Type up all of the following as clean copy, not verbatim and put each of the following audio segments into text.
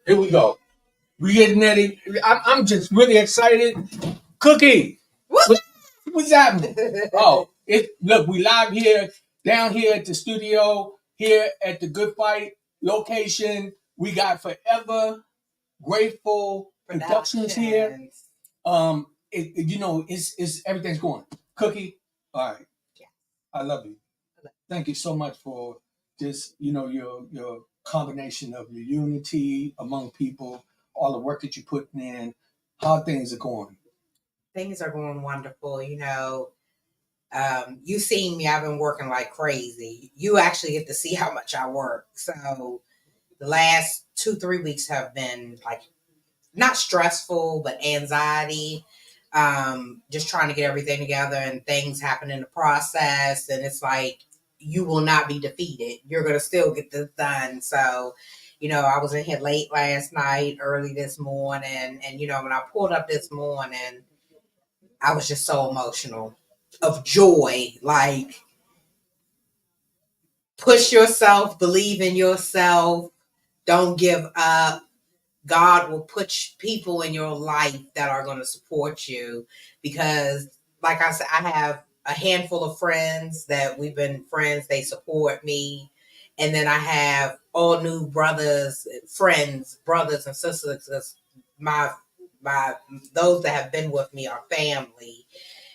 Here we go. We getting ready. I'm just really excited. Cookie, what's happening? Oh, look, we live here, down here at the studio, here at the Good Fight location. We got Forever Grateful Productions here. It's everything's going. Cookie, all right. I love you. Thank you so much for just your combination of your unity among people, all the work that you're putting in, how things are going. Things are going wonderful. You seen me, I've been working like crazy. You actually get to see how much I work. So the last 2, 3 weeks have been like not stressful, but anxiety. Just trying to get everything together and things happen in the process. And it's like, you will not be defeated. You're going to still get this done. So, I was in here late last night, early this morning. And, when I pulled up this morning, I was just so emotional of joy. Like, push yourself, believe in yourself, don't give up. God will put people in your life that are going to support you because, like I said, I have a handful of friends that we've been friends. They support me. And then I have all new brothers, friends, brothers and sisters. My, my, those that have been with me are family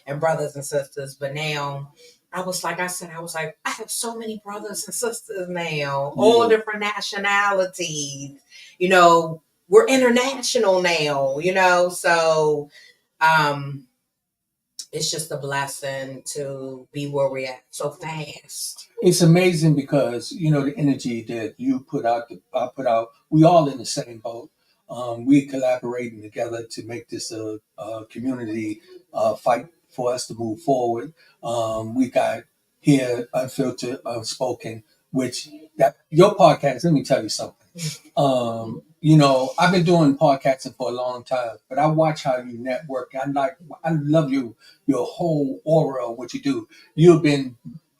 and brothers and sisters. But now I have so many brothers and sisters now, all different nationalities. You know, we're international now, so um it's just a blessing to be where we're at so fast. It's amazing because the energy that you put out, I put out. We all in the same boat. We collaborating together to make this a community fight for us to move forward. We got here Unfiltered, Unspoken, which that your podcast. Let me tell you something. I've been doing podcasting for a long time, but I watch how you network. I love your whole aura of what you do. You've been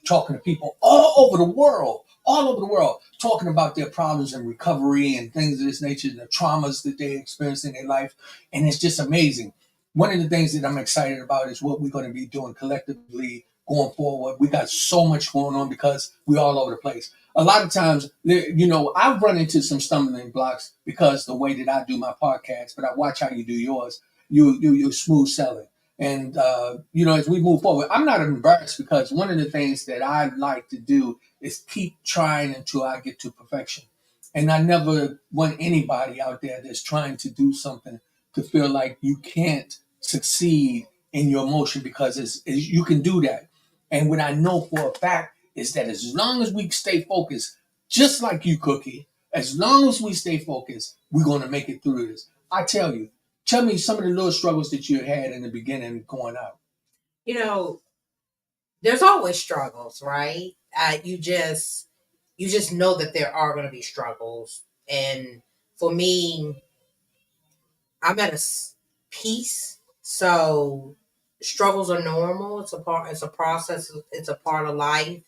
talking to people all over the world, talking about their problems and recovery and things of this nature, the traumas that they experience in their life. And it's just amazing. One of the things that I'm excited about is what we're going to be doing collectively going forward. We got so much going on because we're all over the place. A lot of times, I've run into some stumbling blocks because the way that I do my podcast, but I watch how you do yours. You're smooth selling. And, as we move forward, I'm not embarrassed because one of the things that I like to do is keep trying until I get to perfection. And I never want anybody out there that's trying to do something to feel like you can't succeed in your motion because you can do that. And what I know for a fact is that as long as we stay focused, just like you, Cookie, as long as we stay focused, we're going to make it through this. I tell you, tell me some of the little struggles that you had in the beginning going out. You know, there's always struggles, right? You just know that there are going to be struggles, and for me, I'm at a peace. So struggles are normal. It's a process. It's a part of life.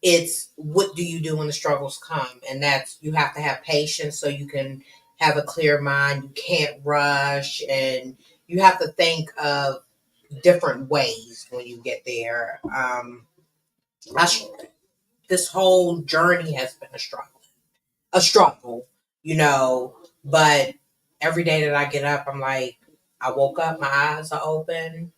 It's what do you do when the struggles come, and that's you have to have patience so you can have a clear mind. You can't rush, and you have to think of different ways when you get there. I, this whole journey has been a struggle, you know. But every day that I get up, I'm like, I woke up, my eyes are open.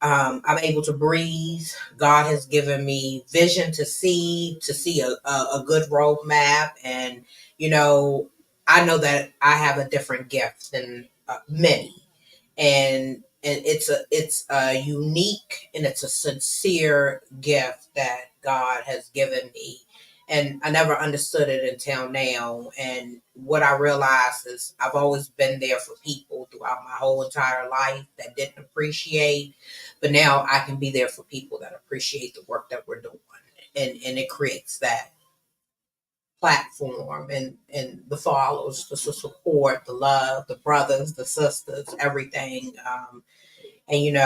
I'm able to breathe. God has given me vision to see a good roadmap, and you know, I know that I have a different gift than many, and it's a unique and it's a sincere gift that God has given me, and I never understood it until now. And what I realized is I've always been there for people throughout my whole entire life that didn't appreciate, but now I can be there for people that appreciate the work that we're doing, and it creates that platform and the follows, the support, the love, the brothers, the sisters, everything. And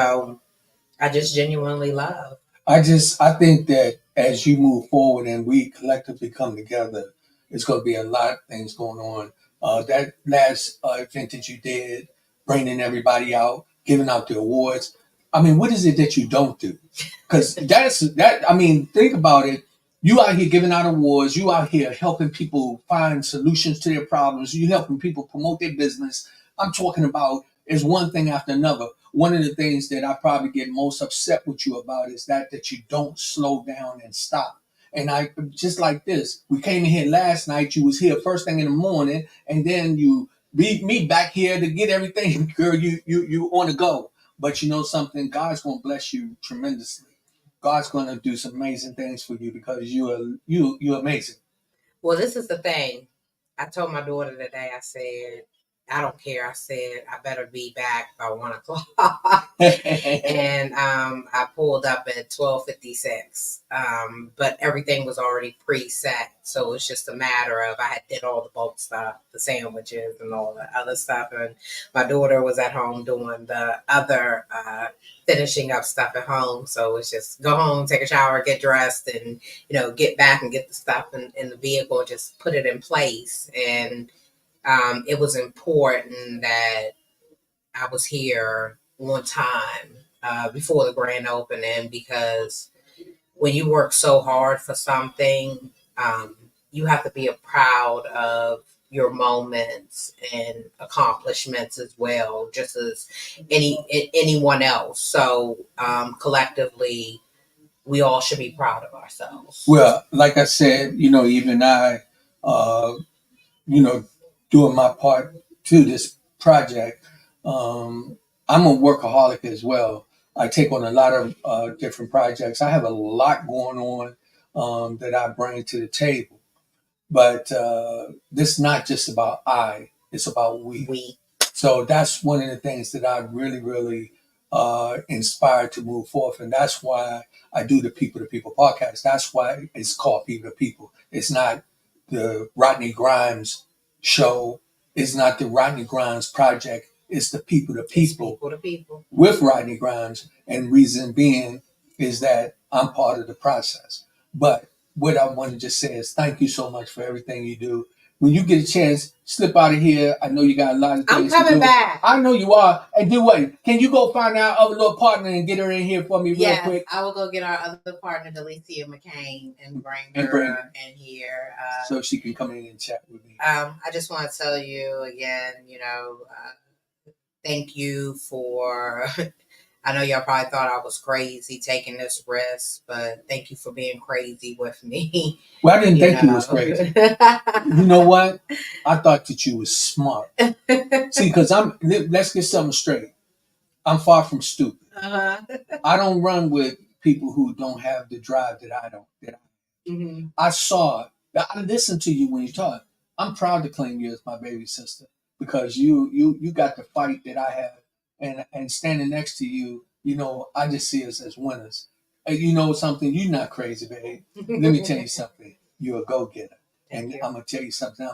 I just genuinely love. I think that as you move forward and we collectively come together, it's going to be a lot of things going on. That last event that you did, bringing everybody out, giving out the awards. I mean, what is it that you don't do? Because that's that. I mean, think about it. You out here giving out awards. You out here helping people find solutions to their problems. You helping people promote their business. I'm talking about is one thing after another. One of the things that I probably get most upset with you about is that you don't slow down and stop. And I just like this. We came in here last night. You was here first thing in the morning, and then you beat me back here to get everything. Girl, you on the go. But you know something? God's gonna bless you tremendously. God's gonna do some amazing things for you because you're amazing. Well, this is the thing. I told my daughter today, I said, I don't care. I said, I better be back by 1:00. And I pulled up at 12:56. But everything was already preset. So it was just a matter of I had did all the bulk stuff, the sandwiches and all the other stuff. And my daughter was at home doing the other finishing up stuff at home. So it's just go home, take a shower, get dressed, and get back and get the stuff in the vehicle, just put it in place. And it was important that I was here on time before the grand opening, because when you work so hard for something, you have to be proud of your moments and accomplishments as well, just as anyone else. So collectively, we all should be proud of ourselves. Well, like I said, even I, uh, you know, doing my part to this project. I'm a workaholic as well. I take on a lot of different projects. I have a lot going on that I bring to the table. But this is not just about I, it's about we. We. So that's one of the things that I really, really inspired to move forth. And that's why I do the People to People podcast. That's why it's called People to People. It's not the Rodney Grimes show. It's not the Rodney Grimes project. It's the People to People, People to people. with Rodney Grimes. And reason being is that I'm part of the process. But what I want to just say is thank you so much for everything you do. When you get a chance, slip out of here. I know you got a lot of things I'm coming to do. back. I know you are. And do what? Can you go find our other little partner and get her in here for me real quick? I will go get our other partner, Delicia McCain, and bring her in here. So she can come in and chat with me. I just want to tell you again, thank you for... I know y'all probably thought I was crazy taking this risk, but thank you for being crazy with me. Well, I didn't think you was crazy. You know what? I thought that you was smart. See, because let's get something straight. I'm far from stupid. Uh-huh. I don't run with people who don't have the drive that I don't. Mm-hmm. I saw it. I listened to you when you talk. I'm proud to claim you as my baby sister because you got the fight that I have, and standing next to you, I just see us as winners. And you know something? You're not crazy, babe. Let me tell you something. You're a go-getter. And I'm gonna tell you something.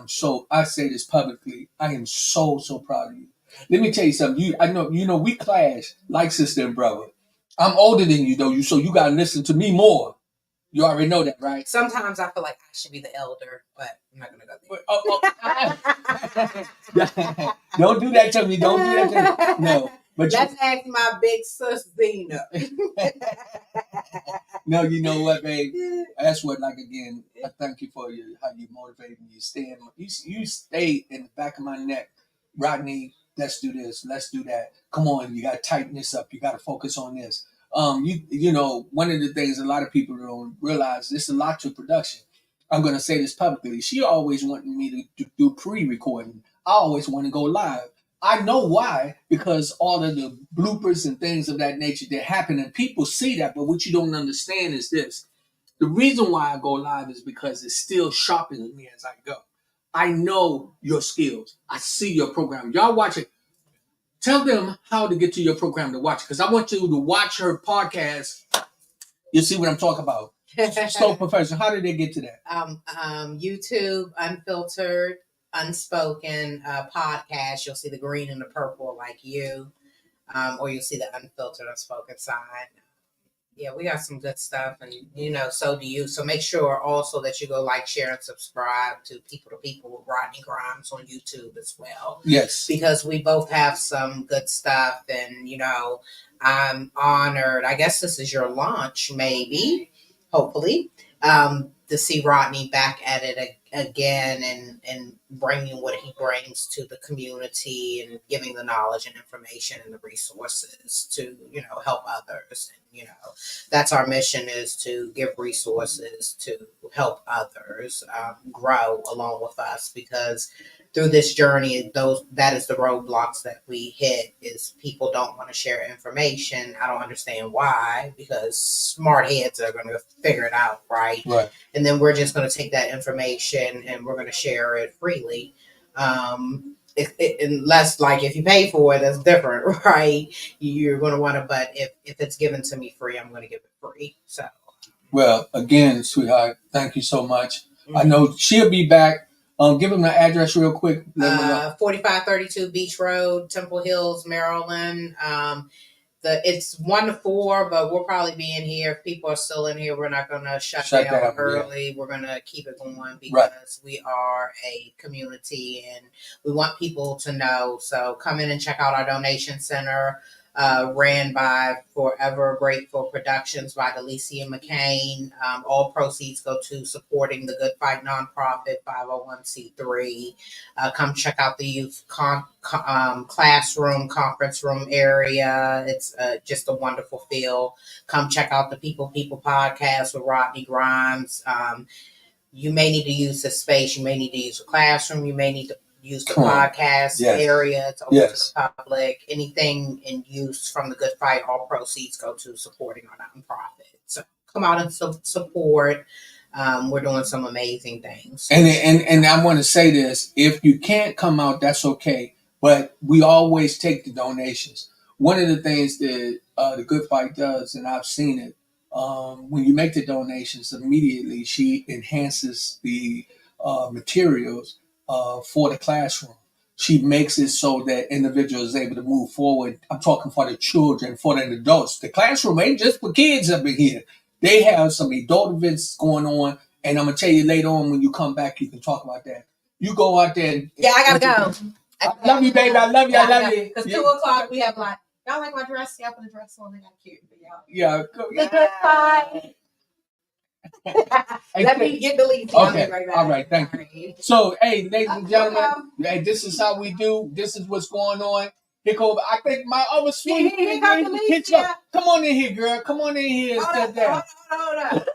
I say this publicly. I am so proud of you. Let me tell you something. I know we clash like sister and brother. I'm older than you though, so you gotta listen to me more. You already know that, right? Sometimes I feel like I should be the elder, but I'm not gonna go there. Don't do that to me. Don't do that to me. No. But let's ask my big sis Zena. No, you know what, babe? That's what, again, I thank you for how you motivate me. You stay in the back of my neck. Rodney, let's do this. Let's do that. Come on, you got to tighten this up. You got to focus on this. One of the things a lot of people don't realize, there's a lot to production. I'm going to say this publicly. She always wanted me to do pre-recording. I always want to go live. I know why, because all of the bloopers and things of that nature that happen, and people see that, but what you don't understand is this. The reason why I go live is because it still sharpens me as I go. I know your skills. I see your program. Y'all watch it. Tell them how to get to your program to watch it, because I want you to watch her podcast. You see what I'm talking about. So, Professor, how did they get to that? YouTube, Unfiltered, Unspoken podcast. You'll see the green and the purple like you, or you'll see the Unfiltered, Unspoken sign. Yeah, we got some good stuff, and so do you. So make sure also that you go like, share, and subscribe to People to People with Rodney Grimes on YouTube as well. Yes. Because we both have some good stuff, and I'm honored. I guess this is your launch, maybe, hopefully, to see Rodney back at it again and bringing what he brings to the community and giving the knowledge and information and the resources to help others. And that's our mission, is to give resources to help others grow along with us, because through this journey, that is the roadblocks that we hit, is people don't want to share information. I don't understand why, because smart heads are going to figure it out, right? Right. And then we're just going to take that information and we're going to share it freely. Unless, like, if you pay for it, that's different, right? You're going to want to, but if it's given to me free, I'm going to give it free. So, well, again, sweetheart, thank you so much. Mm-hmm. I know she'll be back. Give them the address real quick. 4532 Beach Road, Temple Hills, Maryland. It's 1 to 4, but we'll probably be in here. If people are still in here, we're not going to shut down early. Yeah. We're going to keep it going, because we are a community and we want people to know. So come in and check out our donation center, ran by Forever Grateful Productions by Delicia McCain. All proceeds go to supporting the Good Fight nonprofit 501c3. Come check out the youth classroom, conference room area. It's just a wonderful feel. Come check out the People podcast with Rodney Grimes. You may need to use the space. You may need to use a classroom. You may need to use the podcast area. It's open to the public. Anything in use from the Good Fight, all proceeds go to supporting our nonprofit. So come out and support. We're doing some amazing things. And I want to say this: if you can't come out, that's okay. But we always take the donations. One of the things that the Good Fight does, and I've seen it, when you make the donations, immediately she enhances the materials for the classroom. She makes it so that individuals is able to move forward. I'm talking for the children, for the adults. The classroom ain't just for kids up in here. They have some adult events going on, and I'm gonna tell you later on when you come back, you can talk about that. You go out there. I gotta go. I love you, baby. I love you. I love you. Because 2:00 we have like, y'all like my dress? Yeah, I put a dress on. I got cute for y'all. Yeah. The Good Fight. Let me get the lead. Okay. Right back. All right. Thank you. So, hey, ladies and gentlemen, hey, this is how we do. This is what's going on. Here go. I think my other sweet. Come on in here, girl. Come on in here and sit down. Hold up.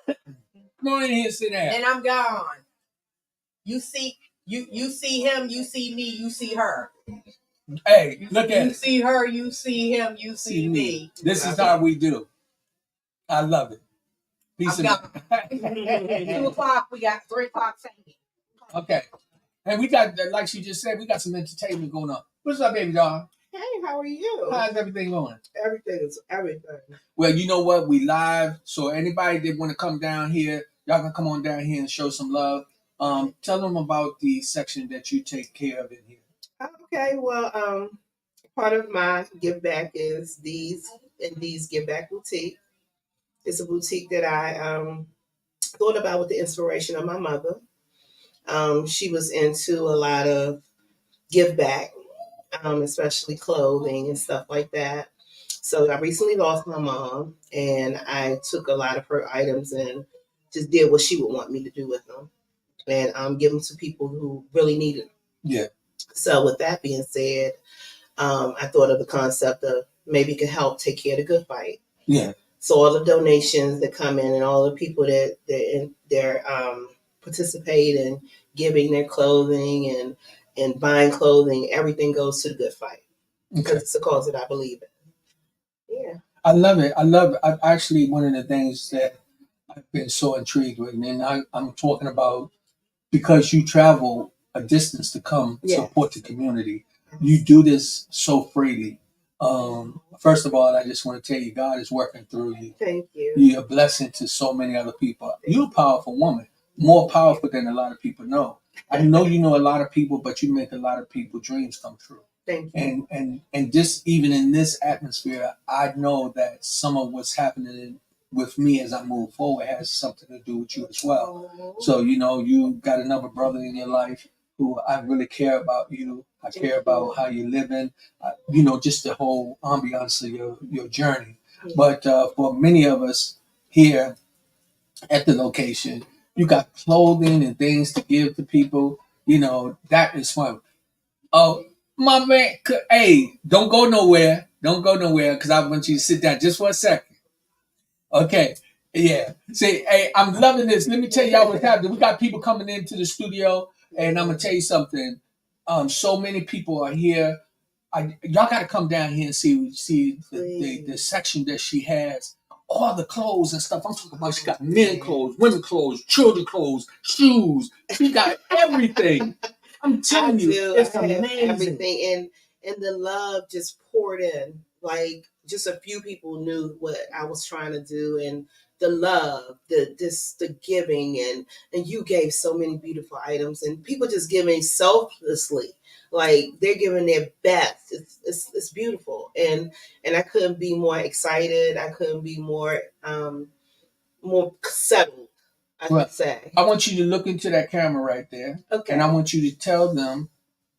Come on in here and sit down. And I'm gone. You see him. You see me. You see her. Hey, look at it. You see her. You see him. You see me. This is how we do. I love it. Peace and 2:00. We got 3:00 singing. Okay. And we got, like she just said, we got some entertainment going on. What's up, baby doll? Hey, how are you? How's everything going? Everything is everything. Well, you know what? We live. So anybody that want to come down here, y'all can come on down here and show some love. Tell them about the section that you take care of in here. Okay. Well, part of my give back is these give back boutique. It's a boutique that I thought about with the inspiration of my mother. She was into a lot of give back, especially clothing and stuff like that. So I recently lost my mom, and I took a lot of her items and just did what she would want me to do with them, and give them to people who really needed them. Yeah. So with that being said, I thought of the concept of maybe it could help take care of the Good Fight. Yeah. So all the donations that come in and all the people that participate in giving their clothing and buying clothing, everything goes to the Good Fight. Because it's a cause that I believe in. Yeah. I love it. I actually, one of the things that I've been so intrigued with, and I'm talking about, because you travel a distance to come support the community. You do this so freely. First of all, I just want to tell you, God is working through you. Thank you. You're a blessing to so many other people. You're a powerful woman, more powerful than a lot of people know. I know you know a lot of people, but you make a lot of people's dreams come true. Thank you. And just even in this atmosphere, I know that some of what's happening with me as I move forward has something to do with you as well. Oh, So, you got another brother in your life who I really care about you. I care about how you're living, just the whole ambiance of your journey. yeah. But for many of us here at the location, you got clothing and things to give to people. That is fun. Oh, my man, hey, don't go nowhere. Don't go nowhere because I want you to sit down just for a second. Okay. Yeah. See, hey, I'm loving this. Let me tell y'all what's happening. We got people coming into the studio, and I'm gonna tell you something. So many people are here. Y'all got to come down here and see the section that she has. All the clothes and stuff. I'm talking about. She got men clothes, women clothes, children clothes, shoes. She got everything. I'm telling you, it's I have amazing. everything, and the love just poured in. Like just a few people knew what I was trying to do, and the love, the giving, and you gave so many beautiful items, and people just giving selflessly. Like they're giving their best. It's beautiful, and I couldn't be more excited. I couldn't be more settled, I Well, could say. I want you to look into that camera right there, Okay. and I want you to tell them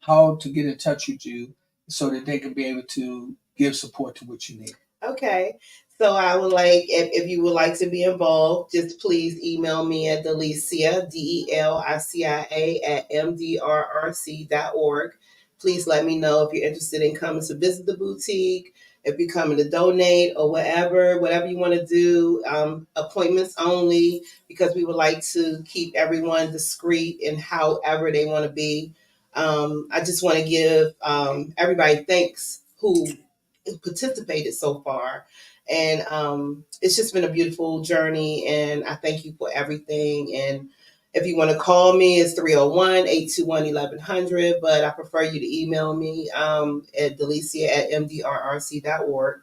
how to get in touch with you so that they can be able to give support to what you need. Okay. So I would like, if you would like to be involved, just please email me at Delicia, DELICIA at mdrrc.org. Please let me know if you're interested in coming to visit the boutique, if you're coming to donate or whatever you want to do. Appointments only, because we would like to keep everyone discreet in however they want to be. I just want to give everybody thanks who participated so far. And it's just been a beautiful journey. And I thank you for everything. And if you want to call me, it's 301-821-1100. But I prefer you to email me at Delicia at mdrrc.org.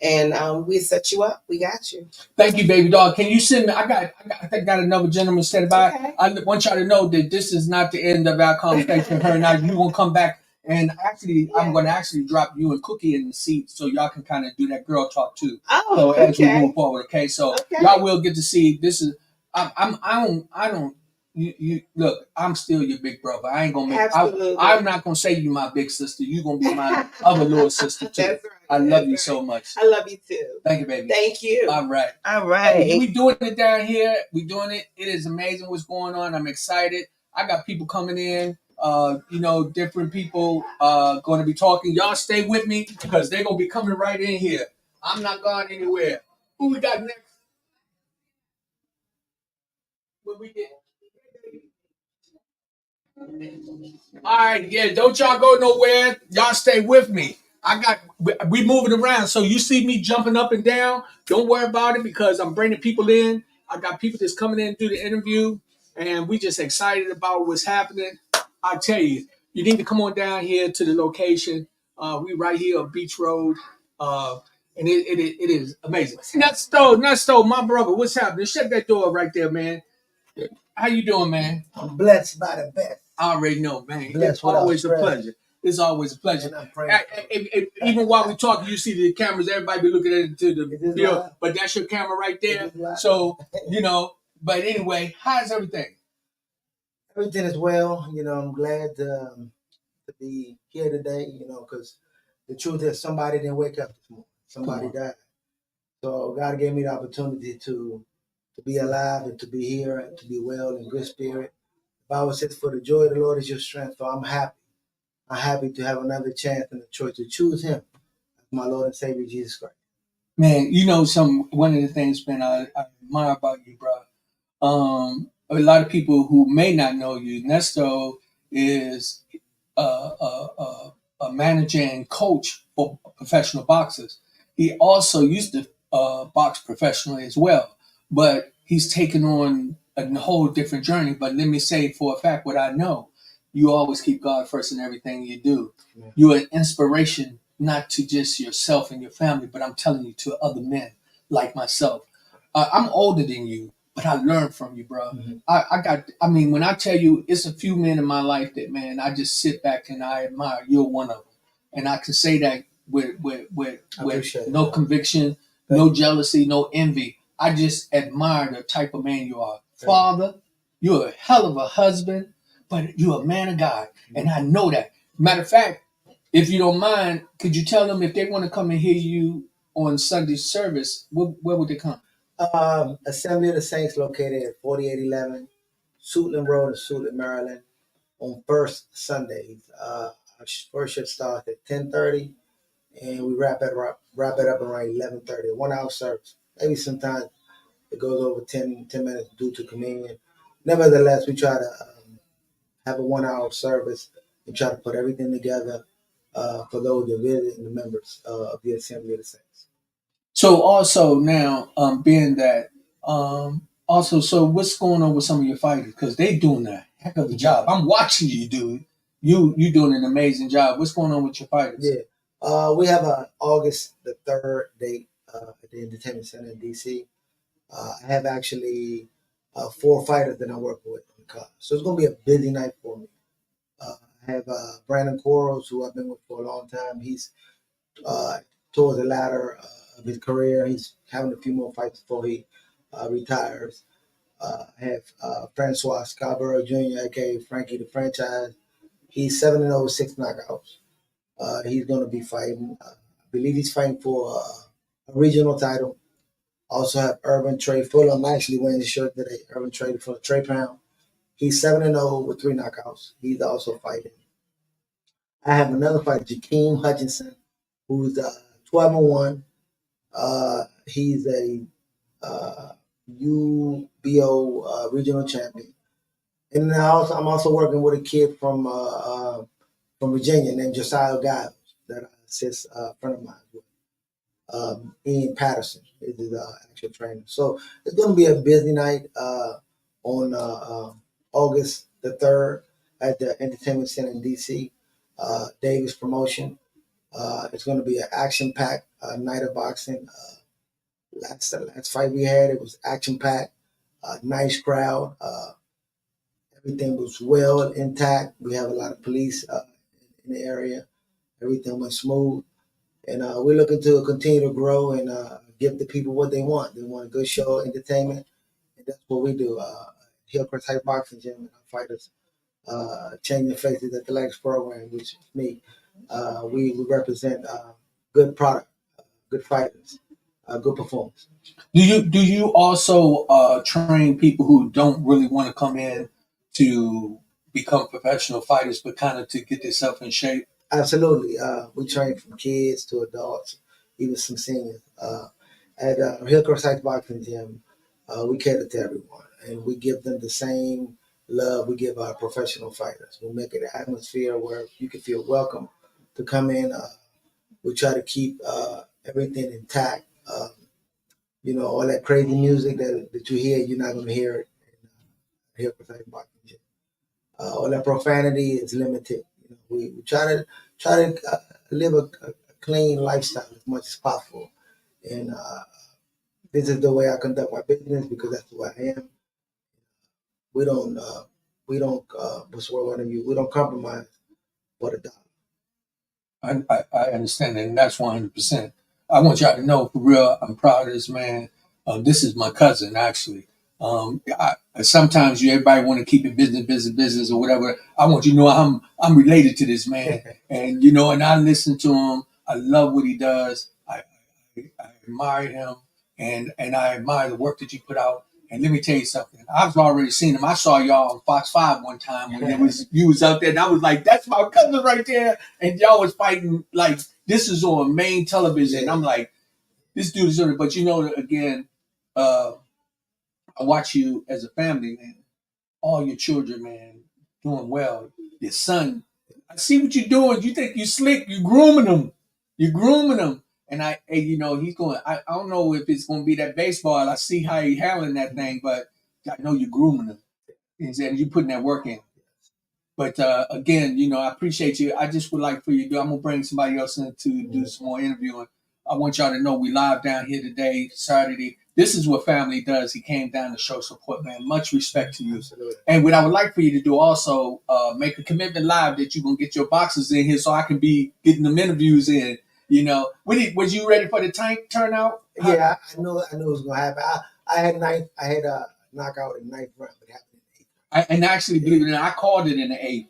And we set you up. We got you. Thank you, baby doll. Can you send me? I think I got another gentleman said about. Okay. I want y'all to know that this is not the end of our conversation. Her and I, you gonna come back, and actually, I'm gonna actually drop you and Cookie in the seat so y'all can kind of do that girl talk too. Oh, so as we okay. move forward, okay. So y'all will get to see. This is. I don't. You look. I'm still your big brother. I ain't gonna make. Absolutely. I'm not gonna say you my big sister. You gonna be my other little sister too. That's right. I love you so much. I love you too. Thank you, baby. Thank you. All right. All right. Hey, we doing it down here. We doing it. It is amazing what's going on. I'm excited. I got people coming in. Different people going to be talking. Y'all stay with me because they're going to be coming right in here. I'm not going anywhere. Who we got next? What we get? All right, yeah. Don't y'all go nowhere. Y'all stay with me. We moving around, so you see me jumping up and down. Don't worry about it because I'm bringing people in. I got people that's coming in to do the interview, and we just excited about what's happening. I tell you, you need to come on down here to the location. We right here on Beach Road, and it is amazing. Not my brother. What's happening? Shut that door right there, man. How you doing, man? I'm blessed by the best. I already know, man. Blessed It's always a pleasure. It's always a pleasure. And I'm praying. Even while we talk, you see the cameras. Everybody be looking at it to the It is video, live. but that's your camera right It there. is live. So But anyway, how's everything? Everything is well. I'm glad to be here today, because the truth is somebody didn't wake up this morning. Somebody died. So God gave me the opportunity to be alive and to be here and to be well in good spirit. The Bible says, for the joy of the Lord is your strength. So I'm happy. I'm happy to have another chance and a choice to choose him as my Lord and Savior, Jesus Christ. Man, one of the things, man, I admire about you, bro. A lot of people who may not know you, Nesto is a manager and coach for professional boxers. He also used to box professionally as well, but he's taken on a whole different journey. But let me say for a fact what I know. You always keep God first in everything you do. Yeah. You're an inspiration, not to just yourself and your family, but I'm telling you to other men like myself. I'm older than you, but I learned from you, bro. Mm-hmm. When I tell you, it's a few men in my life that, man, I just sit back and I admire. You're one of them. And I can say that with no conviction, no jealousy, no envy. I just admire the type of man you are. Father, you're a hell of a husband, but you're a man of God. And I know that. Matter of fact, if you don't mind, could you tell them if they want to come and hear you on Sunday service, where would they come? Assembly of the Saints located at 4811 Suitland Road in Suitland, Maryland on first Sundays. Our worship starts at 10:30 and we wrap it up around 11:30. A 1 hour service. Maybe sometimes it goes over 10 minutes due to communion. Nevertheless, we try to have a 1 hour service and try to put everything together for those that visit and the members of the Assembly of the Saints. So also now, being that, also, so what's going on with some of your fighters? Because they doing a heck of a job. I'm watching you, dude. You doing an amazing job. What's going on with your fighters? Yeah, we have a August the 3rd date at the Entertainment Center in DC. I have actually 4 fighters that I'm working with on the card. So it's going to be a busy night for me. I have Brandon Quarles, who I've been with for a long time. He's towards the latter of his career. He's having a few more fights before he retires. I have Francois Scarborough Jr., aka Frankie the Franchise. He's 7-0 with 6 knockouts. He's going to be fighting. I believe he's fighting for a regional title. Also have Urban Trey Fuller. I'm actually wearing his shirt today. Urban Trey Fuller, Trey Pound. He's 7-0 with 3 knockouts. He's also fighting. I have another fighter, Jakeem Hutchinson, who's 12-1. He's a UBO regional champion. And I'm also working with a kid from Virginia named Josiah Giles that assists a friend of mine with. Ian Patterson is the actual trainer. So it's going to be a busy night on August the 3rd at the Entertainment Center in DC. Davis Promotion. It's going to be an action-packed night of boxing. Last fight we had, it was action-packed, nice crowd. Everything was well intact. We have a lot of police in the area. Everything went smooth. And we're looking to continue to grow and give the people what they want. They want a good show, entertainment, and that's what we do. Hillcrest Heights Boxing Gym and our fighters changing faces athletics program, which is me. We represent good product, good fighters, good performance. Do you also train people who don't really want to come in to become professional fighters, but kind of to get themselves in shape? Absolutely. We train from kids to adults, even some seniors. At Hillcrest Heights Boxing Gym, we cater to everyone, and we give them the same love we give our professional fighters. We make it an atmosphere where you can feel welcome to come in. We try to keep everything intact. All that crazy music that you hear, you're not going to hear it in Hillcrest Heights Boxing Gym. All that profanity is limited. We try to live a clean lifestyle as much as possible, and this is the way I conduct my business because that's who I am. We don't what's the word I use? We don't compromise for the dollar. I understand that, and that's 100%. I want y'all to know, for real, I'm proud of this man. This is my cousin, actually. Sometimes everybody want to keep it business or whatever. I want you to know I'm related to this man, and and I listen to him. I love what he does. I admire him, and I admire the work that you put out. And let me tell you something. I've already seen him. I saw y'all on Fox 5 one time when you was out there, and I was like, "That's my cousin right there." And y'all was fighting like this is on main television. I'm like, this dude is on it. But again, I watch you as a family, man. All your children, man, doing well. Your son, I see what you're doing. You think you slick. You're grooming them. You're grooming them. And he's going. I don't know if it's going to be that baseball. I see how he handling that thing, but I know you're grooming them, and you're putting that work in. But again, I appreciate you. I just would like for you to do. I'm gonna bring somebody else in to do some more interviewing. I want y'all to know we live down here today, Saturday. This is what family does. He came down to show support, man. Much respect to you. Absolutely. And what I would like for you to do also, make a commitment live that you're gonna get your boxers in here so I can be getting them interviews in. Was you ready for the tank turnout? Yeah, I knew it was gonna happen. I had a knockout in ninth round. It happened in the eighth. And actually, believe it or not, I called it in the eighth.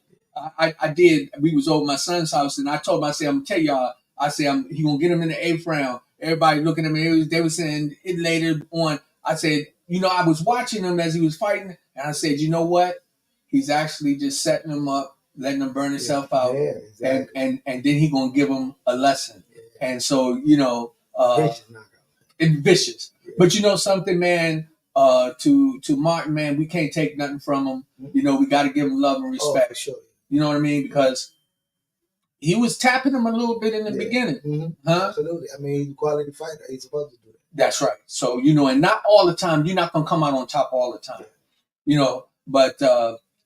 I did. We was over my son's house, and I told him, I said, I'm gonna tell y'all. I said, he gonna get him in the eighth round. Everybody looking at me. They was saying it later on. I said, I was watching him as he was fighting, and I said, you know what? He's actually just setting him up, letting him burn himself out, exactly. and then he gonna give him a lesson. Yeah. And so, Vicious knockout. it's vicious. Yeah. But you know something, man. To Martin, man, we can't take nothing from him. We got to give him love and respect. Oh, for sure. You know what I mean? Because he was tapping him a little bit in the beginning. Mm-hmm. Huh? Absolutely. I mean, he's a quality fighter. He's supposed to do that. That's right. So, and not all the time. You're not going to come out on top all the time. But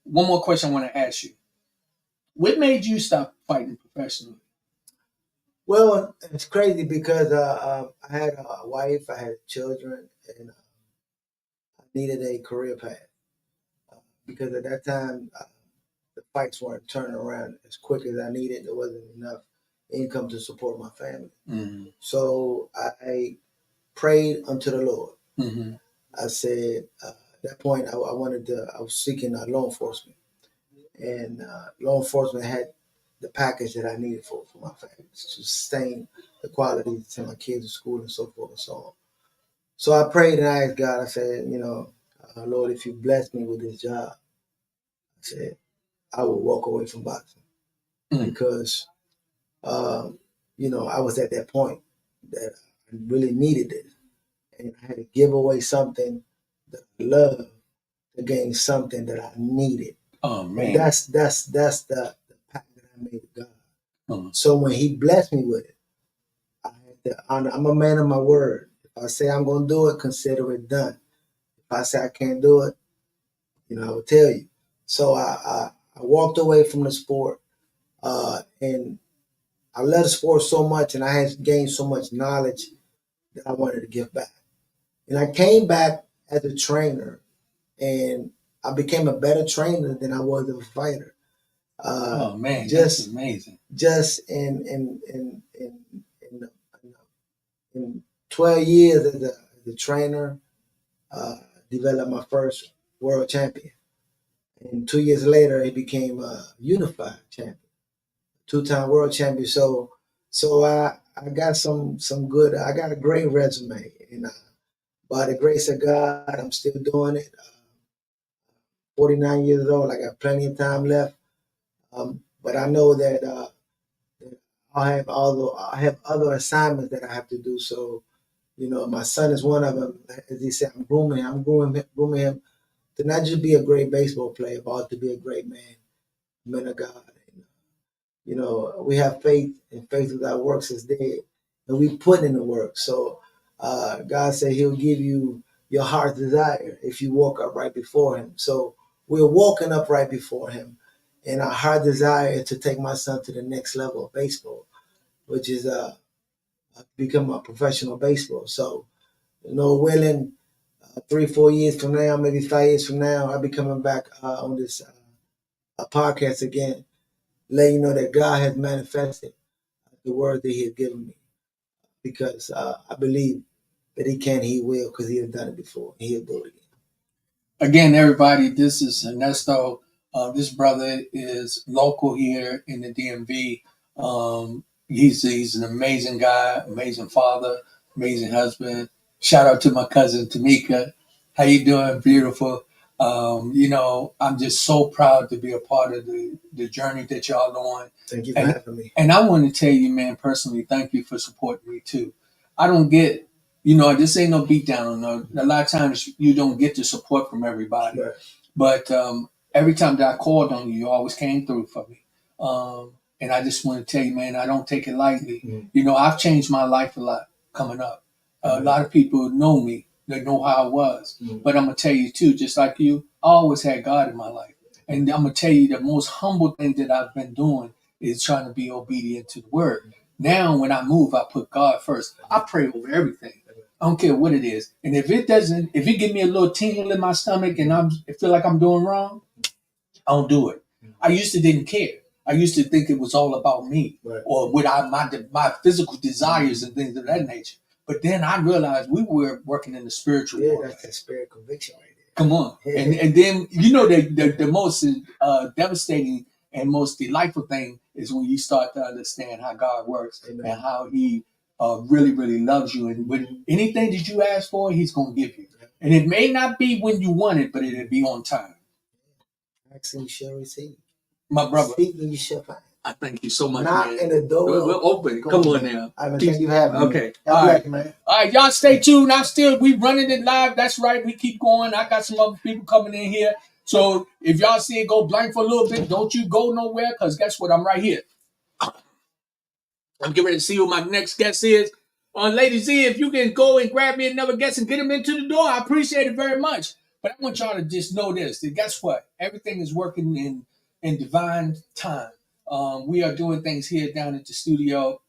one more question I want to ask you. What made you stop fighting professionally? Well, it's crazy because I had a wife, I had children, and I needed a career path. Because at that time, the fights weren't turning around as quick as I needed. There wasn't enough income to support my family. Mm-hmm. So I prayed unto the Lord. Mm-hmm. I said, at that point, I was seeking law enforcement. And law enforcement had the package that I needed for my family to sustain the quality to my kids in school and so forth and so on. So I prayed and I asked God, I said, Lord, if you bless me with this job, I said, I will walk away from boxing. Because, I was at that point that I really needed it. And I had to give away something that I love to gain something that I needed. Oh, man. And that's the pact that I made with God. Uh-huh. So when he blessed me with it, I had to honor. I'm a man of my word. If I say I'm going to do it, consider it done. If I say I can't do it, I will tell you. So I walked away from the sport, and I love the sport so much, and I had gained so much knowledge that I wanted to give back. And I came back as a trainer, and I became a better trainer than I was a fighter. Oh man, just that's amazing. Just in 12 years as a trainer, developed my first world champion. And 2 years later, he became a unified champion, 2-time world champion. So I got some good. I got a great resume, and by the grace of God, I'm still doing it. 49 years old. I got plenty of time left. But I know that I have other assignments that I have to do. So, my son is one of them. As he said, I'm grooming him to not just be a great baseball player, but to be a great man of God. And, we have faith, and faith without works is dead. And we put in the work. So God said he'll give you your heart's desire if you walk upright before him. So we're walking upright before him. And our heart desire is to take my son to the next level of baseball, which is become a professional baseball. So, willing, 3-4 years from now, maybe 5 years from now, I'll be coming back on this podcast again, letting you know that God has manifested the word that he has given me. Because I believe that he can, he will, because he has done it before. And he'll do it again. Again, everybody, this is Ernesto. This brother is local here in the DMV. He's an amazing guy, amazing father, amazing husband. Shout out to my cousin Tamika. How you doing? Beautiful. I'm just so proud to be a part of the journey that y'all on. Thank you for having me. And I want to tell you, man, personally, thank you for supporting me too. I don't get, this ain't no beat down. No, a lot of times you don't get the support from everybody. Right. But every time that I called on you, you always came through for me. And I just want to tell you, man, I don't take it lightly. Mm-hmm. I've changed my life a lot coming up. A lot of people know me. They know how I was. Mm-hmm. But I'm going to tell you, too, just like you, I always had God in my life. And I'm going to tell you the most humble thing that I've been doing is trying to be obedient to the word. Now, when I move, I put God first. I pray over everything. I don't care what it is. And if it give me a little tingle in my stomach and I feel like I'm doing wrong, I don't do it. I used to didn't care. I used to think it was all about me, right, or what my physical desires and things of that nature. But then I realized we were working in the spiritual Yeah, world. that's that spirit conviction right there. Come on. Yeah. And then, you know, the most devastating and most delightful thing is when you start to understand how God works. Amen. And how he really, really loves you. And when anything that you ask for, he's going to give you. And it may not be when you want it, but it'll be on time. Ask and you shall receive. My brother, Seek and you shall find. I thank you so much, Knock man. and the door We're open. Come on man. now. I thank you for having me. Okay. God All bless right. you, man. All right, y'all stay tuned. We running it live. That's right. We keep going. I got some other people coming in here. So if y'all see it go blank for a little bit, don't you go nowhere, because guess what? I'm right here. I'm getting ready to see who my next guest is. Lady Z, if you can go and grab me another guest and get him into the door, I appreciate it very much. But I want y'all to just know this. That guess what? Everything is working in divine time. We are doing things here down at the studio.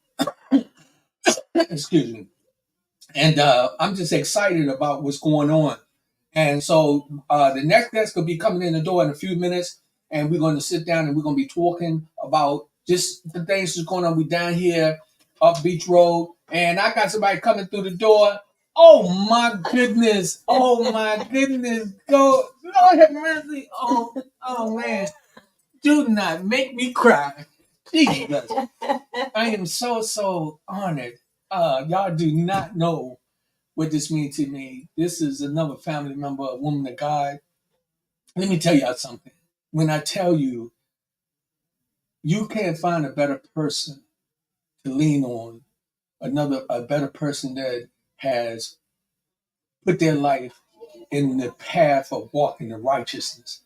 Excuse me. And I'm just excited about what's going on. And so the next guest will be coming in the door in a few minutes, and we're going to sit down and we're going to be talking about just the things that's going on. We down here up Beach Road, and I got somebody coming through the door. Oh my goodness! Oh my goodness! Go, Lord have mercy! Oh man! Do not make me cry. Jesus, I am so honored. Y'all do not know what this means to me. This is another family member, a woman of God. Let me tell y'all something. When I tell you, you can't find a better person to lean on, a better person that has put their life in the path of walking in righteousness.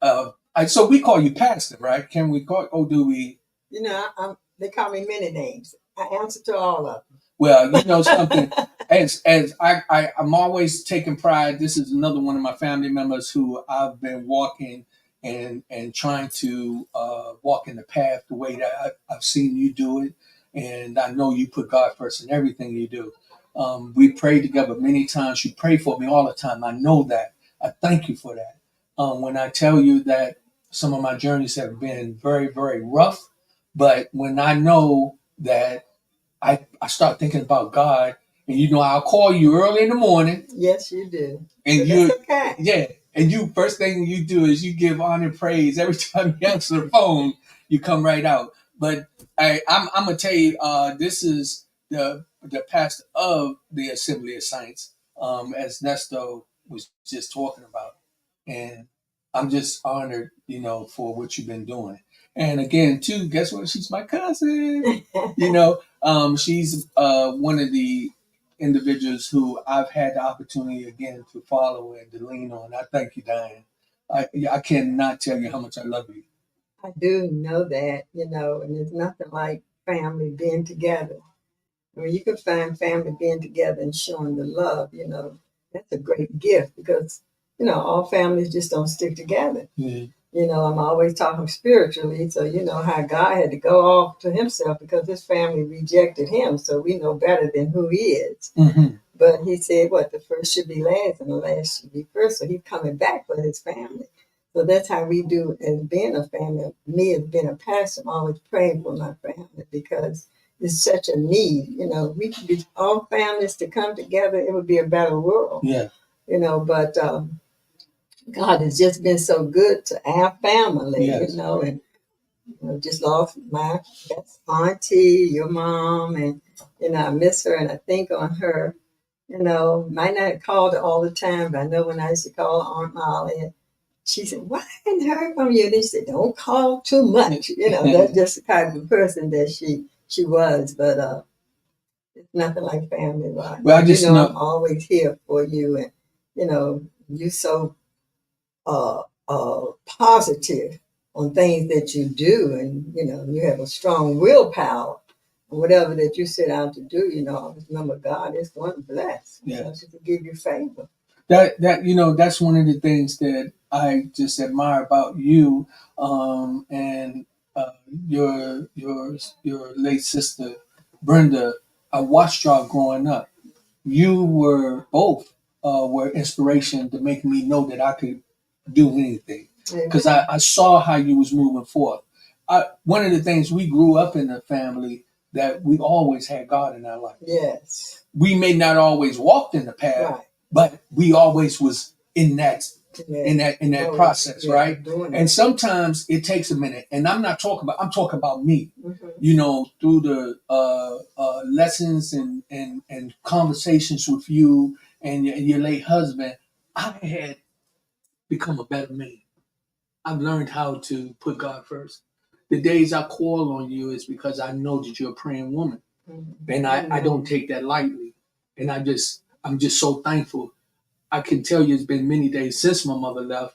So we call you pastor, right? Can we call? Oh, do we? You know, they call me many names. I answer to all of them. Well, you know something. As I'm always taking pride. This is another one of my family members who I've been walking and trying to walk in the path the way that I've seen you do it, and I know you put God first in everything you do. We prayed together many times. You pray for me all the time. I know that. I thank you for that. When I tell you that some of my journeys have been very, very rough, but when I know that I start thinking about God, and you know I'll call you early in the morning, Yes, you do. and But you, that's okay. yeah, and you first thing you do is you give honor and praise every time you answer the phone. You come right out. But I'm gonna tell you, this is the pastor of the Assembly of Saints, as Nesto was just talking about, and I'm just honored, you know, for what you've been doing. And again, too, guess what? She's my cousin. You know, she's one of the individuals who I've had the opportunity again to follow and to lean on. I thank you, Diane. I cannot tell you how much I love you. I do know that, you know, and there's nothing like family being together. I mean, you can find family being together and showing the love, you know, that's a great gift because, you know, all families just don't stick together. Yeah. You know, I'm always talking spiritually, so you know how God had to go off to himself because his family rejected him, so we know better than who he is. Mm-hmm. But he said, what, the first should be last and the last should be first, so he's coming back for his family. So that's how we do as being a family. Me as being a pastor, I'm always praying for my family because it's such a need. You know, we could be all families to come together, it would be a better world. Yeah. You know, but God has just been so good to our family, Yes. you know, and you know, just lost my best auntie, your mom, and you know, I miss her and I think on her. You know, might not call her all the time, but I know when I used to call Aunt Molly, she said, "Why I hadn't heard from you?" And she said, "Don't call too much." You know, that's just the type of person that she was. But it's nothing like family, right? Well, I just you know, know. I'm always here for you, and you know, you so positive on things that you do, and you know, you have a strong willpower. Whatever that you set out to do, you know, always remember God is going to bless. Yeah. You know, just to give you favor. That you know, that's one of the things that I just admire about you, and your late sister Brenda. I watched y'all growing up. You were both were inspiration to make me know that I could do anything, because I saw how you was moving forth. One of the things, we grew up in a family that we always had God in our life. Yes. We may not always walked in the path, Right. but we always was in that Oh, process, yeah, right? doing And it. sometimes it takes a minute. And I'm talking about me. Mhm. You know, through the lessons and conversations with you and your late husband, I had become a better man. I've learned how to put God first. The days I call on you is because I know that you're a praying woman. Mhm. And I don't take that lightly. And I'm just so thankful. I can tell you it's been many days since my mother left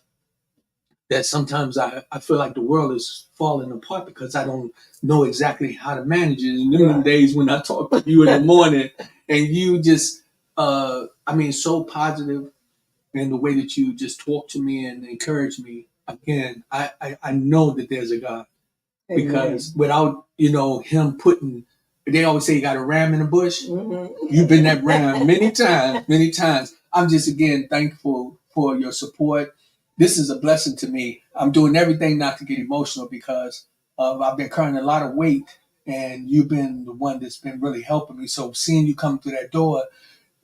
that sometimes I feel like the world is falling apart because I don't know exactly how to manage it. And them Right. days when I talk to you in the morning and you just so positive in the way that you just talk to me and encourage me. Again, I know that there's a God because without, him putting, they always say you got a ram in the bush. Mhm. You've been that ram many times, many times. I'm just again thankful for your support. This is a blessing to me. I'm doing everything not to get emotional because I've been carrying a lot of weight, and you've been the one that's been really helping me. So seeing you come through that door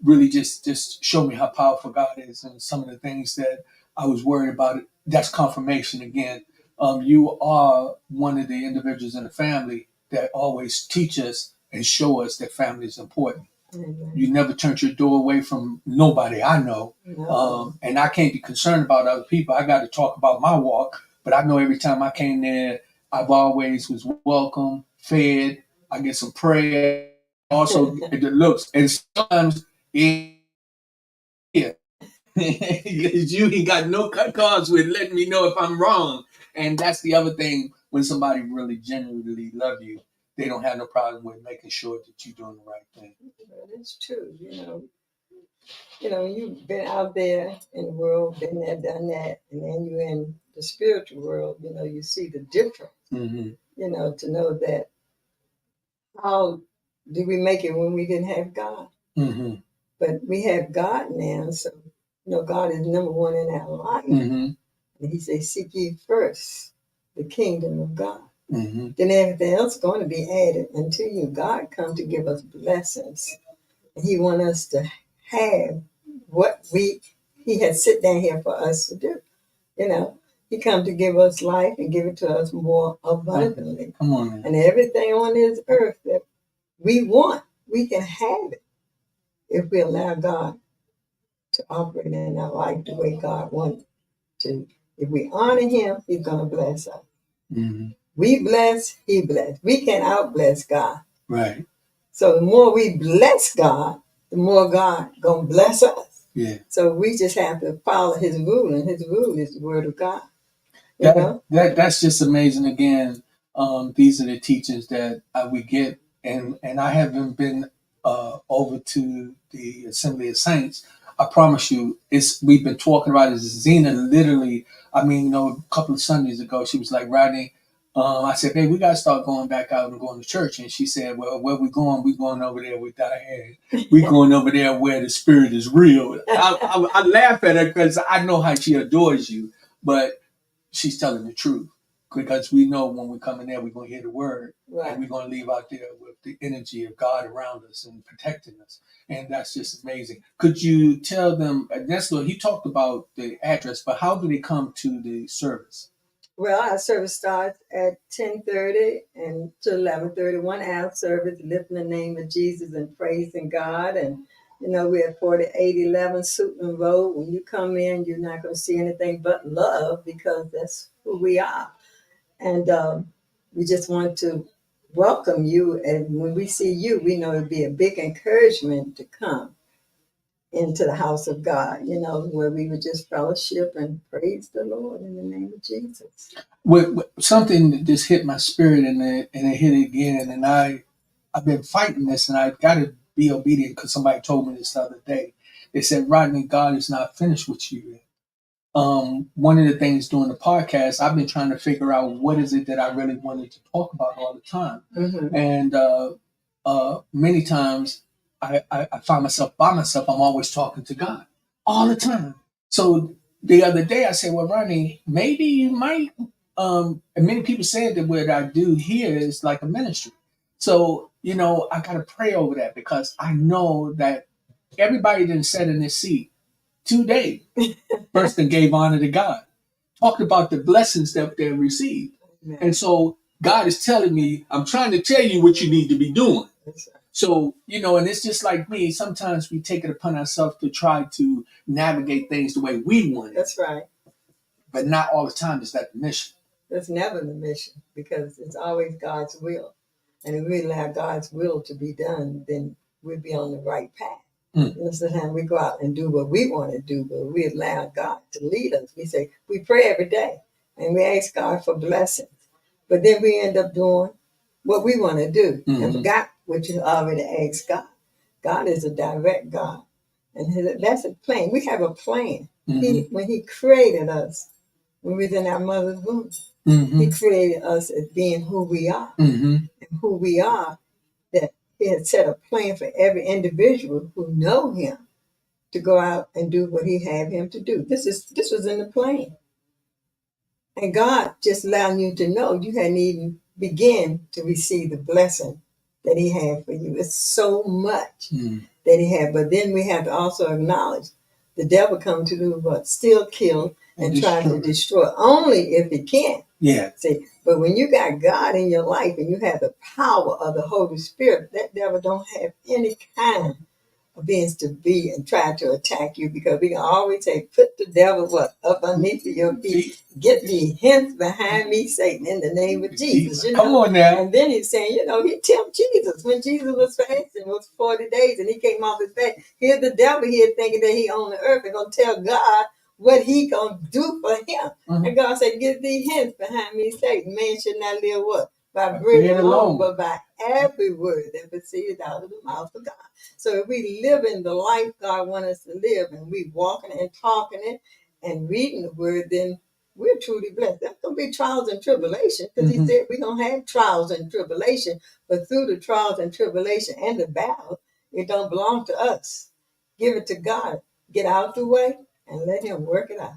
really just show me how powerful God is, and some of the things that I was worried about. That's confirmation again. You are one of the individuals in the family that always teach us and show us that family is important. Amen. You never turned your door away from nobody I know. No. And I can't be concerned about other people. I got to talk about my walk, but I know every time I came there, I've always was welcome, fed. I get some prayer. Also, the looks, and sometimes yeah, you ain't got no cut cards with letting me know if I'm wrong. And that's the other thing when somebody really genuinely love you, they don't have no problem with making sure that you're doing the right thing. Well, it's true. You've been out there in the world, been there, done that, and then you're in the spiritual world. You see the difference. Mm-hmm. To know that how did we make it when we didn't have God? Mm-hmm. But we have God now, so God is number one in our life. Mm-hmm. And He says, "Seek ye first the kingdom of God." Mm-hmm. Then everything else is going to be added unto you. God come to give us blessings. And He want us to have what He had sit down here for us to do. He come to give us life and give it to us more abundantly. Come on, man. And everything on this earth that we want, we can have it if we allow God to operate in our life the way God wants to. If we honor Him, He's going to bless us. Mm-hmm. We bless, He bless. We can outbless God. Right. So the more we bless God, the more God going to bless us. Yeah. So we just have to follow His rule, and His rule is the Word of God. You know? That's just amazing. Again, these are the teachings that we get, and I haven't been over to the Assembly of Saints. I promise you, we've been talking about it. Zena literally, a couple of Sundays ago, she was like, Rodney, I said, hey, we got to start going back out and going to church. And she said, well, where we going? We going over there with Diane. We going over there where the spirit is real. I laugh at her because I know how she adores you, but she's telling the truth because we know when we come in there, we're going to hear the word, Right. and we're going to leave out there with the energy of God around us and protecting us. And that's just amazing. Could you tell them, he talked about the address, but how do they come to the service? Well, our service starts at 10:30 and to 11:30. 1 hour service, lifting the name of Jesus and praising God. And we're at 4811 Suitland Road. When you come in, you're not going to see anything but love because that's who we are. And we just want to welcome you. And when we see you, we know it'll be a big encouragement to come into the house of God, where we would just fellowship and praise the Lord in the name of Jesus. Something that just hit my spirit and it hit it again. And I've been fighting this, and I got to be obedient because somebody told me this the other day. They said, Rodney, God is not finished with you yet. One of the things during the podcast, I've been trying to figure out what is it that I really wanted to talk about all the time. Mm-hmm. And many times I find myself by myself, I'm always talking to God all the time. So the other day I said, well, Ronnie, maybe you might, and many people said that what I do here is like a ministry. So, I got to pray over that because I know that everybody didn't sit in this seat today. First, and gave honor to God, talked about the blessings that they received. And so God is telling me, I'm trying to tell you what you need to be doing. So, and it's just like me. Sometimes we take it upon ourselves to try to navigate things the way we want it. That's right. But not all the time is that the mission. That's never the mission because it's always God's will. And if we allow God's will to be done, then we'll be on the right path. Most of the time we go out and do what we want to do, but we allow God to lead us. We pray every day and we ask God for blessings. But then we end up doing what we want to do and forgot what you already asked God. God is a direct God. And that's a plan. We have a plan. When he created us, when we was in our mother's womb, he created us as being who we are. And who we are, that he had set a plan for every individual who know him to go out and do what he had him to do. This was in the plan. And God just allowing you to know you hadn't even begin to receive the blessing that he had for you. It's so much that he had. But then we have to also acknowledge the devil come to do what? Steal, kill, and try to destroy. Only if he can. Yeah. See, but when you got God in your life and you have the power of the Holy Spirit, that devil don't have any kind of beings to be and try to attack you, because we can always say, put the devil what? Up underneath your feet. Get thee hence behind me, Satan, in the name of Jesus. Come on now. And then he's saying, he tempted Jesus. When Jesus was fasting, it was 40 days, and he came off his fast. Here's the devil here thinking that he on the earth and going to tell God what he going to do for him. And God said, get thee hence behind me, Satan. Man should not live what? By bread alone, but by every word that proceeded out of the mouth of God. So if we live in the life God wants us to live, and we walking and talking it and reading the word, then we're truly blessed. There's going to be trials and tribulation, because he said we're going to have trials and tribulation, but through the trials and tribulation and the battle, it don't belong to us. Give it to God. Get out the way and let him work it out.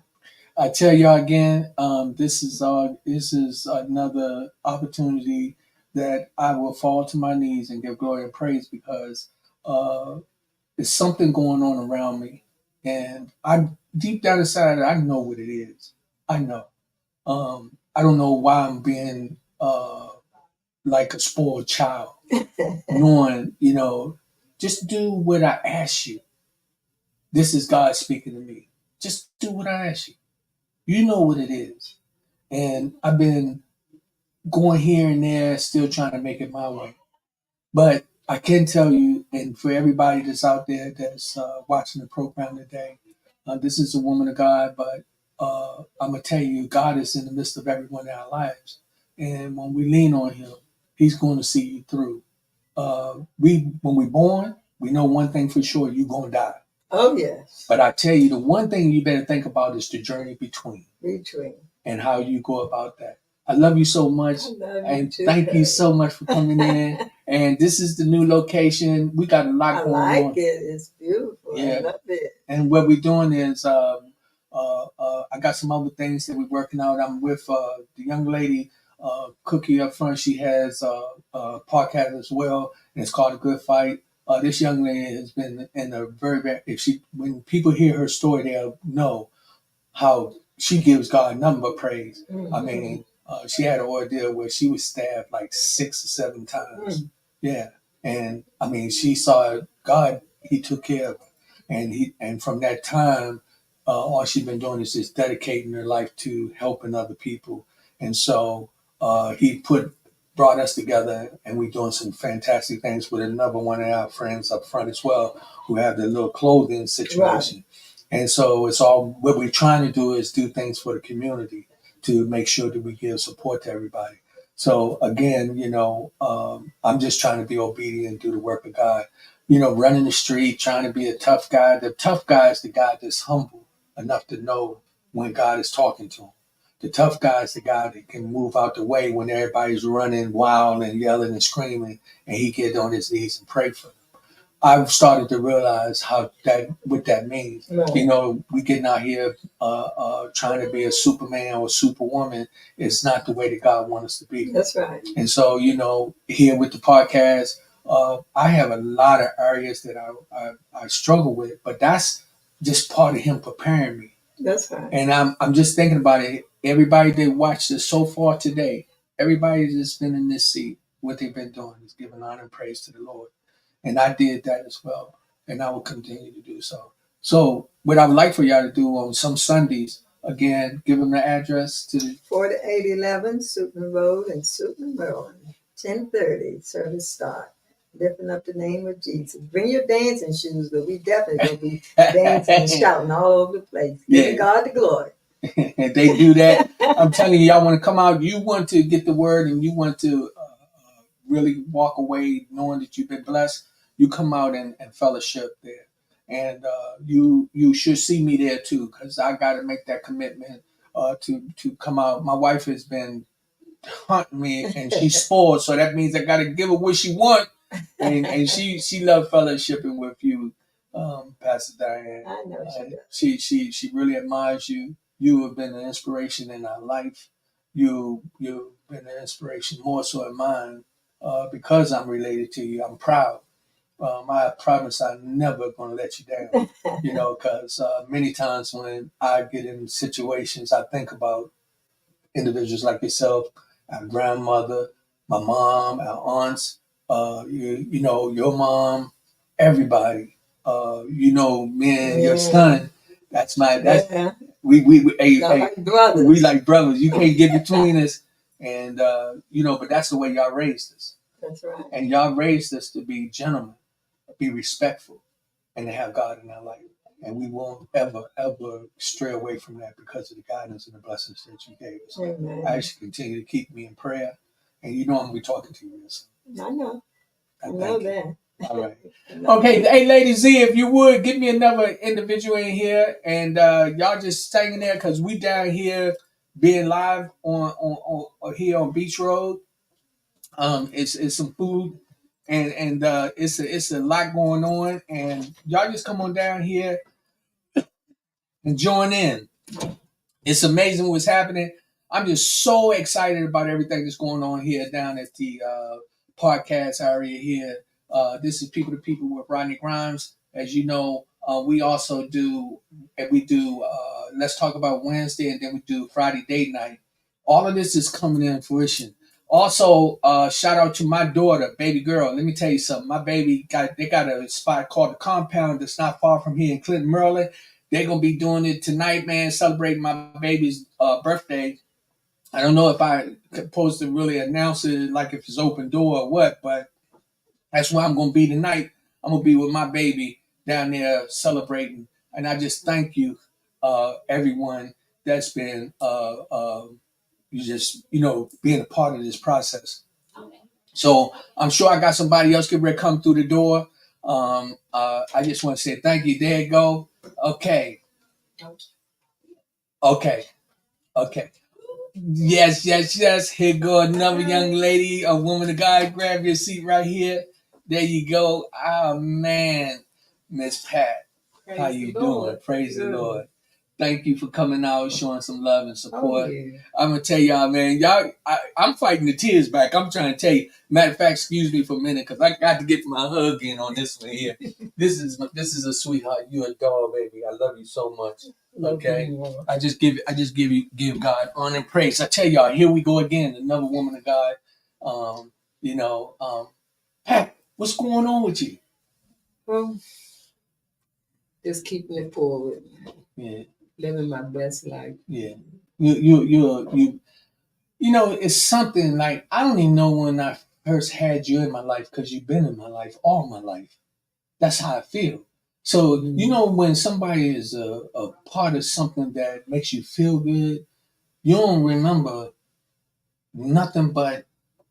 I tell y'all again, this is another opportunity that I will fall to my knees and give glory and praise, because there's something going on around me, and I'm deep down inside. I know what it is. I know. I don't know why I'm being like a spoiled child, knowing just do what I ask you. This is God speaking to me. Just do what I ask you. You know what it is. And I've been going here and there, still trying to make it my way. But I can tell you, and for everybody that's out there that's watching the program today, this is a woman of God, but I'm going to tell you, God is in the midst of every one of our lives. And when we lean on him, he's going to see you through. When we're born, we know one thing for sure, you're going to die. Oh, yes. But I tell you, the one thing you better think about is the journey between. Between. And how you go about that. I love you so much. And thank you so much for coming in. And this is the new location. We got a lot going on. I like it. It's beautiful. Yeah. I love it. And what we're doing is I got some other things that we're working out. I'm with the young lady, Cookie up front. She has a podcast as well, and it's called A Good Fight. This young lady has been in a very bad. When people hear her story, they'll know how she gives God nothing but praise. I mean, she had an ordeal where she was stabbed like 6 or 7 times. Yeah, and I mean, she saw God. He took care of her, and from that time, all she's been doing is just dedicating her life to helping other people. And so he brought us together, and we're doing some fantastic things with another one of our friends up front as well, who have the little clothing situation. Right. And so it's all, what we're trying to do is do things for the community to make sure that we give support to everybody. So again, I'm just trying to be obedient and do the work of God. Running the street, trying to be a tough guy. The tough guy is the guy that's humble enough to know when God is talking to him. The tough guy is the guy that can move out the way when everybody's running wild and yelling and screaming, and he get on his knees and pray for them. I've started to realize what that means. Right. You know, we getting out here trying to be a Superman or Superwoman. It's not the way that God wants us to be. That's right. And so, you know, here with the podcast, I have a lot of areas that I struggle with, but that's just part of Him preparing me. That's right. And I'm just thinking about it. Everybody that watched this so far today, everybody that's been in this seat, what they've been doing is giving honor and praise to the Lord. And I did that as well. And I will continue to do so. So what I would like for y'all to do on some Sundays, again, give them the address to the 4811 Suitland Road in Suitland, Maryland. 10:30 service start. Lifting up the name of Jesus. Bring your dancing shoes, but we definitely gonna be dancing and shouting all over the place. Giving Yeah. God the glory. and they do that. I'm telling you, y'all want to come out, you want to get the word and you want to really walk away knowing that you've been blessed, you come out and fellowship there. And you should see me there too, because I got to make that commitment to come out. My wife has been hunting me and she's spoiled, so that means I got to give her what she wants. And she loved fellowshipping with you, Pastor Diane. I know She really admires you. You have been an inspiration in our life. You've been an inspiration more so in mine because I'm related to you. I'm proud. I promise I'm never going to let you down. You know, because many times when I get in situations, I think about individuals like yourself, our grandmother, my mom, our aunts, you know, your mom, everybody. You know, me and your son. That's Yeah. we Y'all like brothers. we like brothers. You can't get between us, and you know, but that's the way y'all raised us, That's right. and y'all raised us to be gentlemen, be respectful, and to have God in our life. And we won't ever stray away from that because of the guidance and the blessings that you gave us. Amen. I ask you to continue to keep me in prayer, and you know I'm gonna be talking to you. So I know. I thank know you. that. All right. I know Okay, that. hey, Lady Z, if you would give me another individual in here, and y'all just hanging there because we down here being live on here on Beach Road. It's some food, and it's a lot going on, and y'all just come on down here and join in. It's amazing what's happening. I'm just so excited about everything that's going on here down at the podcast area here. This is People to People with Rodney Grimes. As you know, we also do, and we do, Let's Talk About Wednesday, and then we do Friday Date Night. All of this is coming in fruition. Also, shout out to my daughter, baby girl. Let me tell you something. My baby they got a spot called the Compound that's not far from here in Clinton, Maryland. They're gonna be doing it tonight, man. Celebrating my baby's birthday. I don't know if I supposed to really announce it, like if it's open door or what, but that's where I'm gonna be tonight. I'm gonna be with my baby down there celebrating, and I just thank you, everyone that's been you just being a part of this process. So I'm sure I got somebody else get ready to come through the door. I just want to say thank you. There you go. Okay. Okay. Okay. Yes. Here go another young lady, a woman, a guy. Grab your seat right here. There you go. Oh man, Miss Pat, Praise how you the Lord. doing? Praise the Good. Lord. Thank you for coming out, showing some love and support. Oh, yeah. I'm gonna tell y'all, man. I'm fighting the tears back. I'm trying to tell you. Matter of fact, excuse me for a minute, because I got to get my hug in on this one here. This is a sweetheart. You a dog, baby. I love you so much. Okay. I just give God honor and praise. I tell y'all, here we go again, another woman of God. Pat, what's going on with you? Well, just keeping it forward, Yeah, living my best life. yeah. You it's something like I don't even know when I first had you in my life because you've been in my life all my life. That's how I feel. So when somebody is a part of something that makes you feel good, you don't remember nothing but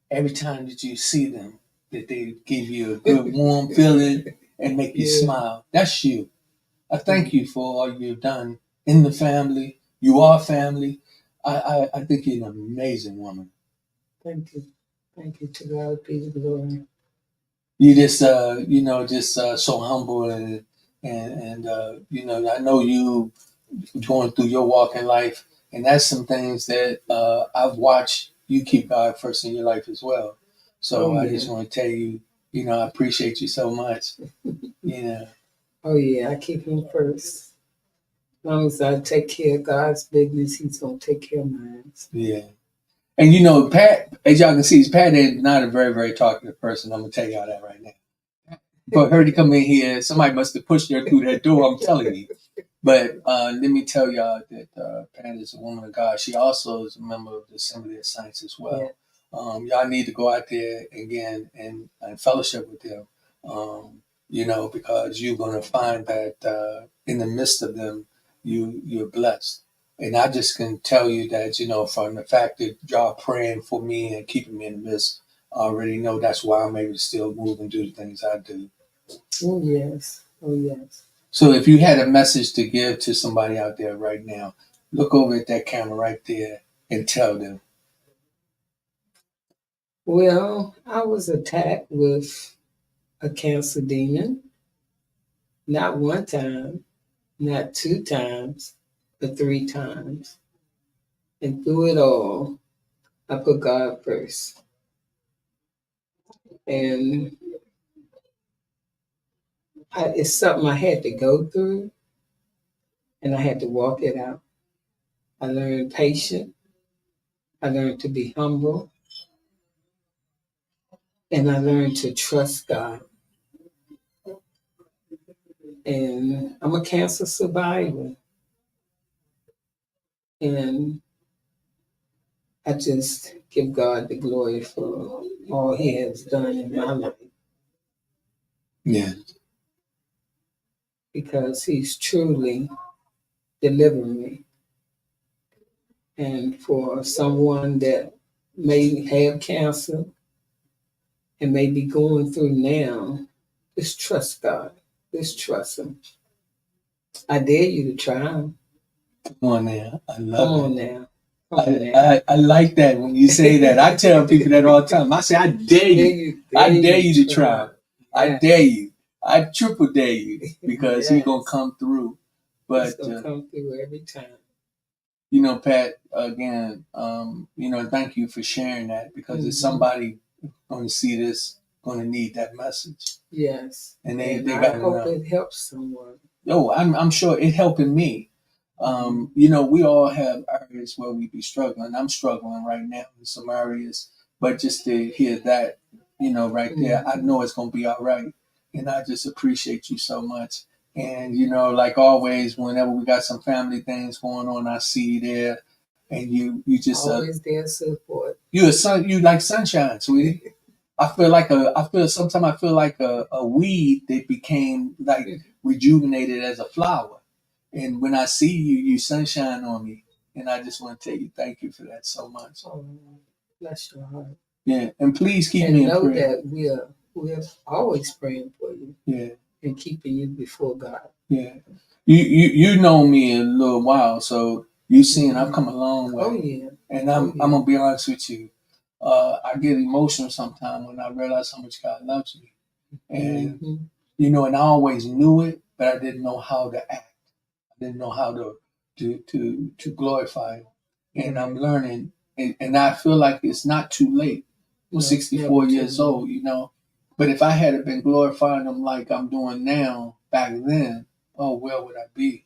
every time that you see them, that they give you a good warm feeling and make you smile. That's you. I thank you for all you've done in the family. You are family. I think you're an amazing woman. Thank you. Thank you. To God be the glory. You just so humble and I know you going through your walk in life, and that's some things that I've watched you keep God first in your life as well. Oh So I just yeah. want to tell you, I appreciate you so much. You know, Oh yeah. I keep him first. As long as I take care of God's business, He's gonna take care of mine. yeah. And Pat, as y'all can see, Pat is not a very, very talkative person. I'm gonna tell y'all that right now. For her to come in here, somebody must have pushed her through that door. I'm telling you. But let me tell y'all that Pat is a woman of God. She also is a member of the Assembly of Saints as Yeah. well. Y'all need to go out there again and fellowship with them, because you're going to find that in the midst of them, you're blessed. And I just can tell you that, from the fact that y'all praying for me and keeping me in the midst, I already know that's why I'm able to still move and do the things I do. Oh yes. Oh yes. So if you had a message to give to somebody out there right now, look over at that camera right there and tell them. Well, I was attacked with a cancer demon. Not one time, not two times, but three times. And through it all, I put God first. And it's something I had to go through, and I had to walk it out. I learned patience. I learned to be humble. And I learned to trust God. And I'm a cancer survivor. And I just give God the glory for all He has done in my life Yeah. because He's truly delivered me. And for someone that may have cancer and may be going through now, just trust God. Just trust Him. I dare you to try Him. Come on now. I Come love on it. now. Come on now. I like that when you say that. I tell people that all the time. I say, I dare you. I dare you to try. I Yeah. dare you. I triple dare you because He's going to Yes. come through. He's But, gonna come through every time. Pat, again, thank you for sharing that because there's somebody going to see this, going to need that message. Yes. And And they I got to hope know. it helps someone. Oh, I'm sure it helping me. We all have areas where we be struggling. I'm struggling right now in some areas, but just to hear that, right there, I know it's gonna be all right. And I just appreciate you so much. And like always, whenever we got some family things going on, I see you there, and you just Always there support. you like sunshine, sweetie. Sometimes I feel like a weed that became like rejuvenated as a flower. And when I see you, you sunshine on me. And I just want to tell you thank you for that so much. Oh, bless your heart. Yeah. And please keep And me in know prayer. that we're always praying for you Yeah. and keeping you before God. Yeah. You know me a little while, so you seen I've come a long way. Oh yeah. And Oh, I'm yeah. gonna be honest with you. I get emotional sometimes when I realize how much God loves me. And and I always knew it, but I didn't know how to act. I didn't know how to glorify Him. And I'm learning, and I feel like it's not too late. I'm 64 years old, But if I had been glorifying Him like I'm doing now back then, oh, where would I be?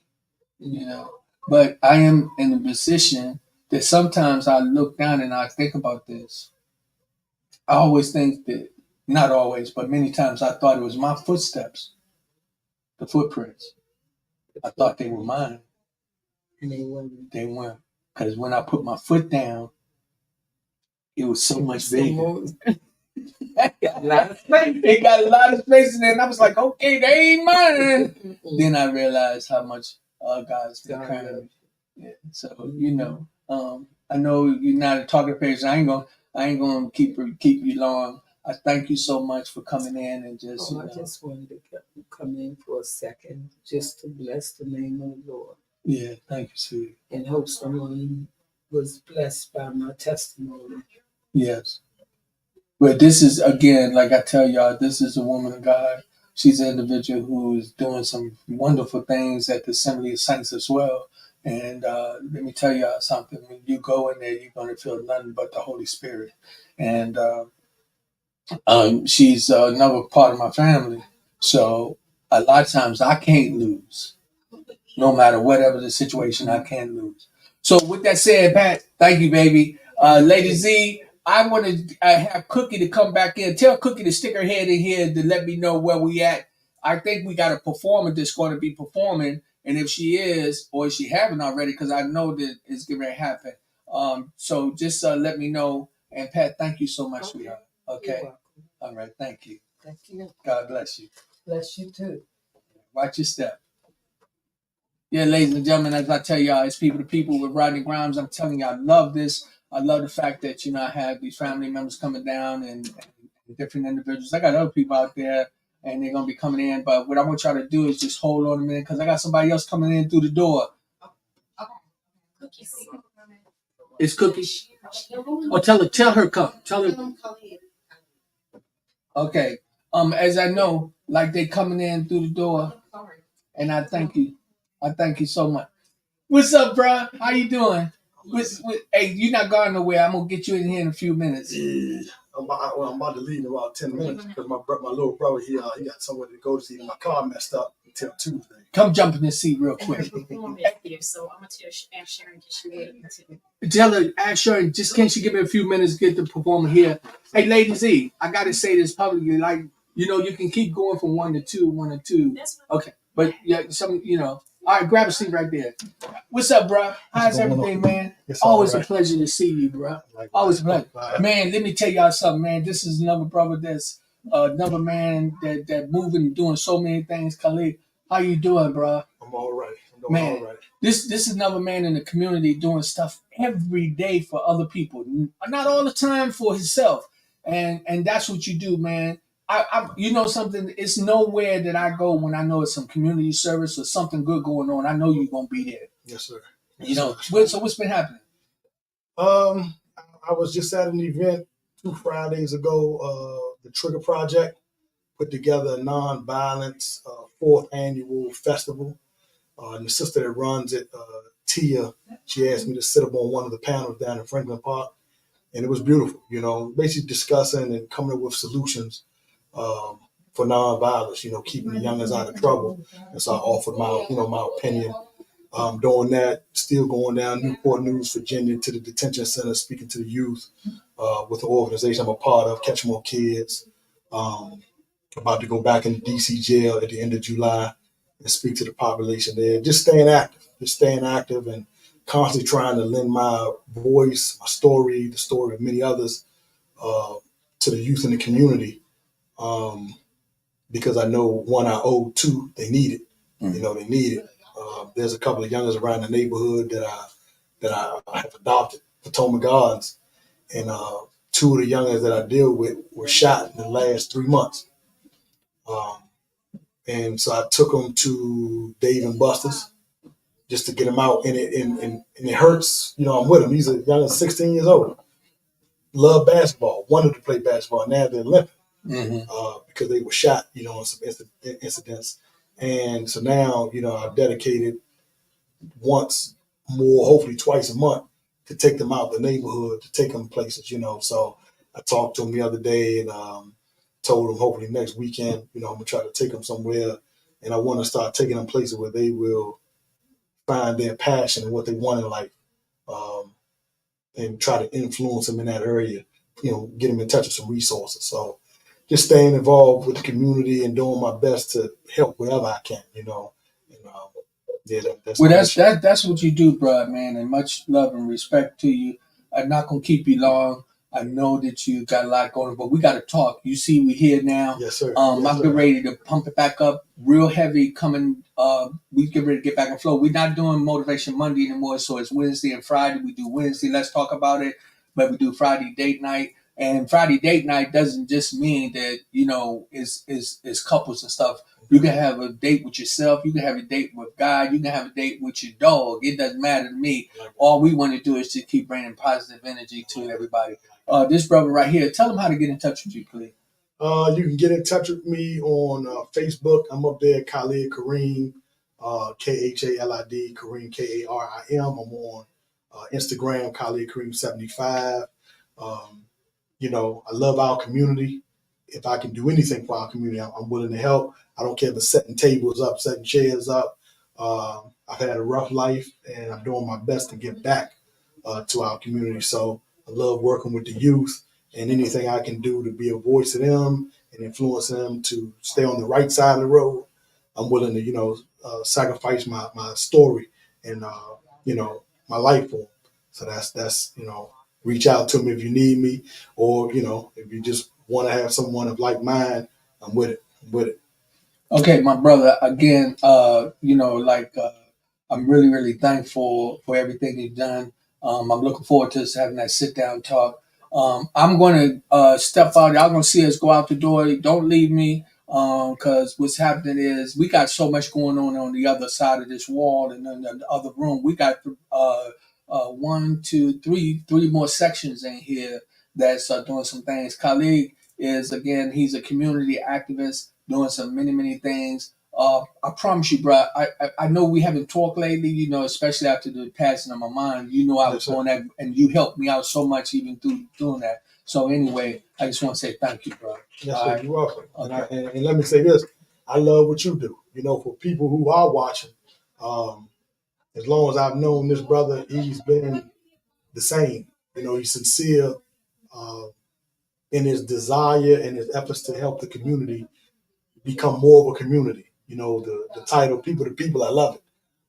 But I am in a position that sometimes I look down and I think about this. I always think that, not always, but many times I thought it was my footsteps, the footprints. I thought they were mine. And they weren't. They weren't. Because when I put my foot down, it was so much bigger. It got a lot of space in there. And I was like, okay, they ain't mine. Then I realized how much God's been carrying me. Yeah. So, I know you're not a talking person. I ain't gonna keep you long. I thank you so much for coming in and just I just wanted to come in for a second just to bless the name of the Lord. Yeah, thank you, sweetie. And hope someone was blessed by my testimony. Yes. But this is, again, like I tell y'all, this is a woman of God. She's an individual who is doing some wonderful things at the Assembly of Saints as well. And let me tell y'all something. When you go in there, you're going to feel nothing but the Holy Spirit. And she's another part of my family. So a lot of times I can't lose. No matter whatever the situation, I can't lose. So with that said, Pat, thank you, baby. Lady Z, I want to have Cookie to come back in. Tell Cookie to stick her head in here to let me know where we at. I think we got a performer that's going to be performing, and if she is, or if she haven't already, because I know that it's going to happen. So just let me know. And Pat, thank you so much, sweetheart. Okay. All right. Thank you. Thank you. God bless you. Bless you too. Watch your step. Yeah, ladies and gentlemen, as I tell y'all, it's people to people with Rodney Grimes. I'm telling you, I love this. I love the fact that, I have these family members coming down and different individuals. I got other people out there and they're going to be coming in. But what I want y'all to do is just hold on a minute because I got somebody else coming in through the door. It's Cookie. Oh, tell her come. Tell her. Okay. As I know, like they coming in through the door, and I thank you. I thank you so much. What's up, bro? How you doing? Hey, you're not going nowhere. I'm gonna get you in here in a few minutes. Yeah. I'm about to leave in about 10 minutes because my little brother here, he got somewhere to go to see. My car messed up until Tuesday. Come jump in this seat real quick. So I'm gonna tell Sharon because she waited until. Tell her, ask Sharon, just can she give me a few minutes to get the performer here? Hey, Lady Z, I gotta say this publicly. Like, you can keep going from 1 to 2, 1 to 2. Okay, but yeah, All right, grab a seat right there. What's up, bro? How's everything, man? It's Always all right. a pleasure to see you, bro. Like, Always a pleasure. like, Man, let me tell y'all something, man. This is another brother that's another man that moving and doing so many things. Khalid, how you doing, bro? I'm all right. I'm doing Man, all right. this is another man in the community doing stuff every day for other people, not all the time for himself. And that's what you do, man. Something. It's nowhere that I go when I know it's some community service or something good going on. I know you're gonna be there. Yes, sir. So what's been happening? I was just at an event 2 Fridays ago. The Trigger Project put together a non-violence 4th annual festival. And the sister that runs it, Tia, she asked me to sit up on one of the panels down in Franklin Park, and it was beautiful. Basically discussing and coming up with solutions for nonviolence. Keeping the youngers out of trouble. And so I offered my opinion. Doing that, still going down Newport News, Virginia, to the detention center, speaking to the youth with the organization I'm a part of, Catch More Kids. About to go back into DC jail at the end of July and speak to the population there. Just staying active and constantly trying to lend my voice, my story, the story of many others to the youth in the community. Because I know, one, I owe, two, they need it. They need it. There's a couple of youngers around the neighborhood that I have adopted, Potomac Gardens, and 2 of the youngers that I deal with were shot in the last 3 months. And so I took them to Dave and Buster's just to get them out, and it hurts. I'm with them. These are young, 16 years old. Love basketball, wanted to play basketball. Now they're limping because they were shot, in some incidents. And so now, I've dedicated once more, hopefully twice a month, to take them out the neighborhood, to take them places. So I talked to them the other day and told them hopefully next weekend, I'm gonna try to take them somewhere, and I want to start taking them places where they will find their passion and what they want in life, and try to influence them in that area. Get them in touch with some resources. So just staying involved with the community and doing my best to help wherever I can. And yeah, that's what you do, bro, man. And much love and respect to you. I'm not gonna keep you long. I know that you got a lot going on, but we got to talk. You see, we here now. Yes, sir. I'm getting ready to pump it back up real heavy coming. We get ready to get back in flow. We're not doing Motivation Monday anymore, so it's Wednesday and Friday. We do Wednesday, let's talk about it, but we do Friday date night. And Friday date night doesn't just mean that, is couples and stuff. You can have a date with yourself. You can have a date with God. You can have a date with your dog. It doesn't matter to me. All we want to do is to keep bringing positive energy to everybody. This brother right here, tell him how to get in touch with you, please. You can get in touch with me on Facebook. I'm up there, Khalid Kareem, Khalid Kareem, Karim. I'm on Instagram, Khalid Kareem 75. I love our community. If I can do anything for our community, I'm willing to help. I don't care if it's setting tables up, setting chairs up. I've had a rough life, and I'm doing my best to give back to our community. So I love working with the youth, and anything I can do to be a voice to them and influence them to stay on the right side of the road, I'm willing to, sacrifice my story and, my life for them. So that's reach out to me if you need me, or if you just want to have someone of like mind, I'm with it. I'm with it. Okay, my brother. Again, I'm really, really thankful for everything you've done. I'm looking forward to us having that sit down talk. I'm going to step out. Y'all going to see us go out the door. Don't leave me, because what's happening is we got so much going on the other side of this wall and in the other room. We got one, two, three more sections in here that's doing some things. Khalid is, again, he's a community activist doing some many things. I promise you, bro. I know we haven't talked lately. Especially after the passing of my mom. I was on that, and you helped me out so much even through doing that. So anyway, I just want to say thank you, bro. Yes, sir. You're welcome. Okay. And let me say this: I love what you do. For people who are watching, as long as I've known this brother, he's been the same. He's sincere in his desire and his efforts to help the community become more of a community. The title "People to People," I love it.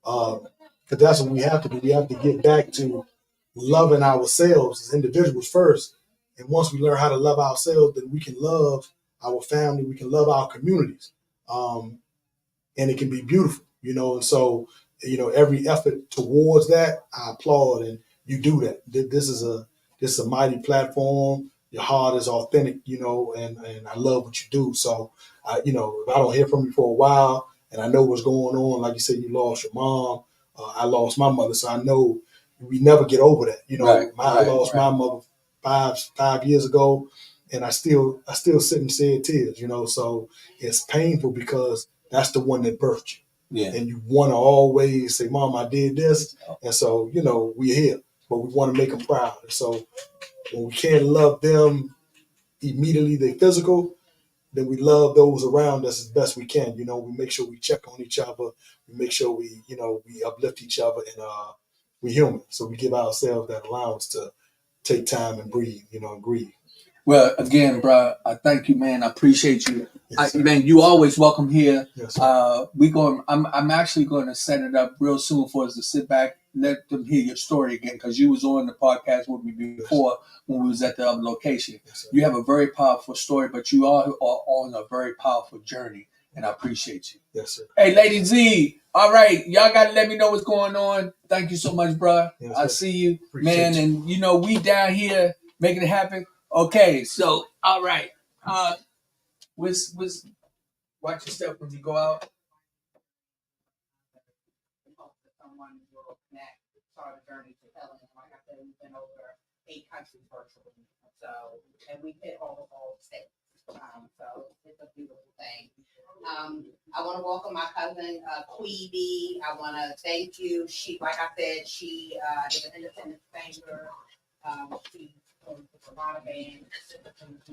Because that's what we have to do. We have to get back to loving ourselves as individuals first. And once we learn how to love ourselves, then we can love our family, we can love our communities. And it can be beautiful, And so, every effort towards that, I applaud, and you do that. This is a mighty platform. Your heart is authentic, and I love what you do. So, if I don't hear from you for a while, and I know what's going on, like you said, you lost your mom. I lost my mother, so I know we never get over that. I lost my mother 5 years ago, and I still sit and shed tears. So it's painful because that's the one that birthed you. Yeah. And you want to always say, "Mom, I did this," and so we're here, but we want to make them proud. And so when we can't love them immediately, they physical, then we love those around us as best we can. We make sure we check on each other. We make sure we uplift each other, and we're human. So we give ourselves that allowance to take time and breathe, and grieve. Well, again, bro, I thank you, man. I appreciate you. Yes, man, you always welcome here. Yes, I'm actually going to set it up real soon for us to sit back, let them hear your story again, because you was on the podcast with me before when we was at the other location. Yes, you have a very powerful story, but you are on a very powerful journey, and I appreciate you. Yes, sir. Hey, Lady Z. All right, y'all got to let me know what's going on. Thank you so much, bro. Yes, I see you, appreciate man, you. And we down here making it happen. Okay, so all right. Was watch your step when you go out. Someone will connect, start a journey to healing. Like I said, we've been over 8 countries virtually, and we hit all states. So it's a beautiful thing. I want to welcome my cousin Queeby. I want to thank you. She, like I said, she is an independent singer. She a lot of bands.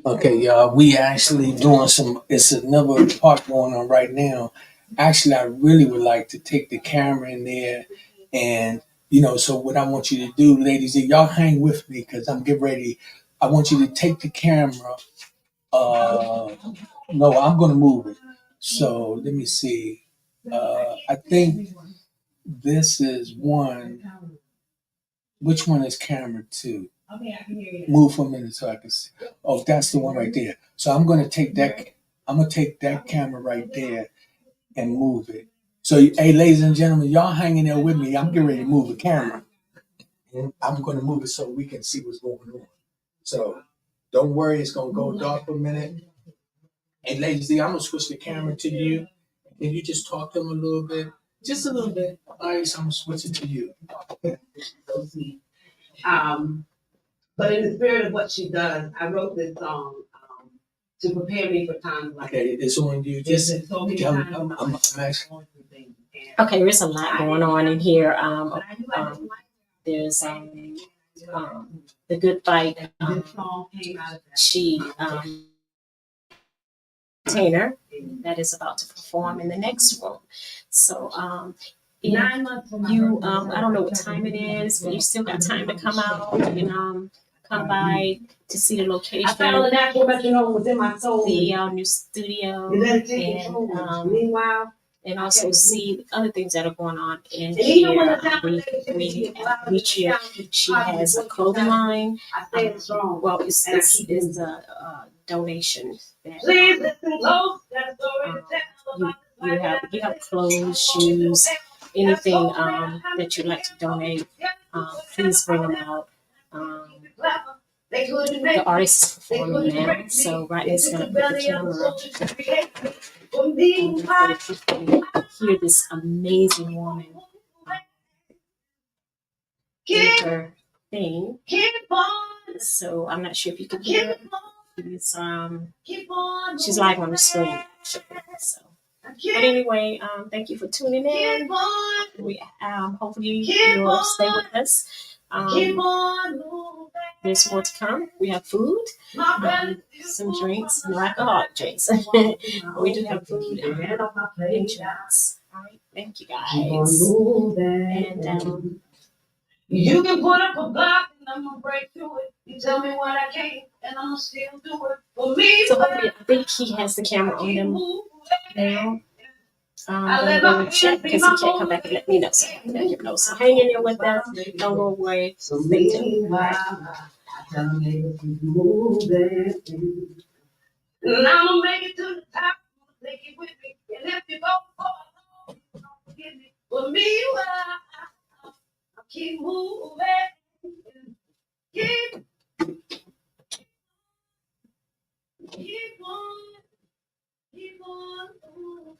Okay, y'all. We actually doing some. It's another part going on right now. Actually, I really would like to take the camera in there, and So what I want you to do, ladies, y'all hang with me because I'm getting ready. I want you to take the camera. No, I'm going to move it. So let me see. I think this is one. Which one is camera 2? Move for a minute so I can see. Oh, that's the one right there. So I'm going to take that. I'm going to take that camera right there and move it. So, hey, ladies and gentlemen, y'all hanging there with me. I'm getting ready to move the camera, and I'm going to move it so we can see what's going on. So, don't worry, it's going to go dark for a minute. Hey, ladies, I'm going to switch the camera to you, Can you just talk to them a little bit? Just a little bit. Ice, I'm switching to you. Um, but in the spirit of what she does, I wrote this song to prepare me for times like Okay, it's on you. Just this. So many tell me. times I'm going actually. through things. Okay, there's a lot going on in here. There's the Good Fight. This song came out of that. She entertainer that is about to perform in the next room. So if 9 months from my you birthday, I don't know what time it is, but you still got time to come out and come by to see the I found location, the natural metronome within my soul. the new studio, You let it take control. Meanwhile, and also see other things that are going on in and even when here. the sound She has a clothing line. I stay strong. Well, it's a donation that Please listen close. That story to tell you have clothes, shoes, anything that you'd like to donate. Please bring them out. The artist is performing now, so Rodney's gonna put the camera and you can hear this amazing woman do her thing. So I'm not sure if you can hear it. She's live on the screen actually. So, but anyway, thank you for tuning in. We hopefully you'll stay with us. There's more to come. We have food, some drinks, no alcoholic drinks. We do have food and drinks. All right, thank you guys. And you can put up a block and I'm gonna break through it. You tell me what I can't and I'm gonna still do it. For me, so hopefully, I think he has the camera on him now. I'm gonna go check because he can't come back and let me know. So let him know. So hang in there with us. Don't go away. Stay tuned. I tell them niggas keep moving. And I'm gonna make it to the top. Take it with me. And if you go far, don't forget me. For me, I keep moving. Keep on. Keep on moving.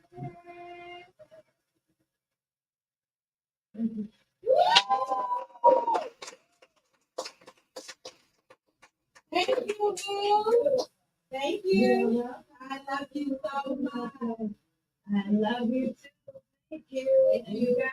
Thank you, Bill. Thank you. I love you so much. I love you too. Thank you. And you guys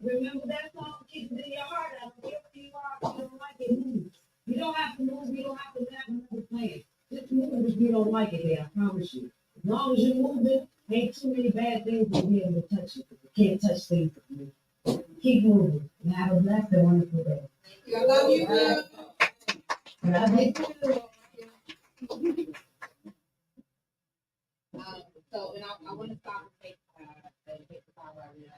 remember that song, Keep It in Your Heart. I don't care who you are, if you don't like it, move. You don't have to move, you don't have to have another plan. Just move if you don't like it there, I promise you. As long as you're moving, ain't too many bad things will be able to touch you. You can't touch things with me. Keep moving. And have a blessed and wonderful day. I love you, Bill. Love you too. So, and I want to stop and take the power out of it.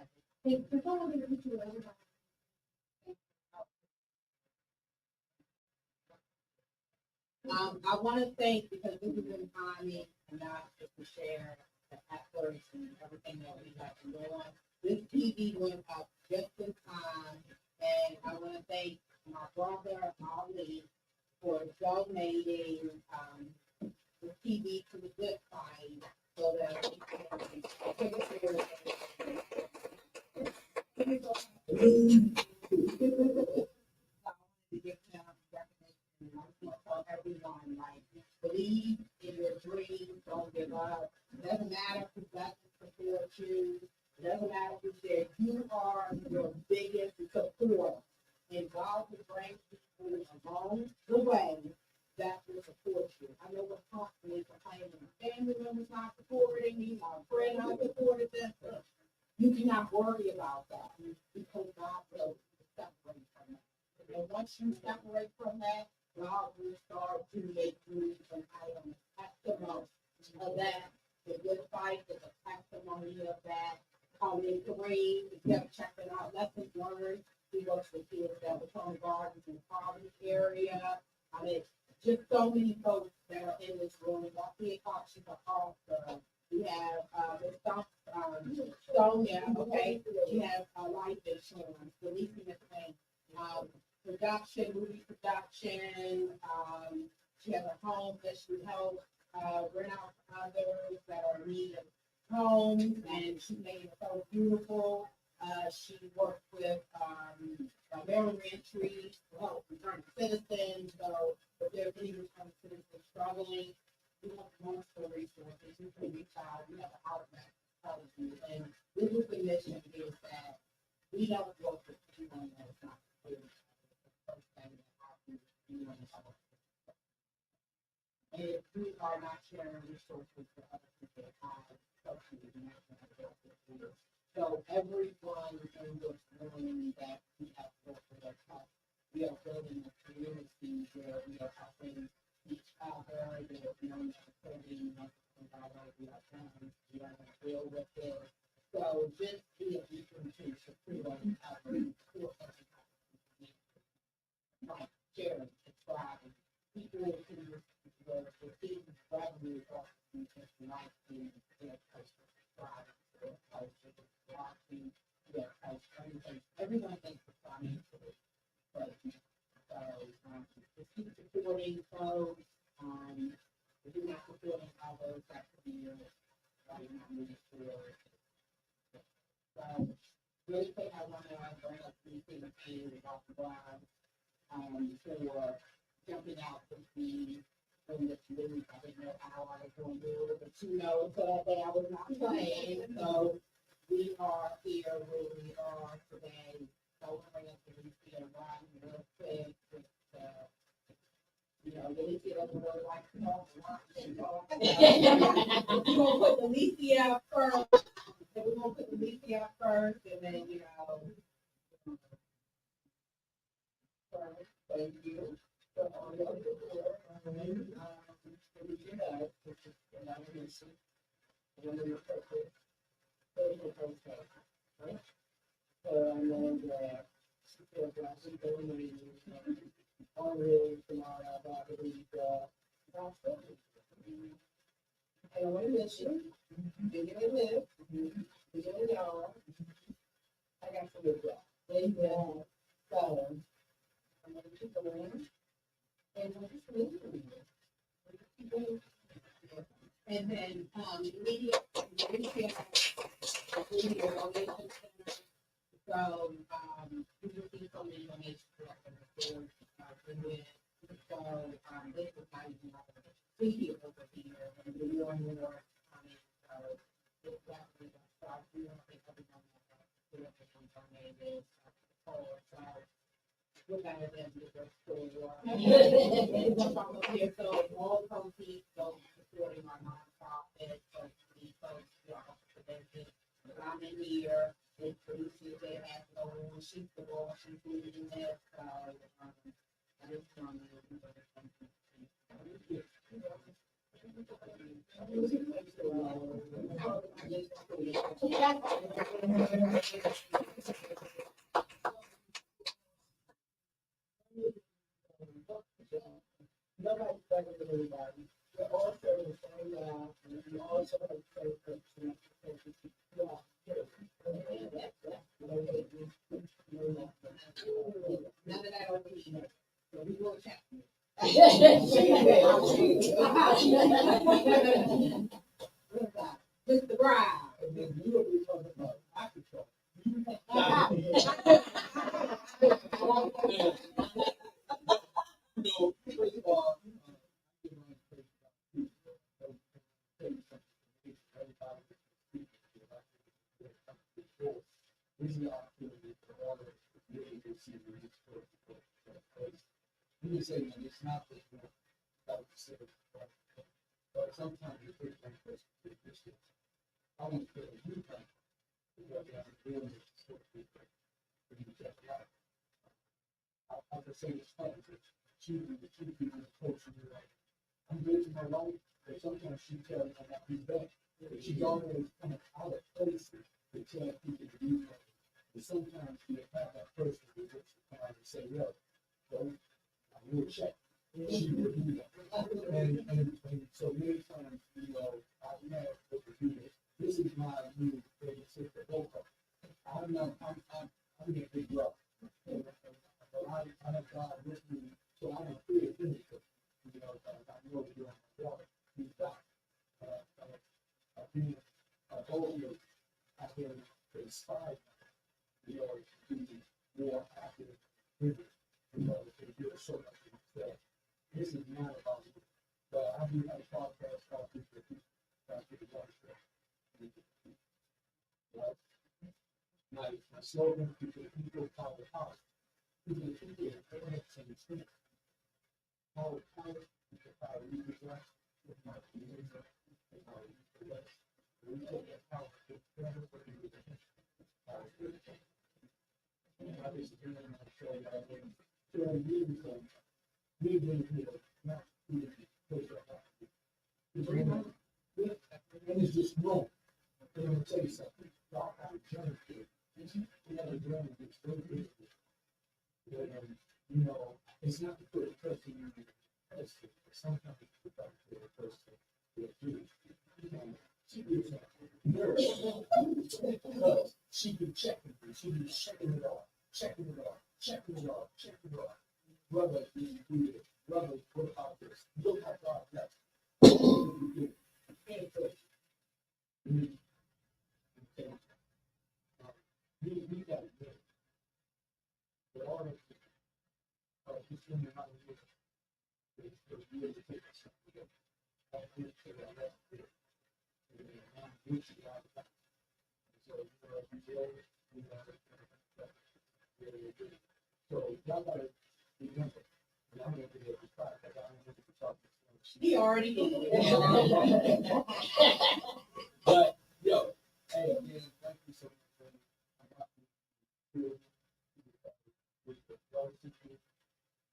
I want to thank, because this has been timing and not just to share the efforts and everything that we have been doing. This TV went up just in time, and I want to thank my brother, Ali, for donating the TV to the Good Fight so that we can to give them recognition. I just want to tell everyone, like, believe in your dreams, don't give up. It doesn't matter who doesn't support you. It doesn't matter who's there. You are your biggest supporter. And God will bring people along the way that will support you. I know what's constantly complaining. My family members not supporting me, my friend not supporting them. You cannot worry about that because God will separate from that. And once you separate from that, God will start to make you an item, testimony of that. The Good Fight is a testimony of that. Colleen Kareem, if you have checked it out, lessons learned. He works with kids that were from gardens in the poverty area. I mean, just so many folks that are in this room. Lucky Cox, she's an author. We have the Sonia, okay. We have life insurance, releasing the thing. Production, movie production. She has a home that she helps rent out to others that are in need of homes, and she made it so beautiful. She worked with Maryland Trees to help return citizens. So if there are any return citizens struggling, we want multiple resources. You can reach out. We have an outlet policy, and this is the mission is that we don't work with anyone that is not clear. First thing that happens, anyone is not. And if we are not sharing resources for other people, socially, national resources. So everyone in this room that we have worked with us, we are building a community where we are helping each other. There's no necessarily we are friends, we are going to deal with it. So just be a beacon to support every core person, sharing, subscribing. People who were receiving revenue off of just liking their post, subscribing to their post, watching their post, everything. Everyone thinks it's financially, but just keep supporting folks. If you're not supporting others, that could be your not moving forward. So really quick, I want to bring up three things about the Brown for jumping out with me from this news. I didn't know how I was going to do it, but you know, so that I was not playing. So we are here where we are today. So we're going to be around real quick. You know, Alicia doesn't really like to talk a lot. We're going to put Alicia first. So we're going to put Alicia first, and then, you know, first, thank you. So, all the other support, Alicia does, which is another mission. One of your purpose, social process, right? So, I know that she feels like she's going to always tomorrow about the I don't want to miss you. You're going to live. You're going to know. I got to live well. Amen. So, I'm going to keep going. And we'll just live with you. And then, media donation center. So, we received so many donations for so, this is how you can see it over here, and the more and more coming. So, it's definitely going to start. We don't think everyone has donated. So, we're better than the store. So, all proceeds go supporting our nonprofit. So, these folks who are presenting. I'm in here. It produces, they have no sheets of all, she's in there. So, I just want nobody's better than anybody. We're all serving the same now, and we also have to say that none of that over here. So we will chat. Mr. Brown. And then you will be talking about my control. First of all, this is the opportunity for all of the agencies to reach for you say that it's not just about the city, but sometimes you think like this. I want to feel a new kind of what they are doing with the city. You check it out. I'll just say it's fun. The two people coaching you like, I'm good to my life, but sometimes she tells me I'm not be back. She's always kind of out of places to tell people to do that. And sometimes you have that person who looks at and say, yo, I will check. She will do that. And so many times, you know, I've met with the people. This is my new favorite sister, both of them. I'm in a big rock. I have God with me, so I don't fear anything. You know, I know you're on the water. He's got being older have been inspired, you know, to be more active living. You know, they do so much that this is not about me. But I do have a podcast called People my slogan, people power house. People internet and think. Power, people power users less. With my community, with my user less. We take that power to better for the user. Power to the I was doing that show that I did 2 years ago. We didn't feel not really push our heart. And it's just wrong. I'm going to tell you something. Y'all have a journey to it. We have a journey that's very difficult. You know, it's not to put a person in the person, but sometimes it's to put a person in the she gives that because she be checking it. She be checking it off, checking it off, checking it off, checking it off. Brother, you do this. Brother, what about this? Look how God does. You can't touch it. We got to do it. But all this, just in the mind of it's really taking something. I think that that's it. And I'm reaching out. So, so y'all got to remember. I'm going to be able to try because I don't want to talk to you. He already did. But, yo, hey, man, thank you so much. I got you with the brothers and sisters.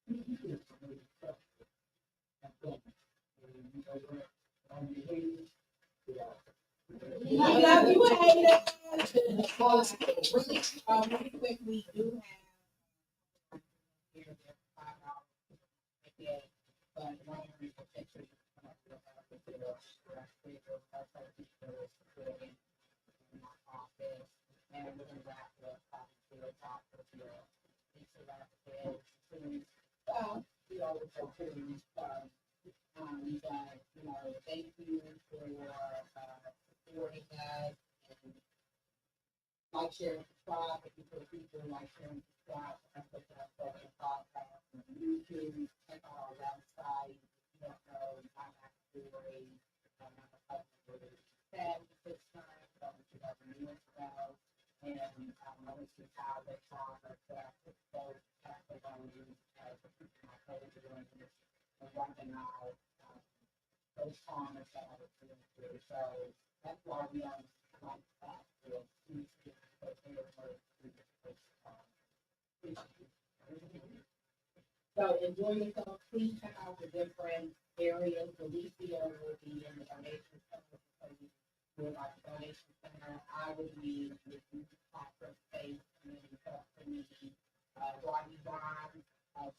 You did some really tough stuff. I'm telling you. And you know what? All you haters, get out. I love you, haters. Really quick, we do have here, there's $5 again, but one of the pictures in my office, and we're going to wrap it up, talking to the doctor here. It's about the so, we always go to these you guys, you know, thank you for supporting us and like, share, and subscribe. If you put people like, share, and subscribe, and put that podcast on YouTube. Check out our website. If you don't know, I'm at story. I'm not a customer. 6 times, so we should have a new spell. And I was just how they saw that those testimonies as a my coach and recognize those comments that I was doing through. So that's why we are like that. So enjoy yourself. Please check out the different areas. Alicia will be in the donation center. For like donation center, I will be in the conference space and then custody. Rodney Ron,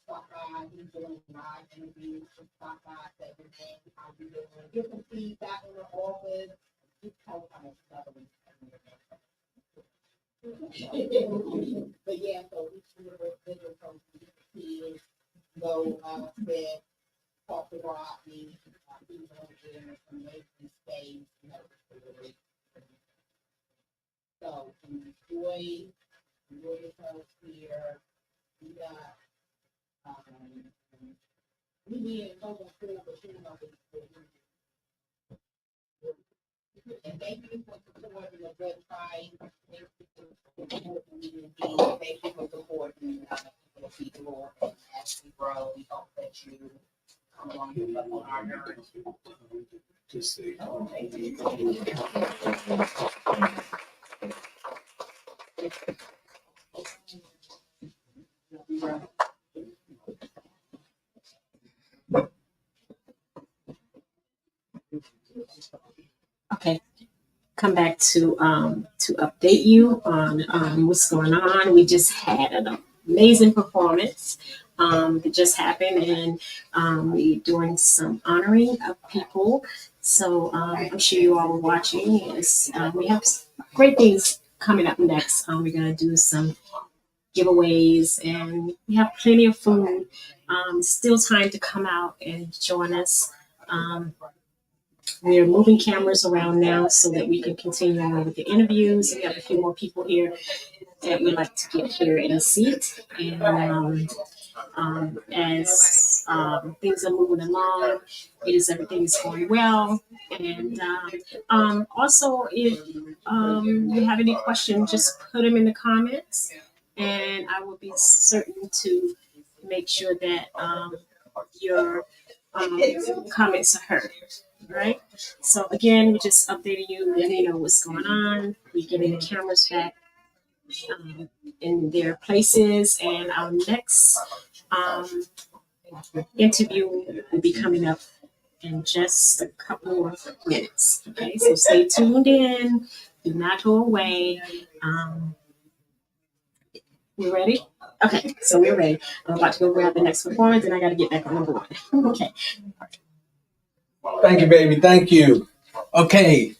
stop by. He's doing live interviews. Just stop by, say your name, how you doing, give some feedback in the office. Just tell how much stuff we but yeah, so each year we're bigger from kids. Go with talk to Rodney, he's over there from Mason State, so enjoy yourself here. We got we need a couple school, but you know, and thank you for supporting the good fight. Thank you for supporting the people as we grow. We hope that you come along with us on our journey. Just say, Okay, come back to update you on what's going on. We just had an amazing performance that just happened, and we're doing some honoring of people. So I'm sure you all were watching. Yes, we have great things coming up next. We're gonna do some giveaways, and we have plenty of food. Still time to come out and join us. we're moving cameras around now so that we can continue on with the interviews. We have a few more people here that we'd like to get here in a seat. And as things are moving along, everything is going well. And also, if you have any questions, just put them in the comments, and I will be certain to make sure that your comments are heard. Right. So again, we're just updating you, letting you know what's going on. We're getting the cameras back in their places, and our next interview will be coming up in just a couple of minutes. Okay, so stay tuned in. Do not go away. We ready? Okay, so we're ready. I'm about to go grab the next performance, and I got to get back on the board. Okay. Thank you, baby. Thank you. Okay.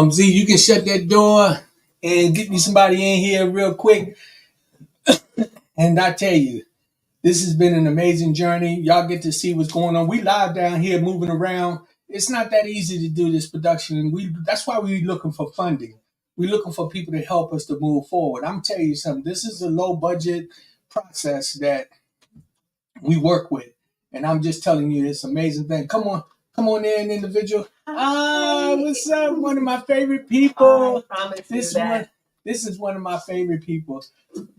Z, you can shut that door and get me somebody in here real quick. And I tell you, this has been an amazing journey. Y'all get to see what's going on. We live down here moving around. It's not that easy to do this production. That's why we're looking for funding. We're looking for people to help us to move forward. I'm telling you something. This is a low budget process that we work with. And I'm just telling you this amazing thing. Come on in, individual. What's up? One of my favorite people. I promise This you that. this is one of my favorite people,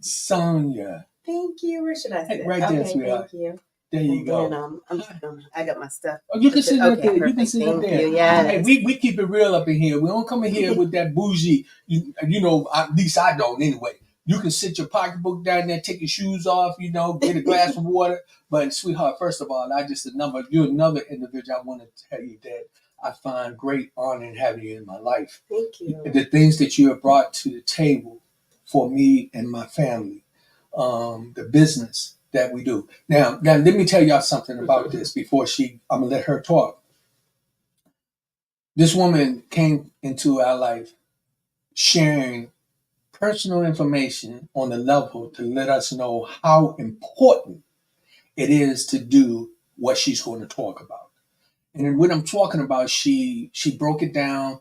Sonia. Thank you. Where should I sit? Right there, okay, sweetheart. thank you. There you And go. then I got my stuff. Oh, you can sit up there. You can perfect. sit up Thank there. you. Yes. Hey, we keep it real up in here. We don't come in here with that bougie. You know, at least I don't anyway. You can sit your pocketbook down there, take your shoes off, get a glass of water. But sweetheart, first of all, you're another individual I want to tell you that I find great honor in having you in my life. Thank you. The things that you have brought to the table for me and my family, the business that we do. Now, let me tell y'all something about this before I'm gonna let her talk. This woman came into our life sharing personal information on the level to let us know how important it is to do what she's going to talk about. And what I'm talking about, she broke it down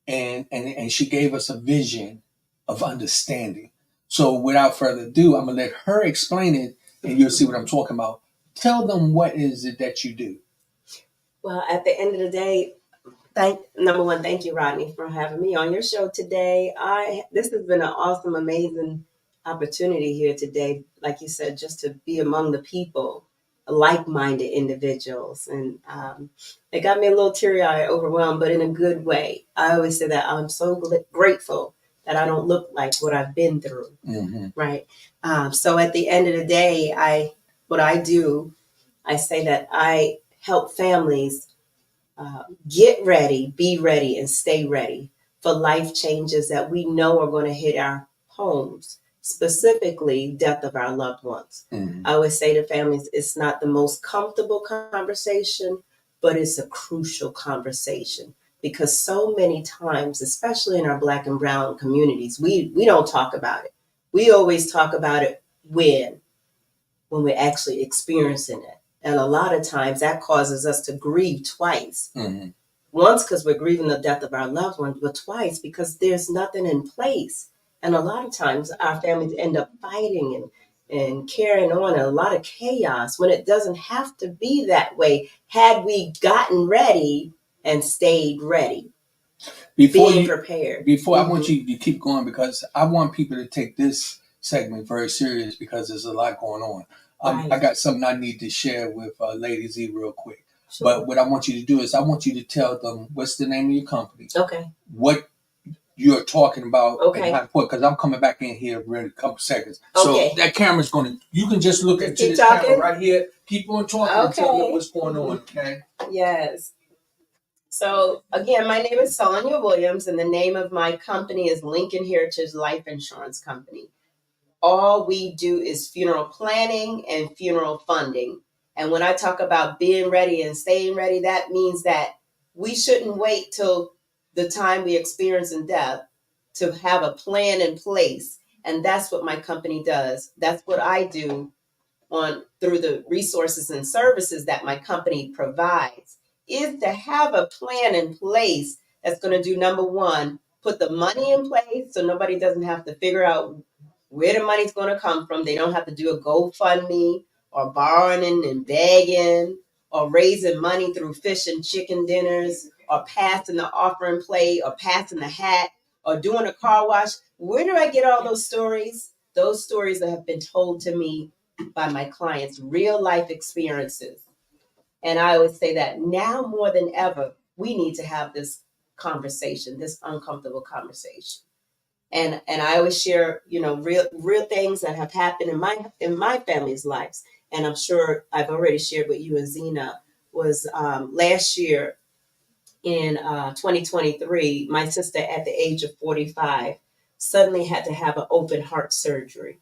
and she gave us a vision of understanding. So without further ado, I'm gonna let her explain it and you'll see what I'm talking about. Tell them what is it that you do. Well, at the end of the day, number one, thank you, Rodney, for having me on your show today. This has been an awesome, amazing opportunity here today. Like you said, just to be among the people, like-minded individuals, and it got me a little teary-eyed, overwhelmed, but in a good way. I always say that I'm so grateful that I don't look like what I've been through. Mm-hmm. Right. So at the end of the day, what I do, I say that I help families get ready, be ready, and stay ready for life changes that we know are going to hit our homes, specifically death of our loved ones. Mm-hmm. I always say to families, it's not the most comfortable conversation, but it's a crucial conversation. Because so many times, especially in our Black and Brown communities, we don't talk about it. We always talk about it when we're actually experiencing it. And a lot of times that causes us to grieve twice. Mm-hmm. Once because we're grieving the death of our loved ones, but twice because there's nothing in place. And a lot of times our families end up fighting and carrying on, and a lot of chaos when it doesn't have to be that way had we gotten ready and stayed ready. Being prepared. Before I want you to keep going because I want people to take this segment very serious because there's a lot going on. Right. I got something I need to share with Lady Z real quick. Sure. But what I want you to do is I want you to tell them what's the name of your company. Okay. What you're talking about. Okay. Because I'm coming back in here in a couple seconds. Okay. So that camera's you can just look into this talking? camera right here. Keep on talking and tell them what's going on, okay? Yes. So again, my name is Sonia Williams, and the name of my company is Lincoln Heritage Life Insurance Company. All we do is funeral planning and funeral funding. And when I talk about being ready and staying ready, that means that we shouldn't wait till the time we experience in death to have a plan in place. And that's what my company does. That's what I do through the resources and services that my company provides. is to have a plan in place that's going to do number one, put the money in place so nobody doesn't have to figure out where the money's going to come from. They don't have to do a GoFundMe or borrowing and begging or raising money through fish and chicken dinners or passing the offering plate or passing the hat or doing a car wash. Where do I get all those stories? Those stories that have been told to me by my clients, real life experiences. And I always say that now more than ever, we need to have this conversation, this uncomfortable conversation. And I always share, real things that have happened in my family's lives. And I'm sure I've already shared with you and Zena was last year in 2023, my sister at the age of 45 suddenly had to have an open heart surgery.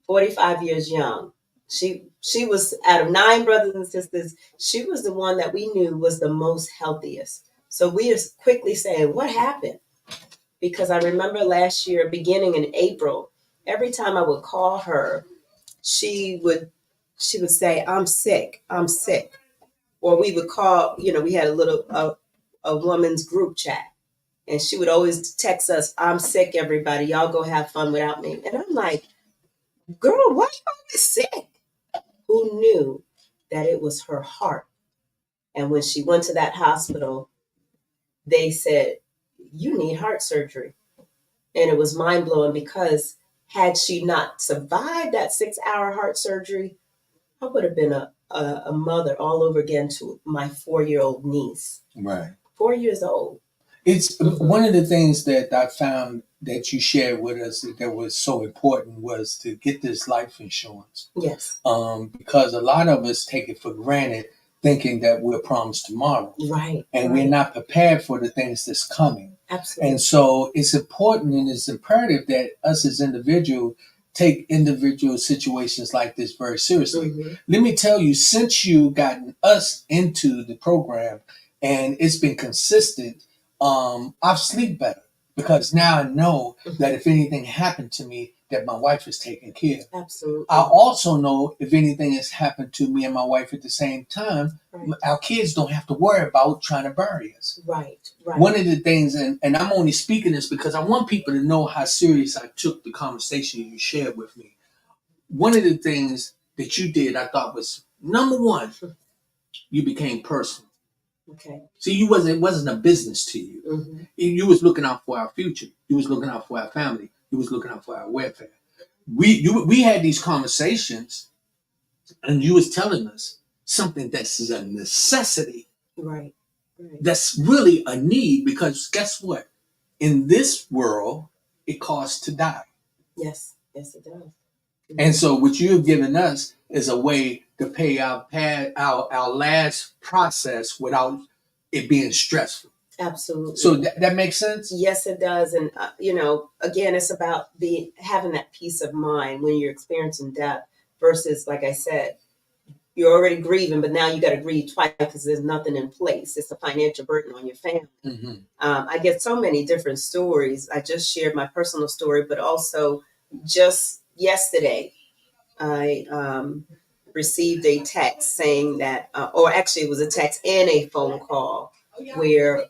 45 years young. She was, out of 9 brothers and sisters, she was the one that we knew was the most healthiest. So we are quickly saying, what happened? Because I remember last year, beginning in April, every time I would call her, she would say, I'm sick. Or we would call, we had a woman's group chat. And she would always text us, I'm sick, everybody. Y'all go have fun without me. And I'm like, girl, why you always sick? Who knew that it was her heart? And when she went to that hospital, they said, you need heart surgery. And it was mind blowing because had she not survived that 6-hour heart surgery, I would have been a mother all over again to my 4-year-old niece. Right. 4 years old. It's one of the things that I found that you shared with us that was so important was to get this life insurance. Yes. Because a lot of us take it for granted, thinking that we're promised tomorrow. Right. And we're not prepared for the things that's coming. Absolutely. And so it's important and it's imperative that us as individuals take individual situations like this very seriously. Mm-hmm. Let me tell you, since you gotten us into the program and it's been consistent, I've slept better because now I know that if anything happened to me, that my wife is taken care of. Absolutely. I also know if anything has happened to me and my wife at the same time, Right. our kids don't have to worry about trying to bury us. Right. Right. One of the things, and I'm only speaking this because I want people to know how serious I took the conversation you shared with me. One of the things that you did, I thought was number one, you became personal. Okay. See, it wasn't a business to you. Mm-hmm. You was looking out for our future. You was looking out for our family. You was looking out for our welfare. We had these conversations, and you was telling us something that's a necessity. Right. Right. That's really a need because guess what? In this world, it costs to die. Yes. Yes, it does. Mm-hmm. And so what you have given us is a way to pay our last process without it being stressful. Absolutely. So that makes sense? Yes, it does. And, again, it's about having that peace of mind when you're experiencing death versus, like I said, you're already grieving, but now you got to grieve twice because there's nothing in place. It's a financial burden on your family. Mm-hmm. I get so many different stories. I just shared my personal story, but also just yesterday, I received a text saying that, or actually it was a text and a phone call where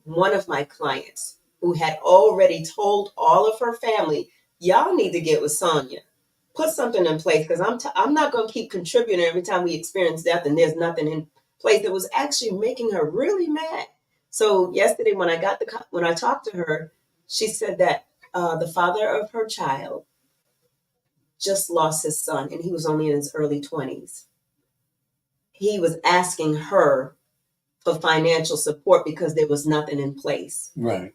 one of my clients who had already told all of her family, y'all need to get with Sonia. Put something in place because I'm not going to keep contributing every time we experience death and there's nothing in place. That was actually making her really mad. So yesterday when I talked to her, she said that the father of her child just lost his son and he was only in his early 20s. He was asking her for financial support because there was nothing in place. Right.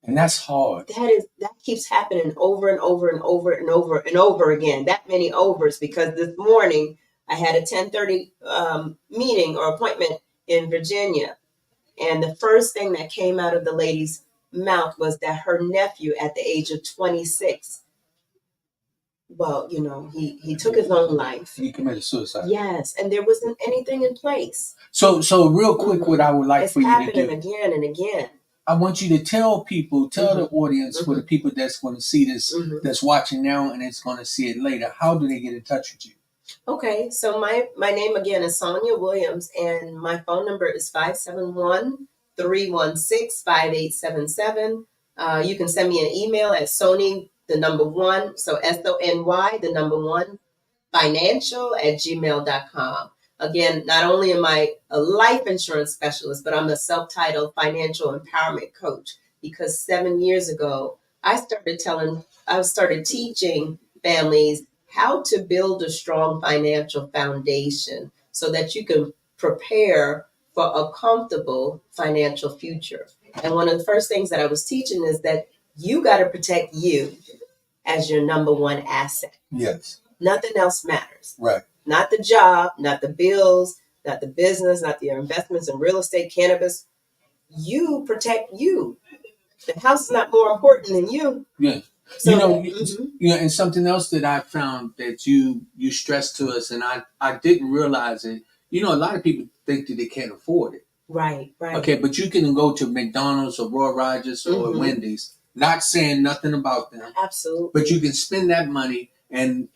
And that's hard. That keeps happening over and over and over and over and over again. That many overs because this morning I had a 10:30 meeting or appointment in Virginia. And the first thing that came out of the lady's mouth was that her nephew at the age of 26, well, he took his own life. He committed suicide. Yes. And there wasn't anything in place. So real quick, what I would like for you to do. It's happening again and again. I want you to tell the audience, for the people that's going to see this, that's watching now and it's going to see it later, how do they get in touch with you? Okay, so my name again is Sonia Williams, and my phone number is 571-316-5877. You can send me an email at Sony, the number one, so SONY, the number one, financial@gmail.com. Again, not only am I a life insurance specialist, but I'm a self-titled financial empowerment coach because 7 years ago, I started teaching families how to build a strong financial foundation so that you can prepare for a comfortable financial future. And one of the first things that I was teaching is that you got to protect you as your number one asset. Yes. Nothing else matters. Right. Not the job, not the bills, not the business, not your investments in real estate, cannabis. You protect you. The house is not more important than you. Yeah. So, You know, and something else that I found that you stressed to us, and I didn't realize it. You know, a lot of people think that they can't afford it. right. Okay, but you can go to McDonald's or Roy Rogers or Wendy's, not saying nothing about them, Absolutely. but you can spend that money and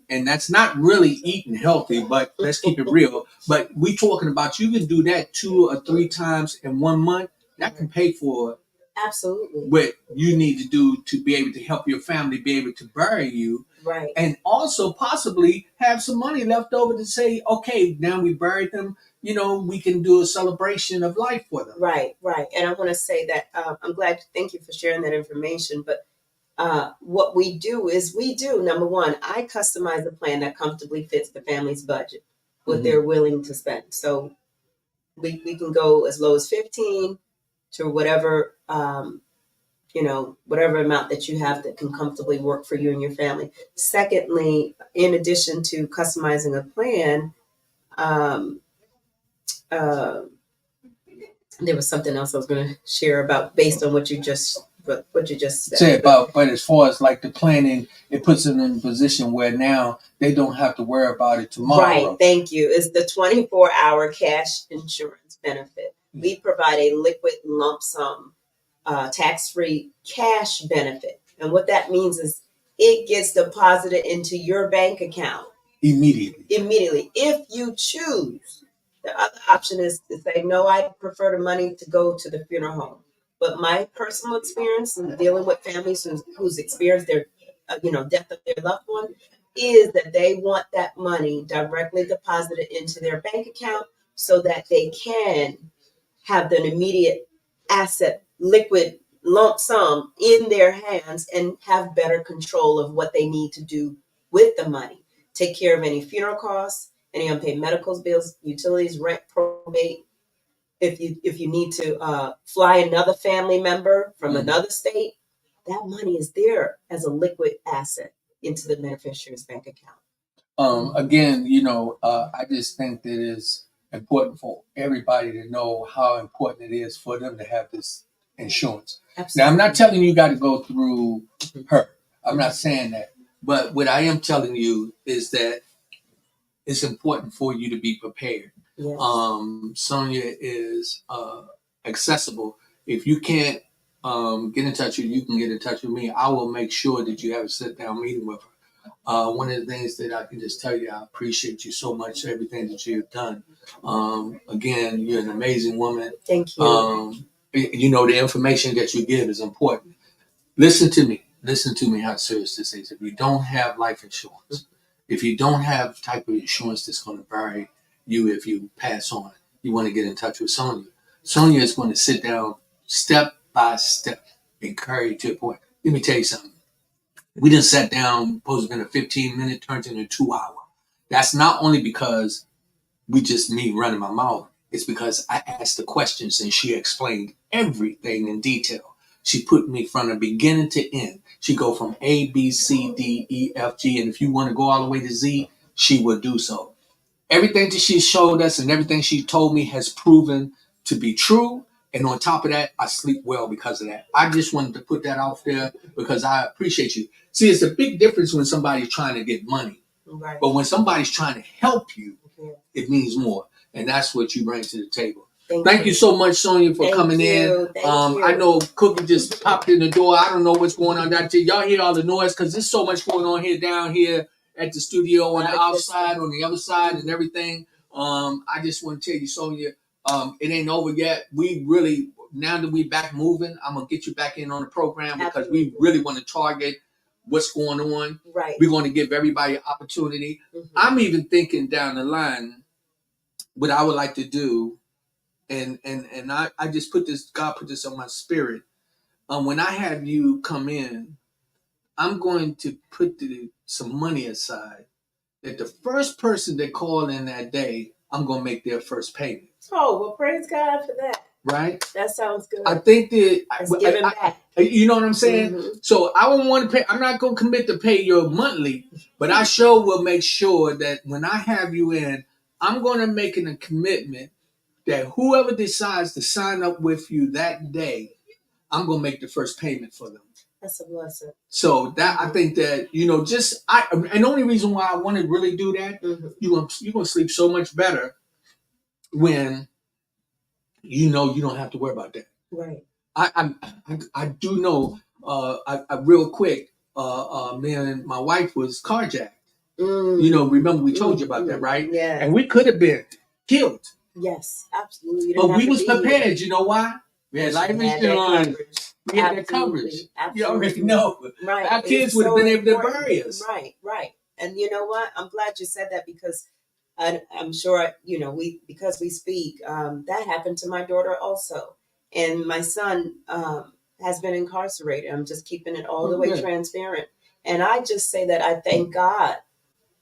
that's not really eating healthy, but let's keep it real. But we talking about you can do that 2 or 3 times in 1 month. That can pay for Absolutely. what you need to do to be able to help your family be able to bury you, Right. and also possibly have some money left over to say, okay, now we buried them, you know, we can do a celebration of life for them. Right. And I want to say that I'm glad. Thank you for sharing that information. But what we do is number one, I customize a plan that comfortably fits the family's budget, what they're willing to spend. So we can go as low as 15 to whatever whatever amount that you have that can comfortably work for you and your family. Secondly, in addition to customizing a plan, there was something else I was going to share about based on what you just said. Say about, but as far as like the planning, it puts them in a position where now they don't have to worry about it tomorrow. Right. Thank you. It's the 24-hour cash insurance benefit. We provide a liquid lump sum, tax-free cash benefit. And what that means is it gets deposited into your bank account immediately. If you choose. The other option is to say, no, I prefer the money to go to the funeral home. But my personal experience in dealing with families who's experienced their, death of their loved one, is that they want that money directly deposited into their bank account so that they can have an immediate asset, liquid lump sum in their hands and have better control of what they need to do with the money. Take care of any funeral costs, any unpaid medical bills, utilities, rent, probate. If you need to fly another family member from another state, that money is there as a liquid asset into the beneficiary's bank account. Again, I just think that it's important for everybody to know how important it is for them to have this insurance. Absolutely. Now, I'm not telling you got to go through her. I'm not saying that. But what I am telling you is that it's important for you to be prepared. Yes. Sonia is accessible. If you can't get in touch with you, can get in touch with me. I will make sure that you have a sit-down meeting with her. One of the things that I can just tell you, I appreciate you so much for everything that you've done. Again, you're an amazing woman. Thank you. The information that you give is important. Listen to me how serious this is. If you don't have life insurance, if you don't have the type of insurance that's going to bury you if you pass on, you want to get in touch with Sonia. Sonia is going to sit down step by step and carry you to a point. Let me tell you something. We just sat down, supposed to be a 15-minute, turned into 2 hour. That's not only because we just me running my mouth. It's because I asked the questions and she explained everything in detail. She put me from the beginning to end. She go from A, B, C, D, E, F, G, and if you want to go all the way to Z, she will do so. Everything that she showed us and everything she told me has proven to be true. And on top of that, I sleep well because of that. I just wanted to put that out there because I appreciate you. See, it's a big difference when somebody's trying to get money. Right. But when somebody's trying to help you, it means more. And that's what you bring to the table. Thank you so much, Sonia, for coming in. Thank you. I know Cookie just popped in the door. I don't know what's going on down here. Y'all hear all the noise because there's so much going on here down here at the studio on the Lot of good outside, on the other side, and everything. I just want to tell you, Sonia, it ain't over yet. We really, now that we back moving, I'm gonna get you back in on the program because we Absolutely. really want to target what's going on. Right. We're going to give everybody an opportunity. Mhm. I'm even thinking down the line what I would like to do, and I just put this, God put this on my spirit. When I have you come in, I'm going to put some money aside that the first person that called in that day, I'm going to make their first payment. Oh, well, praise God for that. Right? That sounds good. I think that That's giving back. you know what I'm saying? Mhm. So I don't want to pay. I'm not going to commit to pay your monthly, but I sure will make sure that when I have you in, I'm going to make a commitment that whoever decides to sign up with you that day, I'm going to make the first payment for them. That's a blessing. So that I think that and the only reason why I want to really do that, Mhm. you're gonna sleep so much better when you don't have to worry about that. Right. I do know. I real quick. Me and my wife was carjacked. Remember we told you about that, right? Yeah. And we could have been killed, Yes, absolutely. You but didn't have we to was be here. prepared. You know why? We had life You had that insurance. coverage. We had that Absolutely. coverage. You Absolutely. already know. Right. Our It's kids would have so been able to important. bury us. Right, right. And you know what? I'm glad you said that because I'm sure because we speak. That happened to my daughter also, and my son has been incarcerated. I'm just keeping it all the way Okay. transparent, and I just say that I thank God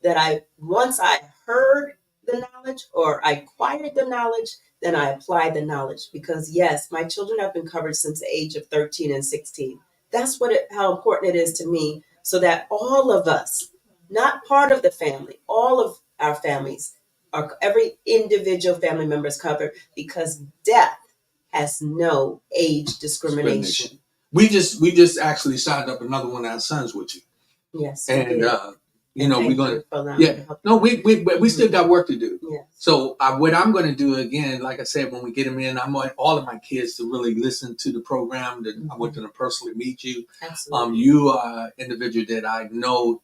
that once I heard the knowledge or I acquired the knowledge, then I applied the knowledge because yes, my children have been covered since the age of 13 and 16. That's how important it is to me so that all of us, not part of the family, all of our families, every individual family member is covered because death has no age discrimination. We just actually signed up another one of our sons with you. Yes. And we're gonna we we still got work to do. Yes. So what I'm gonna do again, like I said, when we get them in, I want all of my kids to really listen to the program. That I want them to personally meet you. Absolutely. You are an individual that I know.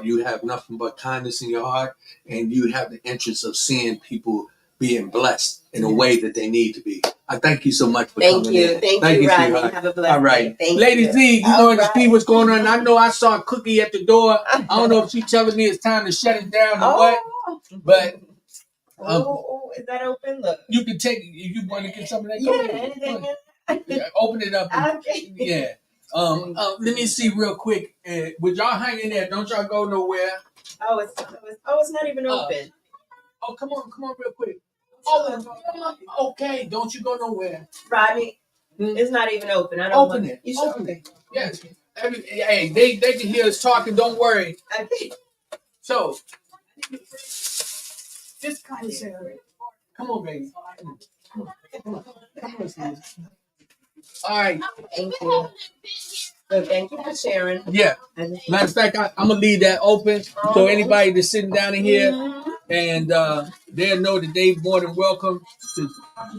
You have nothing but kindness in your heart, and you have the interest of seeing people being blessed in a way that they need to be. I thank you so much for coming in. Thank you, Rodney. sweetheart. Have a blessed All right. day. Thank Lady you. Z, you All going to see what's going on. I know I saw a cookie at the door. I don't know if she's telling me it's time to shut it down or what, but is that open? Look. you can take it. If you want to get some of that Yeah, cookie. anything. Yeah, open it up. Okay. Yeah. Let me see real quick. Would y'all hang in there? Don't y'all go nowhere. It's not even open. Come on real quick. Oh, okay. Don't you go nowhere. Rodney, it's not even open. I don't Open want it. You should Open it. Yes. Hey, they can hear us talking. Don't worry. Okay. So, just kind of say, come on, baby. Come on, Steve. All right. Thank you. So thank you for sharing. Yeah. Matter of fact, I'm gonna leave that open so anybody that's sitting down in here and they'll know that they're more than welcome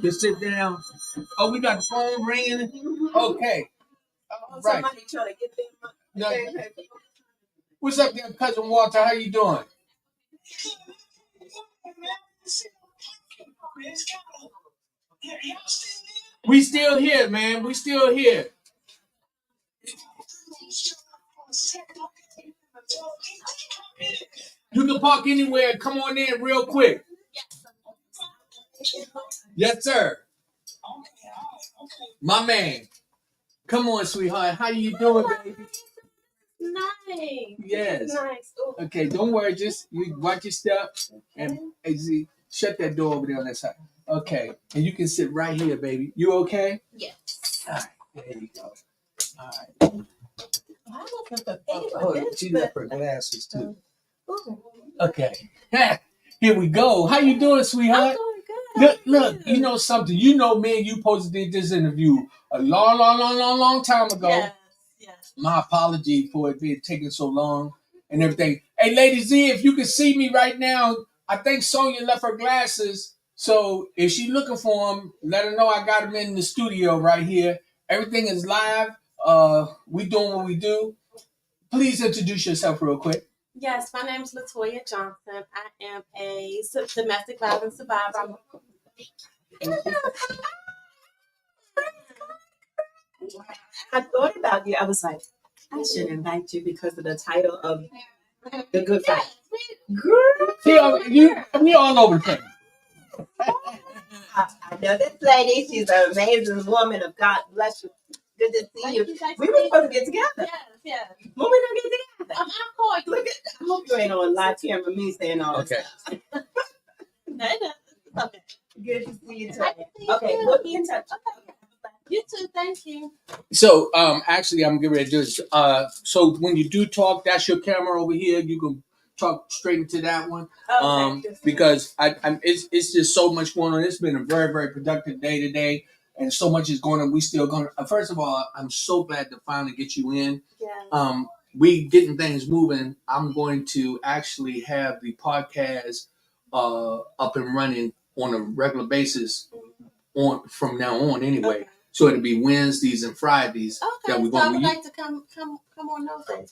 to sit down. Oh, we got the phone ringing. Okay. All right. Somebody trying to get them. No. What's up there, cousin Walter? How you doing? We still here, man. We still here. You can park anywhere. Come on in real quick. Yes, sir. My man. Come on, sweetheart. How you doing, baby? Nice. Yes. Nice. Ooh. Okay, don't worry. Just you watch your step and shut that door over there on that side. Okay, and you can sit right here, baby. You okay? Yes. All right, there you go. All right. She left her glasses too. Okay. Here we go. How you doing, sweetheart? I'm doing good. Look. You know something? You know, me and you supposed to did this interview a long time ago. Yes. My apology for it being taking so long and everything. Hey, Lady Z, if you can see me right now, I think Sonia left her glasses. So if she's looking for them, let her know I got them in the studio right here. Everything is live. We doing what we do. Please introduce yourself real quick. Yes, my name is Latoya Johnson. I am a domestic violence survivor. I thought about you. I was like, I should invite you because of the title of the good fight. Girl, See, we all over the place. I know this lady. She's an amazing woman of God. Bless you. Good to see you. We were supposed to get together. Yes, yes. When we gonna get together? I'll call you. Look at. I hope you ain't on live camera. Me saying all this Okay. stuff. Okay. Good to see you today. Okay, we'll be in touch. You too. Thank you. So, actually, I'm getting ready to do this. So when you do talk, that's your camera over here. You can talk straight into that one. Because it's just so much going on. It's been a very, very productive day today, and so much is going on. We still going. First of all, I'm so glad to finally get you in. Yeah. We getting things moving. I'm going to actually have the podcast up and running on a regular basis on from now on anyway. Okay. So it'll be Wednesdays and Fridays that we're So I going would to like to come on those days.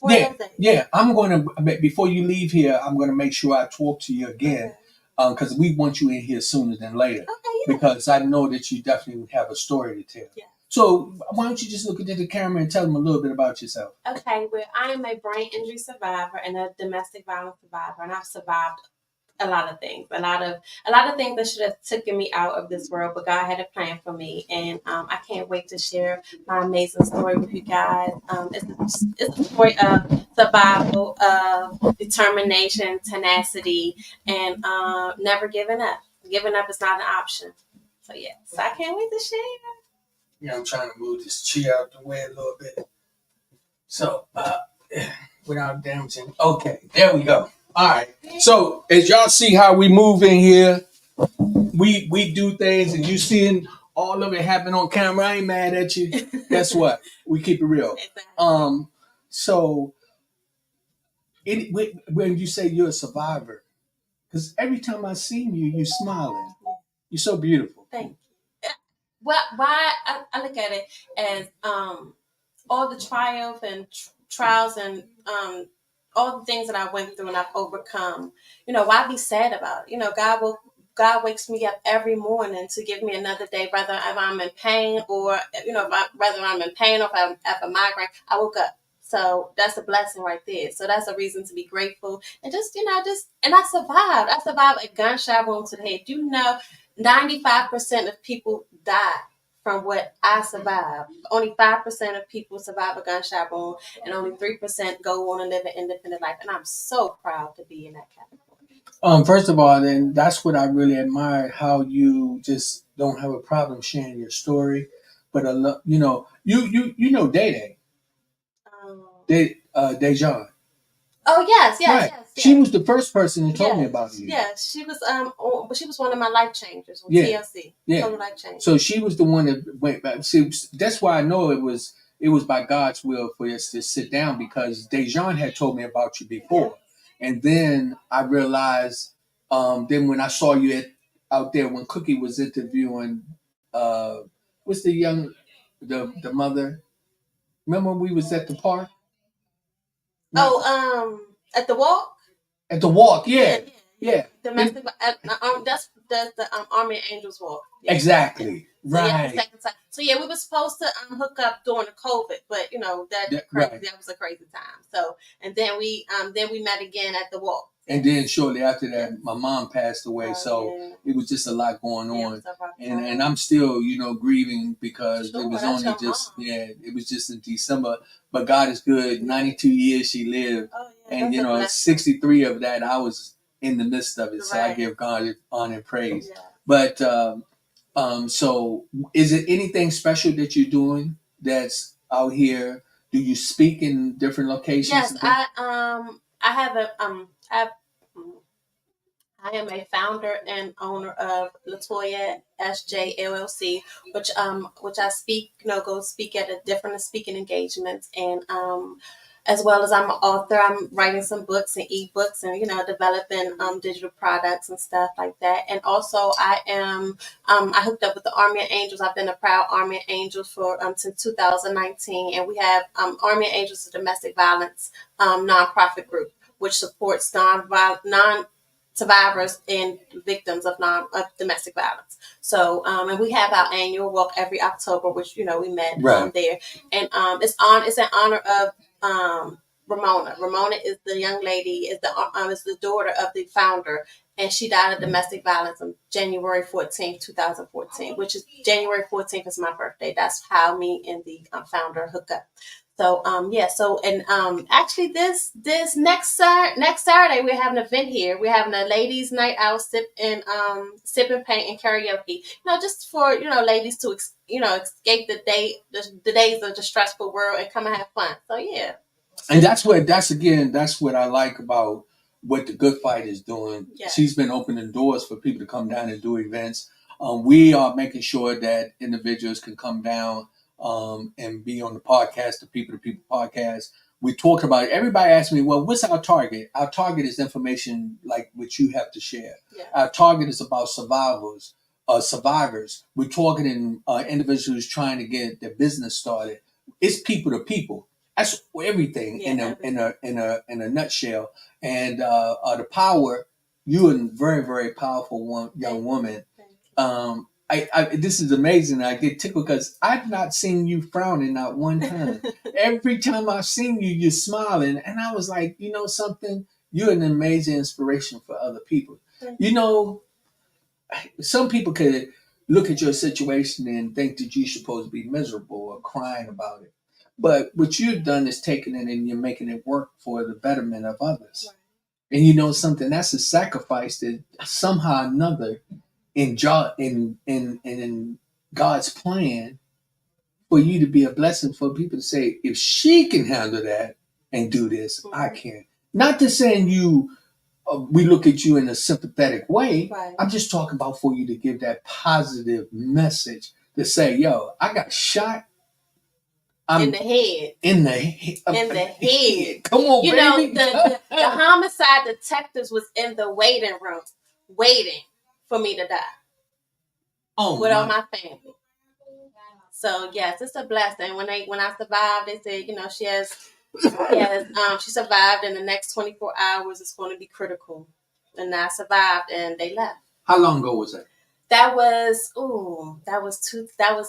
Yeah. I'm going to before you leave here. I'm going to make sure I talk to you again because we want you in here sooner than later. Okay, yeah. Because I know that you definitely have a story to tell. Yeah. So why don't you just look into the camera and tell them a little bit about yourself? Okay, well, I am a brain injury survivor and a domestic violence survivor, and I've survived a lot of things, a lot of things that should have taken me out of this world, but God had a plan for me, and I can't wait to share my amazing story with you guys. It's a story of survival, of determination, tenacity, and never giving up. Giving up is not an option. So yeah, so I can't wait to share. Yeah, I'm trying to move this chair out the way a little bit. So without damaging. Okay, there we go. All right. So as y'all see how we move in here, we do things, and you seeing all of it happen on camera. I ain't mad at you. Guess what? We keep it real. So when you say you're a survivor, because every time I see you, you're smiling. You're so beautiful. Thank you. Well, why I look at it as all the trials and trials and all the things that I went through and I've overcome. Why be sad about it? God wakes me up every morning to give me another day, whether if I'm in pain or whether I'm in pain or if I have a migraine. I woke up, so that's a blessing right there. So that's a reason to be grateful and and I survived. I survived a gunshot wound to the head. 95% of people die from what I survived. Only 5% of people survive a gunshot wound, and only 3% go on and live an independent life. And I'm so proud to be in that category. First of all, then that's what I really admire, how you just don't have a problem sharing your story. But you know Day Day. Dejan. Oh yes. Right. She was the first person who told me about you. Yes, she was. But she was one of my life changers on Yeah. TLC. Yeah. Total life changer. So she was the one that went back. See, that's why I know it was by God's will for us to sit down, because Dejan had told me about you before, and then I realized. Then when I saw you out there when Cookie was interviewing, what's the mother? Remember when we was at the park? At the walk. At the walk, yeah. Domestic. That's the Army of Angels walk. Yeah. Exactly. Right. So, the second time. So we were supposed to hook up during the COVID, but that crazy. Right. That was a crazy time. So then we met again at the walk. And then shortly after that, my mom passed away. It was just a lot going on, and I'm still grieving because it was only just it was just in December. But God is good. 92 years she lived, and 63 of that I was in the midst of it. So I give God honor and praise. Yeah. But so is it anything special that you're doing that's out here? Do you speak in different locations? Yes, I am a founder and owner of Latoya SJ LLC, which I speak, go speak at different speaking engagements, and as well as I'm an author. I'm writing some books and ebooks, and developing digital products and stuff like that. And also I am I hooked up with the Army of Angels. I've been a proud Army of Angels for since 2019, and we have Army of Angels, a domestic violence nonprofit group which supports non-survivors and victims of domestic violence. So, and we have our annual walk every October, which we met there, and it's in honor of Ramona. Ramona is the young lady, is the daughter of the founder, and she died of domestic violence on January 14th, 2014, which is January 14th is my birthday. That's how me and the founder hook up. So actually this next Saturday we're having an event here. We're having a ladies' night out, sip and paint and karaoke. Just for ladies to escape the days of the stressful world and come and have fun. So yeah. And that's what I like about what the Good Fight is doing. Yeah. She's been opening doors for people to come down and do events. We are making sure that individuals can come down and be on the podcast, the People to People podcast. We talked about it. Everybody asked me, well, what's our target? Our target is information like what you have to share. Yeah. Our target is about survivors. We're targeting individuals trying to get their business started. It's people to people. That's everything in a nutshell. And the power, you're a very, very powerful young woman. This is amazing. I get tickled because I've not seen you frowning not one time. Every time I've seen you, you're smiling. And I was like, something? You're an amazing inspiration for other people. Some people could look at your situation and think that you're supposed to be miserable or crying about it. But what you've done is taking it and you're making it work for the betterment of others. Right. And something, that's a sacrifice that somehow or another in God's plan for you to be a blessing for people to say, if she can handle that and do this, I can. Not to saying we look at you in a sympathetic way. Right. I'm just talking about for you to give that positive message to say, yo, I got shot. In the head. In the head. Come on, baby. The homicide detectives was in the waiting room, waiting for me to die. With all my family. So yes, it's a blessing. When I survived, they said, she survived, and the next 24 hours is going to be critical. And I survived, and they left. How long ago was that? That was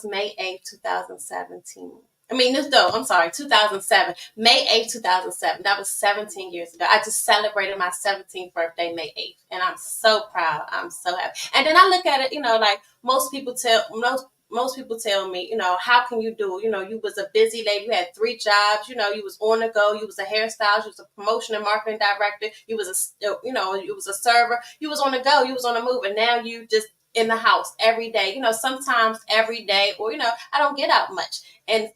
May 8th, 2017. 2007. May 8th, 2007. That was 17 years ago. I just celebrated my 17th birthday, May 8th. And I'm so proud. I'm so happy. And then I look at it, like most people tell me, how can you do it? You was a busy lady. You had 3 jobs. You was on the go. You was a hairstylist. You was a promotion and marketing director. You was you was a server. You was on the go. You was on the move. And now you just in the house every day. Sometimes every day, or I don't get out much. And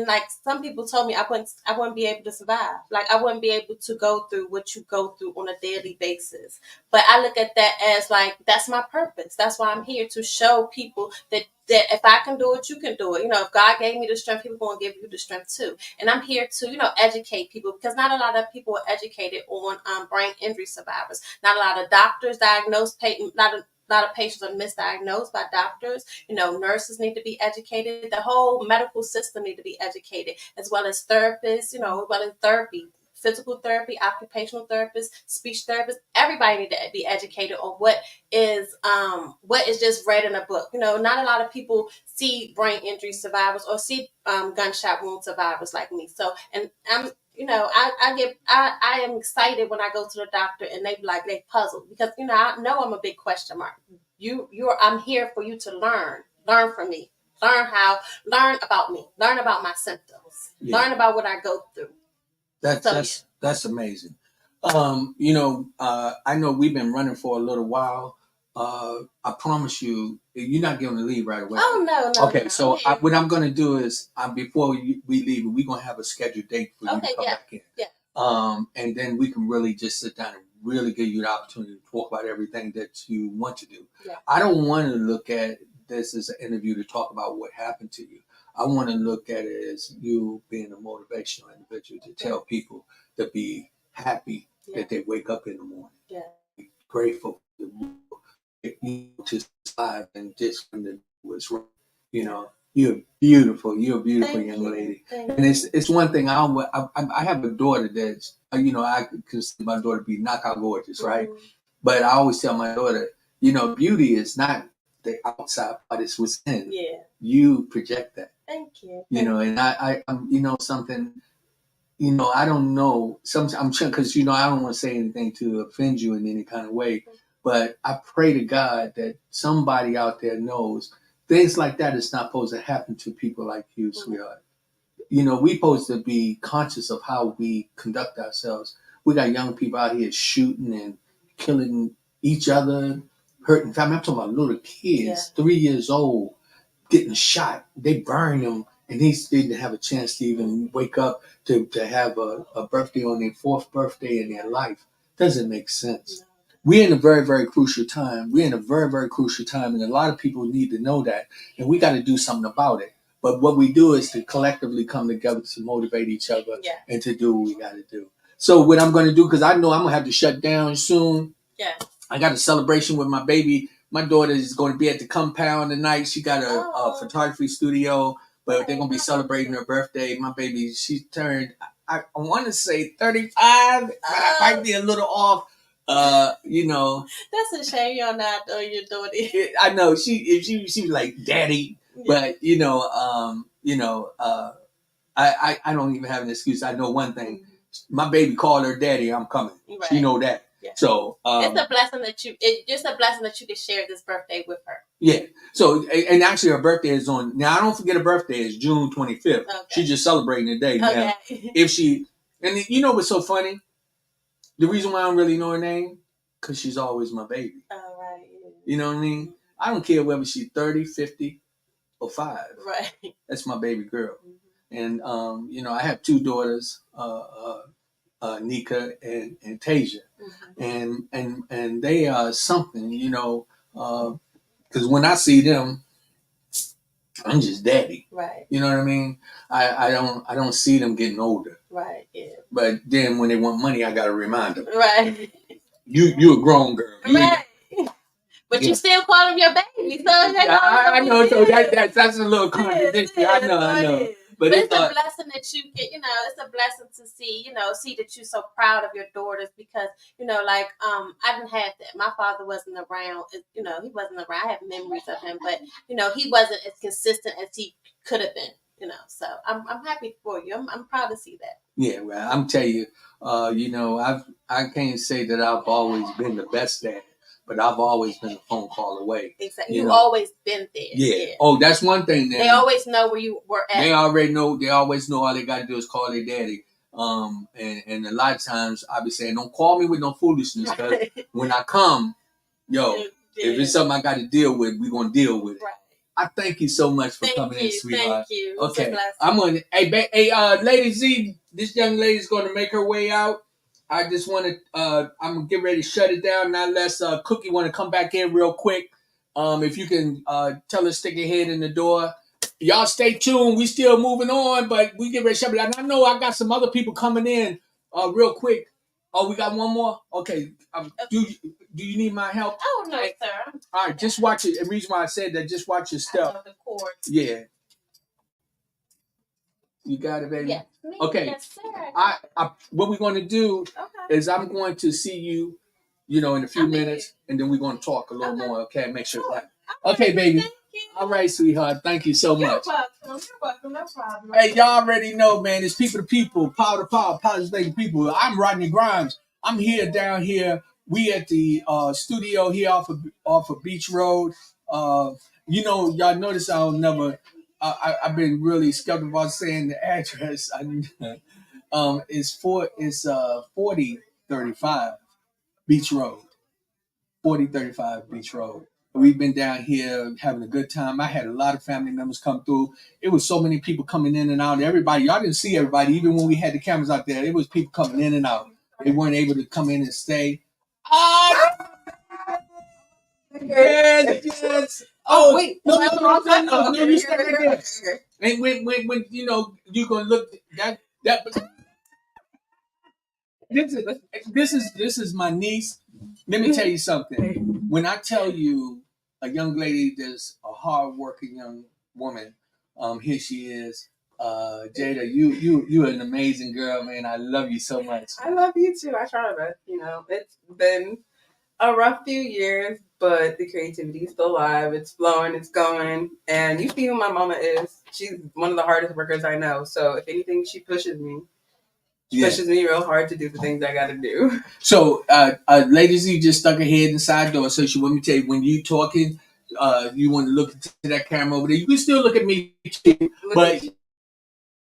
like some people told me I wouldn't be able to survive. Like I wouldn't be able to go through what you go through on a daily basis. But I look at that as like, that's my purpose. That's why I'm here, to show people that if I can do it, you can do it. If God gave me the strength, people going to give you the strength too. And I'm here to, educate people, because not a lot of people are educated on brain injury survivors. Not a lot of doctors diagnose a lot of patients are misdiagnosed by doctors. Nurses need to be educated. The whole medical system need to be educated, as well as therapists, as well as therapy, physical therapy, occupational therapists, speech therapists. Everybody need to be educated on what is just read in a book. Not a lot of people see brain injury survivors or see gunshot wound survivors like me. So, and I'm, I am excited when I go to the doctor and they puzzled, because I know I'm a big question mark. I'm here for you to learn from me, learn about me, learn about my symptoms, learn about what I go through. That's amazing. I know we've been running for a little while. I promise you, you're not going to leave right away. Oh, no. Okay, so what I'm going to do is, before we leave, we're going to have a scheduled date for you to come back in. Yeah. And then we can really just sit down and really give you the opportunity to talk about everything that you want to do. Yeah. I don't want to look at this as an interview to talk about what happened to you. I want to look at it as you being a motivational individual to tell people to be happy that they wake up in the morning. Yeah. Be grateful to survive and just when it was right. You're beautiful. You're a beautiful Thank young you. lady. Thank And you. it's one thing I have a daughter that's I consider my daughter to be knockout gorgeous, right? Mhm. But I always tell my daughter, beauty is not the outside part; it's what's in. Yeah. You project that, Thank you. and I'm something. I don't know. I'm sure because I don't want to say anything to offend you in any kind of way, but I pray to God that somebody out there knows things like that is not supposed to happen to people like you, sweetheart. We supposed to be conscious of how we conduct ourselves. We got young people out here shooting and killing each other, hurting family. I'm talking about little kids, 3 years old, getting shot. They burn them, and they didn't have a chance to even wake up to have a birthday on their fourth birthday in their life. Doesn't make sense. We're in a very, very crucial time. We're in a very, very crucial time, and a lot of people need to know that, and we got to do something about it. But what we do is to collectively come together to motivate each other and to do what we got to do. So what I'm going to do, because I know I'm going to have to shut down soon. Yeah. I got a celebration with my baby. My daughter is going to be at the compound tonight. She got a photography studio, but they're going to be celebrating her birthday. My baby, she turned, I want to say 35, but I might be a little off. That's a shame you're not your daughter. I know she was like daddy, but I don't even have an excuse. I know one thing. My baby called her daddy. I'm coming. Right. She know that. Yeah. So it's a blessing that you can share this birthday with her. Yeah. So and actually her birthday is on. Now I don't forget her birthday is June 25th. Okay. She's just celebrating the day. Okay. Now, if she and what's so funny? The reason why I don't really know her name, because she's always my baby. All right. You know what I mean? I don't care whether she's 30, 50, or 5. Right. That's my baby girl. And I have 2 daughters, Nika and Tasia, and they are something, because when I see them, I'm just daddy. Right. You know what I mean? I don't see them getting older. Right. Yeah. But then when they want money, I gotta remind them. Right. You a grown girl. Right. But you still call them your baby, so I know. So that's a little contradiction. I know. But it's a blessing that you get. It's a blessing to see. See that you're so proud of your daughters because I didn't have that. My father wasn't around. He wasn't around. I have memories of him, but he wasn't as consistent as he could have been. So I'm happy for you. I'm proud to see that. Yeah, well, I'm telling you, I can't say that I've always been the best dad. But I've always been a phone call away. Exactly. You've always been there. Yeah. Oh, that's one thing. They always know where you were at. They already know. They always know all they got to do is call their daddy. And a lot of times I be saying, don't call me with no foolishness. Because when I come, if it's something I got to deal with, we're going to deal with it. Right. I thank you so much for coming in, sweetheart. Thank you. Okay. I'm going to, hey, Lady Z, this young lady's going to make her way out. I just want to, I'm going to get ready to shut it down. Now unless Cookie want to come back in real quick. If you can tell her stick her head in the door. Y'all stay tuned. We still moving on, but we get ready to shut it down. I know I got some other people coming in real quick. Oh, we got one more? Okay. Do you need my help? Oh, no, sir. All right, just watch it. The reason why I said that, just watch your stuff. The cord. Yeah. You got it, baby? Yes. Okay. Yes, sir. What we're going to do is I'm going to see you, in a few minutes, and then we're going to talk a little more, okay? Make sure that. Okay, baby. Thank you. All right, sweetheart. Thank you so much. You're welcome. No problem. Hey, y'all already know, man. It's people to people, power to power, positive to people. I'm Rodney Grimes. I'm here down here. We at the studio here off of Beach Road. Y'all notice I've been really skeptical about saying the address. It's 4035 Beach Road. 4035 Beach Road. We've been down here having a good time. I had a lot of family members come through. It was so many people coming in and out. Everybody, y'all didn't see everybody. Even when we had the cameras out there, it was people coming in and out. They weren't able to come in and stay. Yes. Oh, wait. No, you stay right there. And when you're gonna look that. This is my niece. Let me tell you something. When I tell you a young lady that's a hardworking young woman Here she is. Jada, you are an amazing girl, man. I love you so much. I love you too. I try my best. It's been a rough few years, but the creativity is still alive. It's flowing, it's going. And you see who my mama is. She's one of the hardest workers I know. So if anything, she pushes me. She pushes me real hard to do the things I gotta do. So, ladies, you just stuck her head inside door. So she want me to tell you, when you talking, you want to look into that camera over there. You can still look at me too, but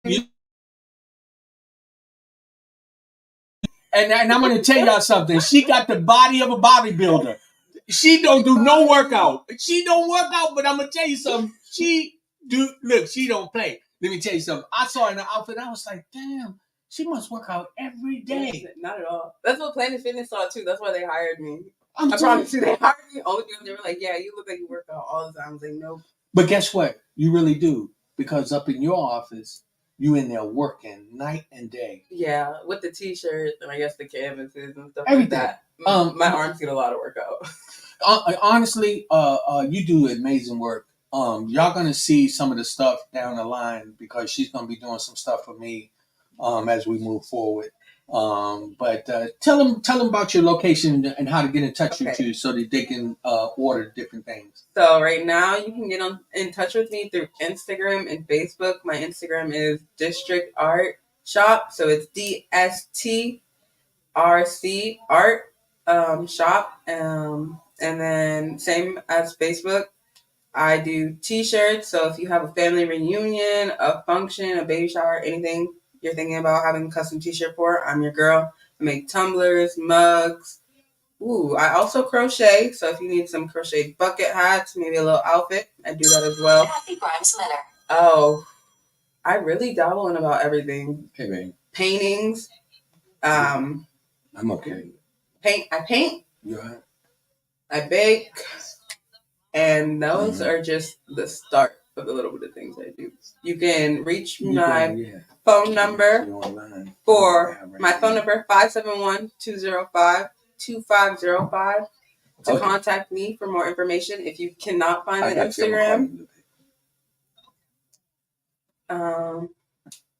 you, and I'm going to tell y'all something. She got the body of a bodybuilder. She don't do no workout. She don't work out, but I'm going to tell you something. She don't play. Let me tell you something. I saw her in the outfit. I was like, damn, she must work out every day. Not at all. That's what Planet Fitness saw too. That's why they hired me. I promise you, they hired me only because they were like, yeah, you look like you work out all the time. I was like, nope. But guess what? You really do. Because up in your office, you in there working night and day. Yeah, with the t-shirts and I guess the canvases and stuff Everything. like that. My arms get a lot of workout. Honestly, you do amazing work. Y'all gonna see some of the stuff down the line because she's gonna be doing some stuff for me as we move forward. But tell them about your location and how to get in touch with you so that they can order different things. So right now you can get in touch with me through Instagram and Facebook. My Instagram is District Art Shop. So it's DSTRC Art Shop. And then same as Facebook, I do t-shirts. So if you have a family reunion, a function, a baby shower, anything you're thinking about having a custom t-shirt for, I'm your girl. I make tumblers, mugs. Ooh, I also crochet. So if you need some crochet bucket hats, maybe a little outfit, I do that as well. Kathy Grimes Miller. Oh, I really dabble in about everything. Okay, babe. Paintings. I'm okay. I paint. You all right? I bake. And those are just the start of the little bit of things I do. You can reach my phone number my phone number 571-205-2505 to contact me for more information. If you cannot find the Instagram,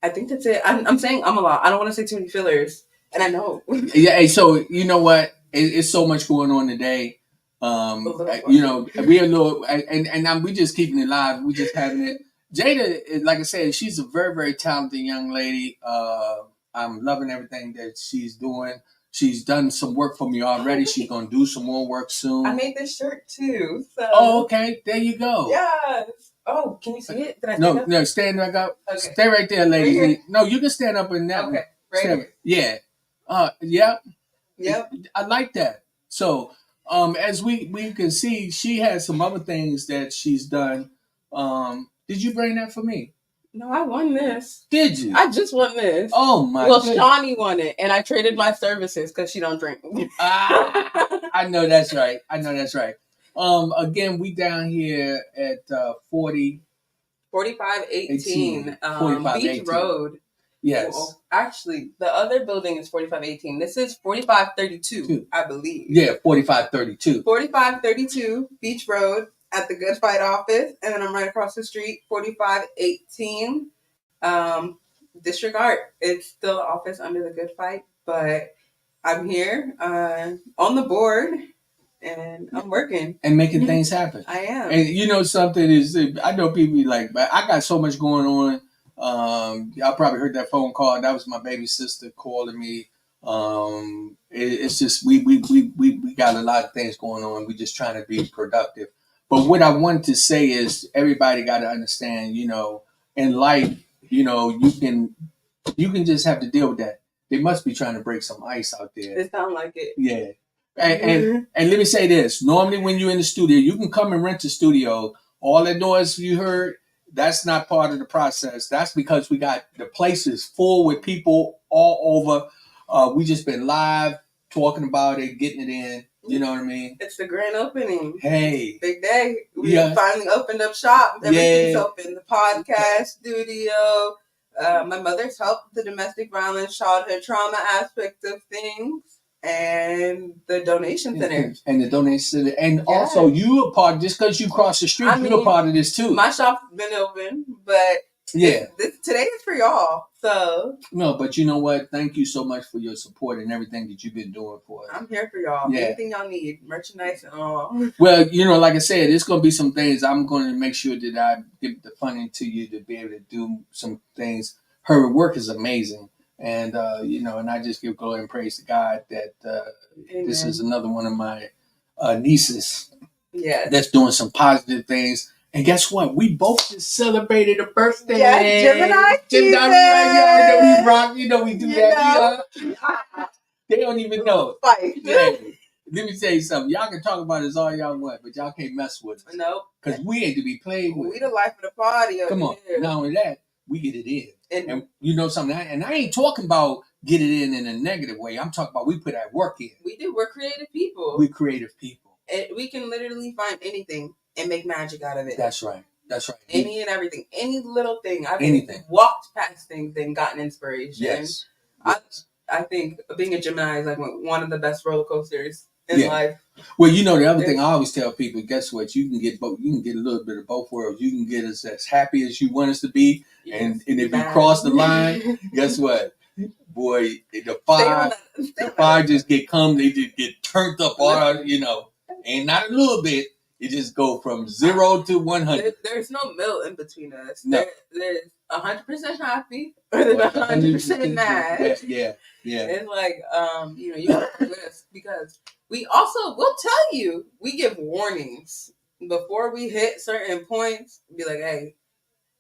I think that's it. I'm saying I'm a lot. I don't want to say too many fillers, and I know. Yeah. Hey, so you know what? It's so much going on today. We are a little, and we just keeping it live. We just having it. Jada, like I said, she's a very, very talented young lady. I'm loving everything that she's doing. She's done some work for me already. She's gonna do some more work soon. I made this shirt too. So. Oh, okay. There you go. Yes. Oh, can you see it? Did I stand up? No, stand back up. Okay. Stay right there, lady. Right no, you can stand up in that. Okay, right here. Yeah. Yep. I like that. So. As we can see, she has some other things that she's done. Did you bring that for me? No, I won this. Did you? I just won this. Oh my! Well, Shawnee won it, and I traded my services because she don't drink. I know that's right. Again, we down here at 4518 Beach Road. Yes. Well, actually, the other building is 4518. This is 4532, I believe. Yeah, 4532. 4532 Beach Road at the Good Fight office. And then I'm right across the street, 4518 District Art. It's still the office under the Good Fight, but I'm here on the board. And I'm working. And making things happen. I am. And you know something is, I know people be like, but I got so much going on. Y'all probably heard that phone call. That was my baby sister calling me. It's just we got a lot of things going on. We just trying to be productive. But what I wanted to say is everybody got to understand, in life, you can just have to deal with that. They must be trying to break some ice out there. It sounds like it. Yeah. And let me say this. Normally when you're in the studio, you can come and rent the studio. All that noise you heard, that's not part of the process. That's because we got the places full with people all over. We just been live talking about it, getting it in. You know what I mean? It's the grand opening. Hey. Big day. We finally opened up shop. Everything's open. The podcast studio. My mother's helped the domestic violence, childhood trauma aspect of things. and the donation center. And the donation center. And also, you a part, just because you cross the street, you're a part of this too. My shop's been open, but today is for y'all. So no, but you know what? Thank you so much for your support and everything that you've been doing for us. I'm here for y'all. Anything y'all need, merchandise and all. Well, like I said, it's going to be some things. I'm going to make sure that I give the funding to you to be able to do some things. Her work is amazing. And, and I just give glory and praise to God that this is another one of my nieces that's doing some positive things. And guess what? We both just celebrated a birthday. Yes, Gemini season. We rock. We do that. They don't even know. Fight. Yeah. Let me tell you something. Y'all can talk about this all y'all want, but y'all can't mess with us. Nope. Because we ain't to be played with. We the life of the party. Come on. Here. Not only that, we get it in. And you know something? And I ain't talking about get it in a negative way. I'm talking about we put that work in. We do. We're creative people. We're creative people. And we can literally find anything and make magic out of it. That's right. That's right. Any and everything. Any little thing. I've walked past things and gotten inspiration. Yes. I think being a Gemini is like one of the best roller coasters in life. Well, the other thing I always tell people, guess what? You can get both. You can get a little bit of both worlds. You can get us as happy as you want us to be, and if you cross the line, guess what? Boy, the fire just they just get turned up. And not a little bit. It just go from 0 to 100. There's no middle in between us. No. There's 100% happy or there's 100% mad. Yeah. It's like, you work with us because we'll tell you, we give warnings before we hit certain points. Be like, hey,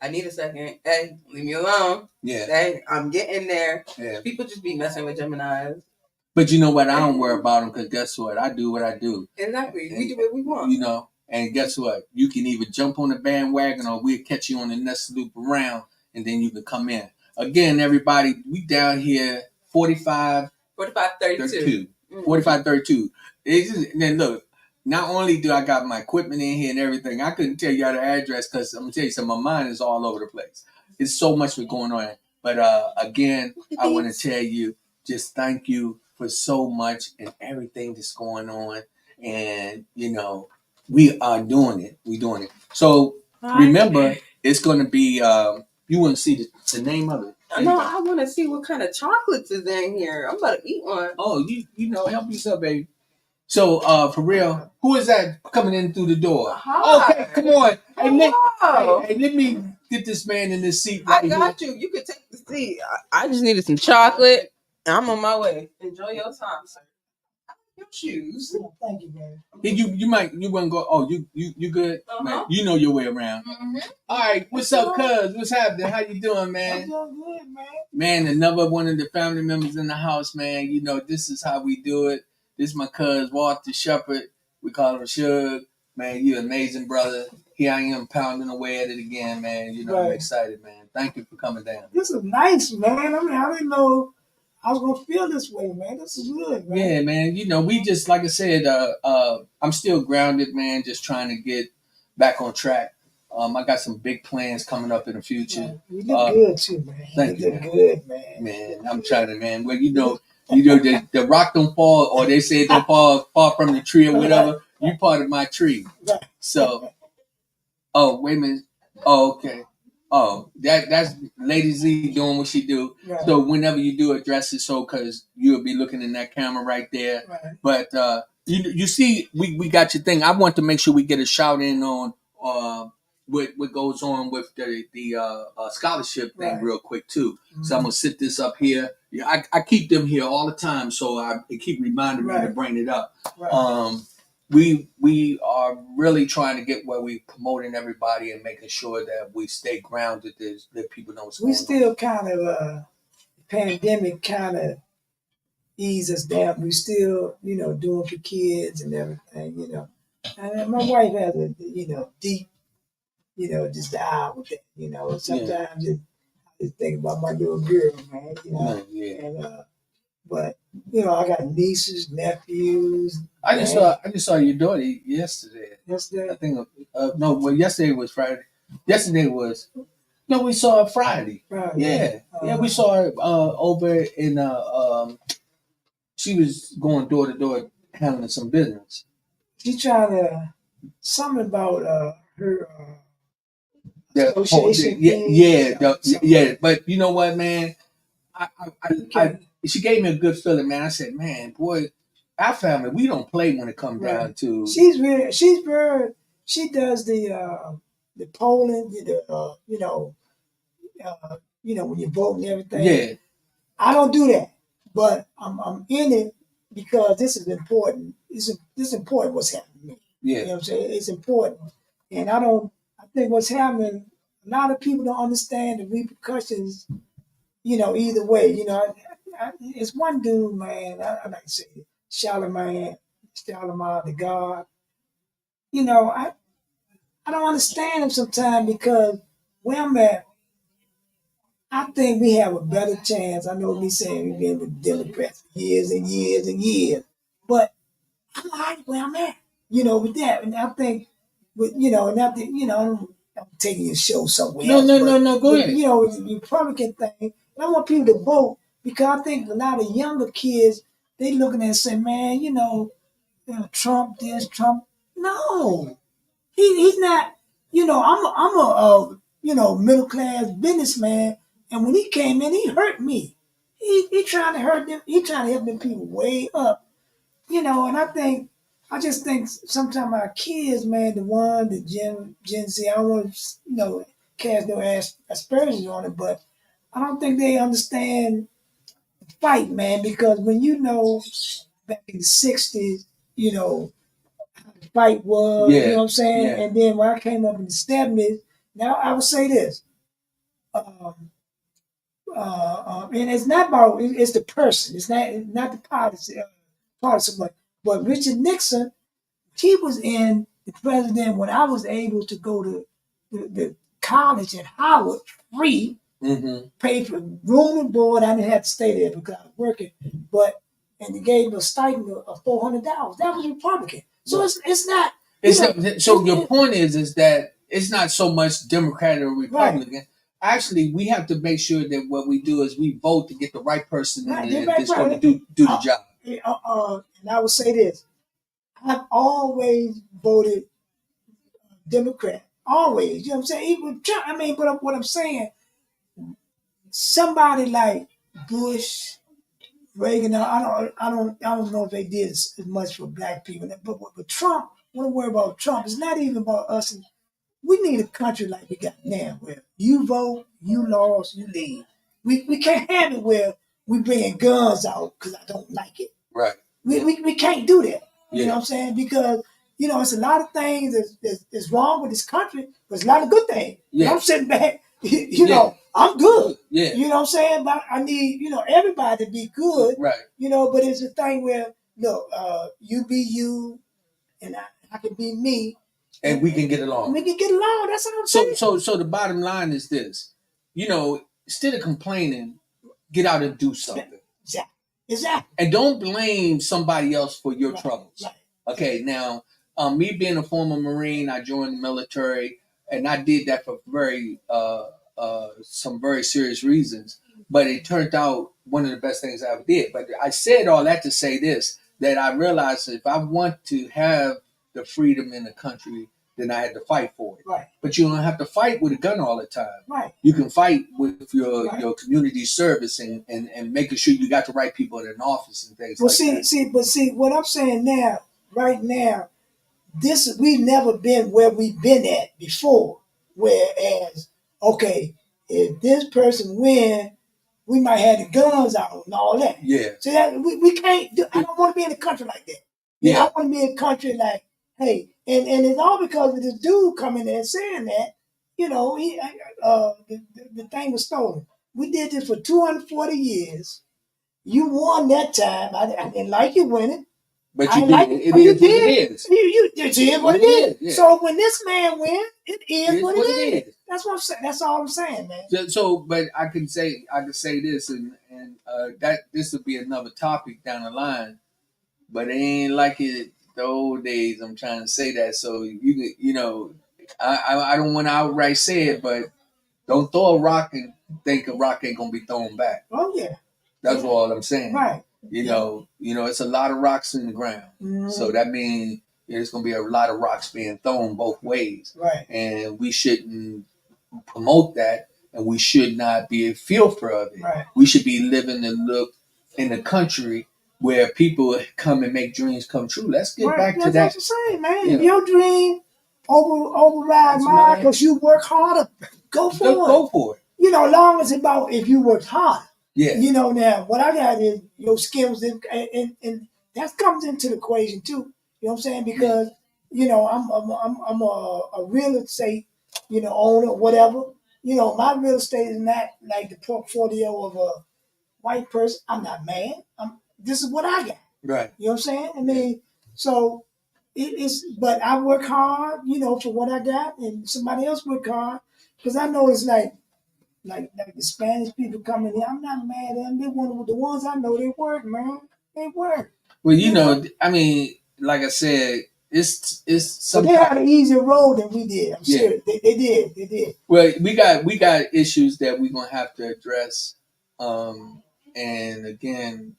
I need a second. Hey, leave me alone. Yeah. Hey, I'm getting there. Yeah. People just be messing with Geminis. But you know what? I don't worry about them because guess what? I do what I do. Exactly. We do what we want. And guess what? You can either jump on the bandwagon or we'll catch you on the next loop around and then you can come in. Again, everybody, we down here 4532. 4532. Then look, not only do I got my equipment in here and everything, I couldn't tell you the address because I'm going to tell you something, my mind is all over the place. It's so much what's going on. But again, I want to tell you, just thank you for so much and everything that's going on. And, we are doing it. We're doing it. So remember, it's going to be, you want to see the name of it. No, I want to see what kind of chocolates is in here. I'm about to eat one. Oh, help yourself, baby. So, for real, who is that coming in through the door? Hi. Okay, come on. Hey, let me get this man in this seat right here. I got you. You can take the seat. I just needed some chocolate. I'm on my way. Enjoy your time, sir. Your shoes. Thank you, man. You want to go? Oh, you good? Man, you know your way around. Mm-hmm. All right, what's up, cuz? What's happening? How you doing, man? I'm doing good, man. Man, another one of the family members in the house, man. This is how we do it. This is my cuz Walter Shepherd. We call him Shug. Man, you amazing brother. Here I am pounding away at it again, man. I'm excited, man. Thank you for coming down. This is nice, man. I didn't know I was gonna feel this way, man. This is good, man. Yeah, man. We just, like I said, I'm still grounded, man. Just trying to get back on track. I got some big plans coming up in the future. You look good too, man. Thank you, look good, man. Man, I'm trying to, man. Well, the rock don't fall, or they say it don't fall far from the tree or whatever. You part of my tree. So, wait a minute. Oh, okay. Oh, that's Lady Z doing what she do. Right. So whenever you do address it, because you'll be looking in that camera right there. Right. But you see, we got your thing. I want to make sure we get a shout in on what goes on with the scholarship thing real quick too. Mm-hmm. So I'm gonna sit this up here. Yeah, I keep them here all the time, so I keep reminding me to bring it up. Right. We are really trying to get where we promoting everybody and making sure that we stay grounded, that people know what's going on. We still kind of pandemic kind of ease us down. We still, doing for kids and everything, And my wife has a, deep, just the eye with that, Sometimes I just think about my little girl, man, Yeah. And but I got nieces, nephews. I just saw your daughter yesterday. Yesterday? I think yesterday was Friday. We saw her Friday. Friday. Yeah, we saw her over in She was going door to door handling some business. She trying to something about her The whole, association yeah, thing. yeah, Something. yeah. But you know what, man? Okay. She gave me a good feeling, man. I said, man, boy, our family, we don't play when it comes down Right. to. She's very. She's very. She does the polling. When you vote and everything. Yeah, I don't do that, but I'm in it because this is important. This is important what's happening to me. You know yeah, what I'm saying? It's important. And I think what's happening, a lot of people don't understand the repercussions, either way. It's one dude, man, I like to say, Charlemagne, the God. I don't understand him sometimes because where I'm at, I think we have a better chance. I know me saying we've been with Democrats for years and years and years, but I'm all right where I'm at, with that. And I think, not that, I'm taking your show somewhere no, else, no, but, no, no. Go ahead. with the Republican thing, I want people to vote because I think a lot of younger kids, they looking at it and say, man, Trump this, Trump. No, he's not. I'm a middle class businessman, and when he came in, he hurt me. He trying to hurt them. He trying to help them people way up. And I just think sometimes our kids, man, the Gen Z. I don't want to cast no aspersions on it, but I don't think they understand the fight, man. Because when back in the '60s, fight was, you know Yeah, what I'm saying? yeah, And then when I came up in the '70s, now I would say this, and it's not about, it's the person, it's not the policy, but Richard Nixon, he was in the president when I was able to go to the college at Howard free, mm-hmm. paid for room and board. I didn't have to stay there because I was working, and they gave him a stipend of $400. That was Republican. So it's not. So your point is that it's not so much Democrat or Republican. Right. Actually, we have to make sure that what we do is we vote to get the right person in there that's going to do the job. And I would say this: I've always voted Democrat. Always, you know what I'm saying? Even Trump, but what I'm saying, somebody like Bush, Reagan, I don't know if they did as much for black people, but Trump. I don't worry about Trump. It's not even about us. We need a country like we got now, where you vote, you lost, you leave. We can't have it where we bringing guns out because I don't like it. Right. We can't do that. Yeah. You know what I'm saying? Because it's a lot of things that's wrong with this country, but there's a lot of good things. Yeah. And I'm sitting back, I'm good. Yeah. You know what I'm saying? But I need, everybody to be good. Right. But it's a thing where, you be you and I can be me. And we can get along. We can get along. That's what I'm saying. So the bottom line is this. Instead of complaining, get out and do something. Exactly. And don't blame somebody else for your troubles. Right. Okay, now, me being a former Marine, I joined the military, and I did that for some very serious reasons. But it turned out one of the best things I ever did. But I said all that to say this, that I realized that if I want to have the freedom in the country, then I had to fight for it. Right. But you don't have to fight with a gun all the time. Right. You can fight with your community service and making sure you got the right people in an office and things that. What I'm saying now, right now, we've never been where we've been at before. Whereas, okay, if this person win, we might have the guns out and all that. Yeah. So that we can't do. I don't want to be in a country like that. Yeah. I want to be in a country like, hey, and it's all because of this dude coming there saying that, the thing was stolen. We did this for 240 years. You won that time. I didn't like you winning. But you did. It is what it is. It is what it is. Yeah. So when this man wins, it is what it is. That's what I'm saying. That's all I'm saying, man. So, but I can say this, and that this would be another topic down the line. But it ain't like it the old days. I'm trying to say that. So I don't want to outright say it, but don't throw a rock and think a rock ain't gonna be thrown back. Oh yeah. That's all I'm saying. Right. You know, it's a lot of rocks in the ground. So that means there's going to be a lot of rocks being thrown both ways. Right. And we shouldn't promote that, and we should not be fearful of it. Right. We should be living and look in a country where people come and make dreams come true. Let's get back to that. That's what I'm saying, man. If your dream override mine because you work harder, go for it. Go for it. You know, long as it's about if you work hard. Yeah. You know, now what I got is your skills, and that comes into the equation too. You know what I'm saying? Because you know, I'm a real estate, owner, whatever. You know, my real estate is not like the portfolio of a white person. I'm not mad. This is what I got. Right. You know what I'm saying? I mean, so it's, but I work hard, for what I got, and somebody else work hard because I know it's like the Spanish people coming in. I'm not mad at them. They one of the ones I know. They work, man. They work. Well, I mean, like I said, it's so they had an easier road than we did. I'm serious. They did. Well, we got issues that we're gonna have to address, and again,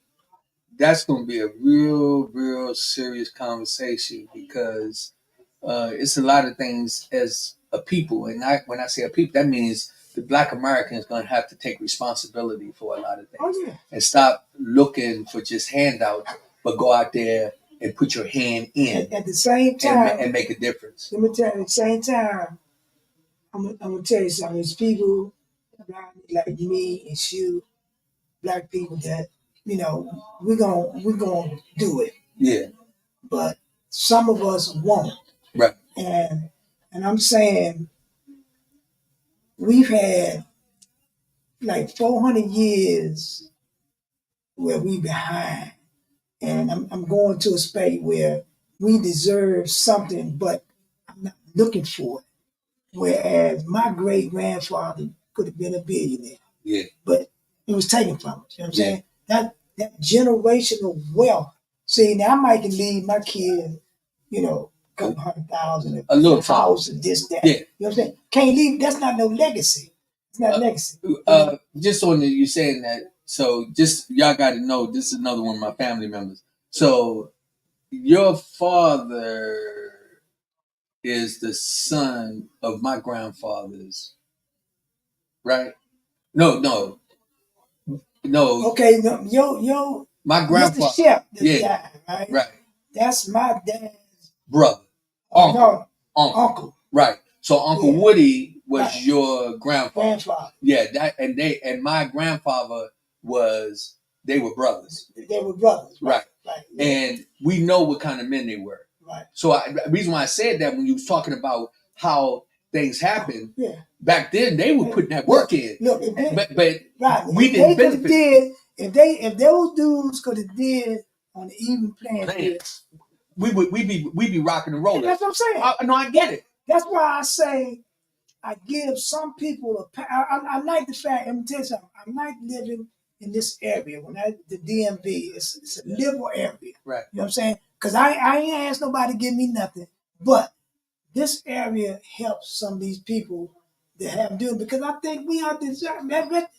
that's gonna be a real serious conversation because it's a lot of things as a people, and when I say a people, that means the Black American is going to have to take responsibility for a lot of things and stop looking for just handouts, but go out there and put your hand in at the same time and make a difference. Let me tell you, at the same time, I'm gonna tell you something. There's people like me and you, Black people that we're gonna do it. Yeah. But some of us won't. Right. And I'm saying we've had like 400 years where we behind, and I'm going to a space where we deserve something, but I'm not looking for it. Whereas my great grandfather could have been a billionaire. Yeah. But it was taken from us. You know what I'm saying? That generational wealth. See, now I might can leave my kid, a couple $100,000, a little house and this, that. Yeah. You know what I'm saying? Can't leave. That's not no legacy. It's not legacy. Just on you saying that, so just y'all got to know this is another one of my family members. So your father is the son of my grandfather's, right? No. Okay, no, yo. My grandfather. Mr. Shep, guy, right? That's my dad's brother. Uncle. Right. So Uncle Woody was your grandfather. Yeah, and my grandfather they were brothers. They were brothers. Right. Yeah. And we know what kind of men they were. Right. So the reason why I said that when you was talking about how things happen, back then they were putting that work in. Look, but we didn't benefit. If those dudes could have did on the even playing field, we be rocking and rolling. That's what I'm saying. I get it. That's why I say I give some people I like the fact. Let me tell you something. I like living in this area. The DMV, it's a liberal area. Right. You know what I'm saying? Because I ain't asked nobody to give me nothing, but this area helps some of these people that have doing because I think we are deserving that.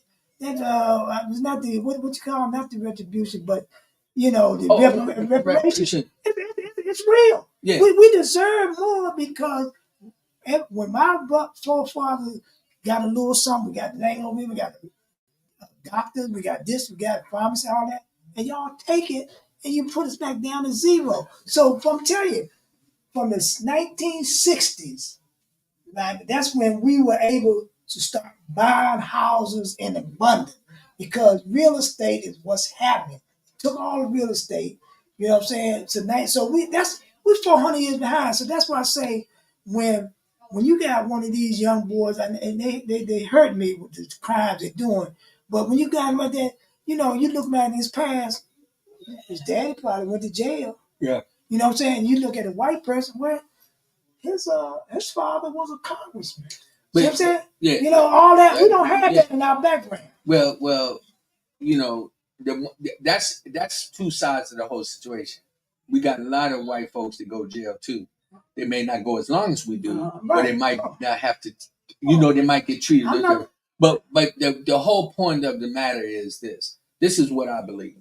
It's not the what you call not the retribution, but the reparation. It's real. Yeah. We deserve more because when my forefathers got a little something, we got we got doctors, we got this, we got pharmacy, all that, and y'all take it and you put us back down to zero. So I'm telling you, from the 1960s, that's when we were able to start buying houses in abundance because real estate is what's happening. Took all the real estate, you know what I'm saying, tonight. So we're 400 years behind. So that's why I say when you got one of these young boys and they hurt me with the crimes they're doing, but when you got him like that, you look back in his past, his daddy probably went to jail. Yeah. You know what I'm saying? You look at a white person where his father was a congressman. But, you know what I'm saying? Yeah. All that we don't have that in our background. Well, that's two sides of the whole situation. We got a lot of white folks that go to jail too. They may not go as long as we do, or they might not have to. They might get treated different. But the whole point of the matter is this. This is what I believe.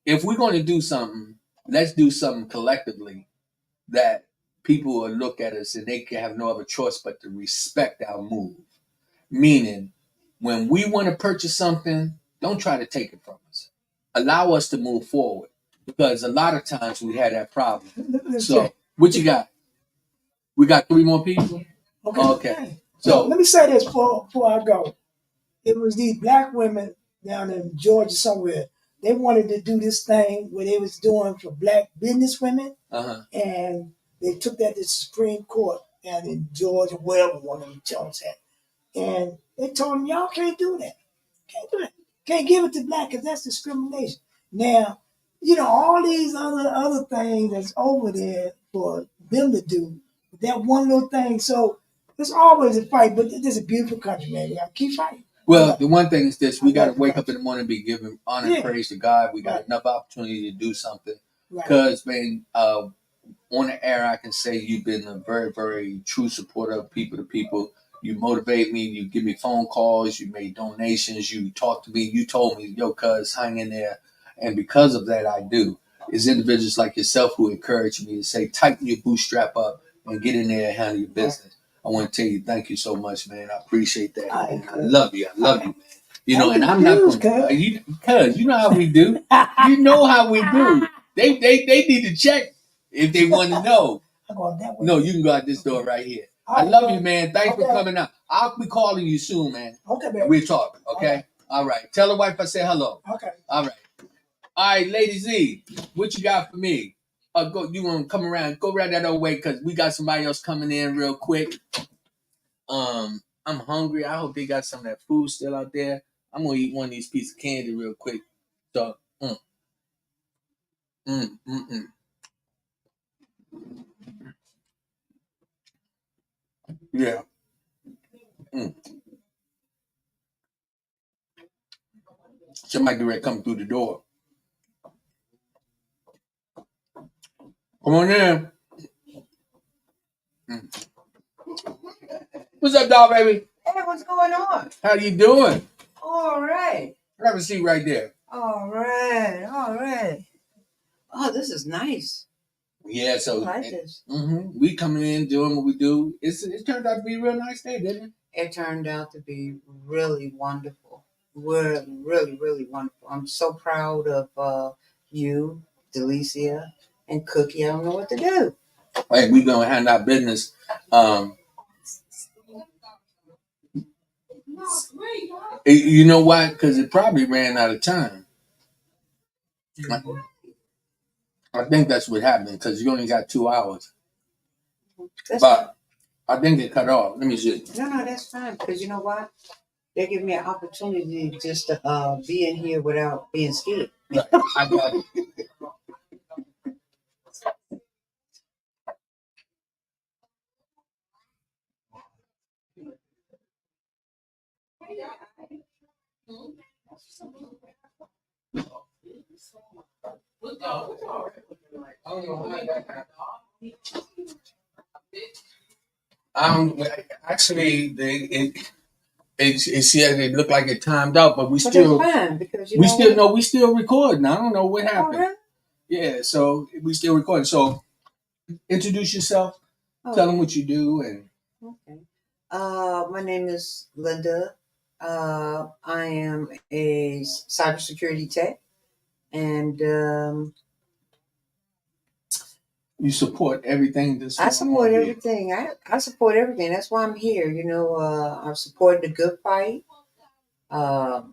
if we're going to do something, let's do something collectively that people will look at us and they can have no other choice but to respect our move. Meaning, when we want to purchase something, don't try to take it from us. Allow us to move forward because a lot of times we had that problem. So, what you got? We got 3 more people? Okay. So So, let me say this before I go. It was these black women down in Georgia somewhere. They wanted to do this thing where they was doing for black business women, and they took that to the Supreme Court down in Georgia, wherever one of them towns at. And they told them, y'all can't do that. Can't do that. Can't give it to black because that's discrimination. Now, all these other things that's over there for them to do, that one little thing. So there's always a fight, but this is a beautiful country, man. We gotta keep fighting. well, the one thing is this: we got to wake up in the morning and be giving honor and praise to God. We got enough opportunity to do something. Because, man, on the air, I can say you've been a very, very true supporter of people to people. You motivate me. You give me phone calls. You made donations. You talk to me. You told me, yo, cuz, hang in there. And because of that, I do. It's individuals like yourself who encourage me to say, tighten your bootstrap up and get in there and handle your business. I want to tell you, thank you so much, man. I appreciate that. I love you. I love you, man. You know, and I'm not going to, cuz, you know how we do. You know how we do. They need to check if they want to know. No, you can go out this door right here. I love you, man. Thanks for coming out. I'll be calling you soon, man. Okay, baby. We're talking, okay? All right. Tell the wife I said hello. Okay. All right. All right, Lady Z, what you got for me? You want to come around? Go right that other way because we got somebody else coming in real quick. I'm hungry. I hope they got some of that food still out there. I'm gonna eat one of these pieces of candy real quick. So, yeah. Somebody get ready to come through the door. Come on in. What's up, dog, baby? Hey, what's going on? How you doing? All right. Have a seat right there. All right. All right. Oh, this is nice. Yeah, so I like this. We coming in doing what we do. It turned out to be a real nice day, didn't it? It turned out to be really wonderful. Really, really, really wonderful. I'm so proud of you, Delicia, and Cookie. I don't know what to do. Hey, we gonna handle our business. You know why? Because it probably ran out of time. I think that's what happened because you only got 2 hours. But I think it cut off. Let me see. No, that's fine because you know what? They give me an opportunity just to be in here without being scared. Right. I got it. Actually, it looked like it timed out, but we still we still recording. I don't know what happened. Right. Yeah, so we still recording. So introduce yourself. Tell them what you do and. Okay. My name is Linda. I am a cybersecurity tech, and you support everything. I support everything. I support everything. That's why I'm here. I'm supporting the good fight. I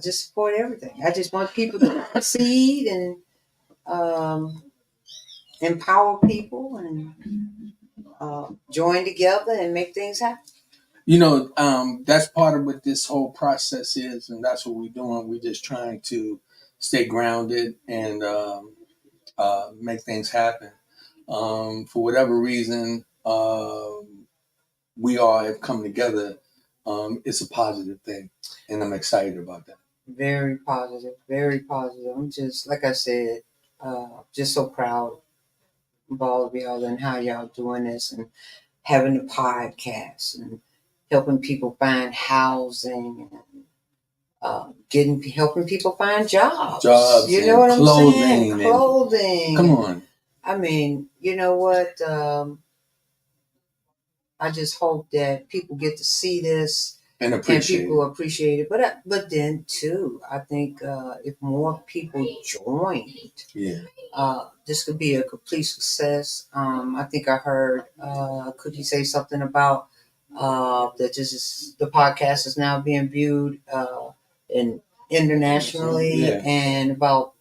just support everything. I just want people to succeed and empower people and join together and make things happen. That's part of what this whole process is, and that's what we're doing. We're just trying to stay grounded and make things happen. For whatever reason, we all have come together. It's a positive thing, and I'm excited about that. Very positive, very positive. I'm just, like I said, just so proud of all of y'all and how y'all doing this and having the podcast and helping people find housing and helping people find jobs. Jobs, You know what I'm saying? and- Clothing. Come on. I mean, you know what? I just hope that people get to see this And and appreciate people it. appreciate it. But then too, I think if more people joined, Yeah. this could be a complete success. I think I heard Cookie say something about that the podcast is now being viewed internationally Yeah. and about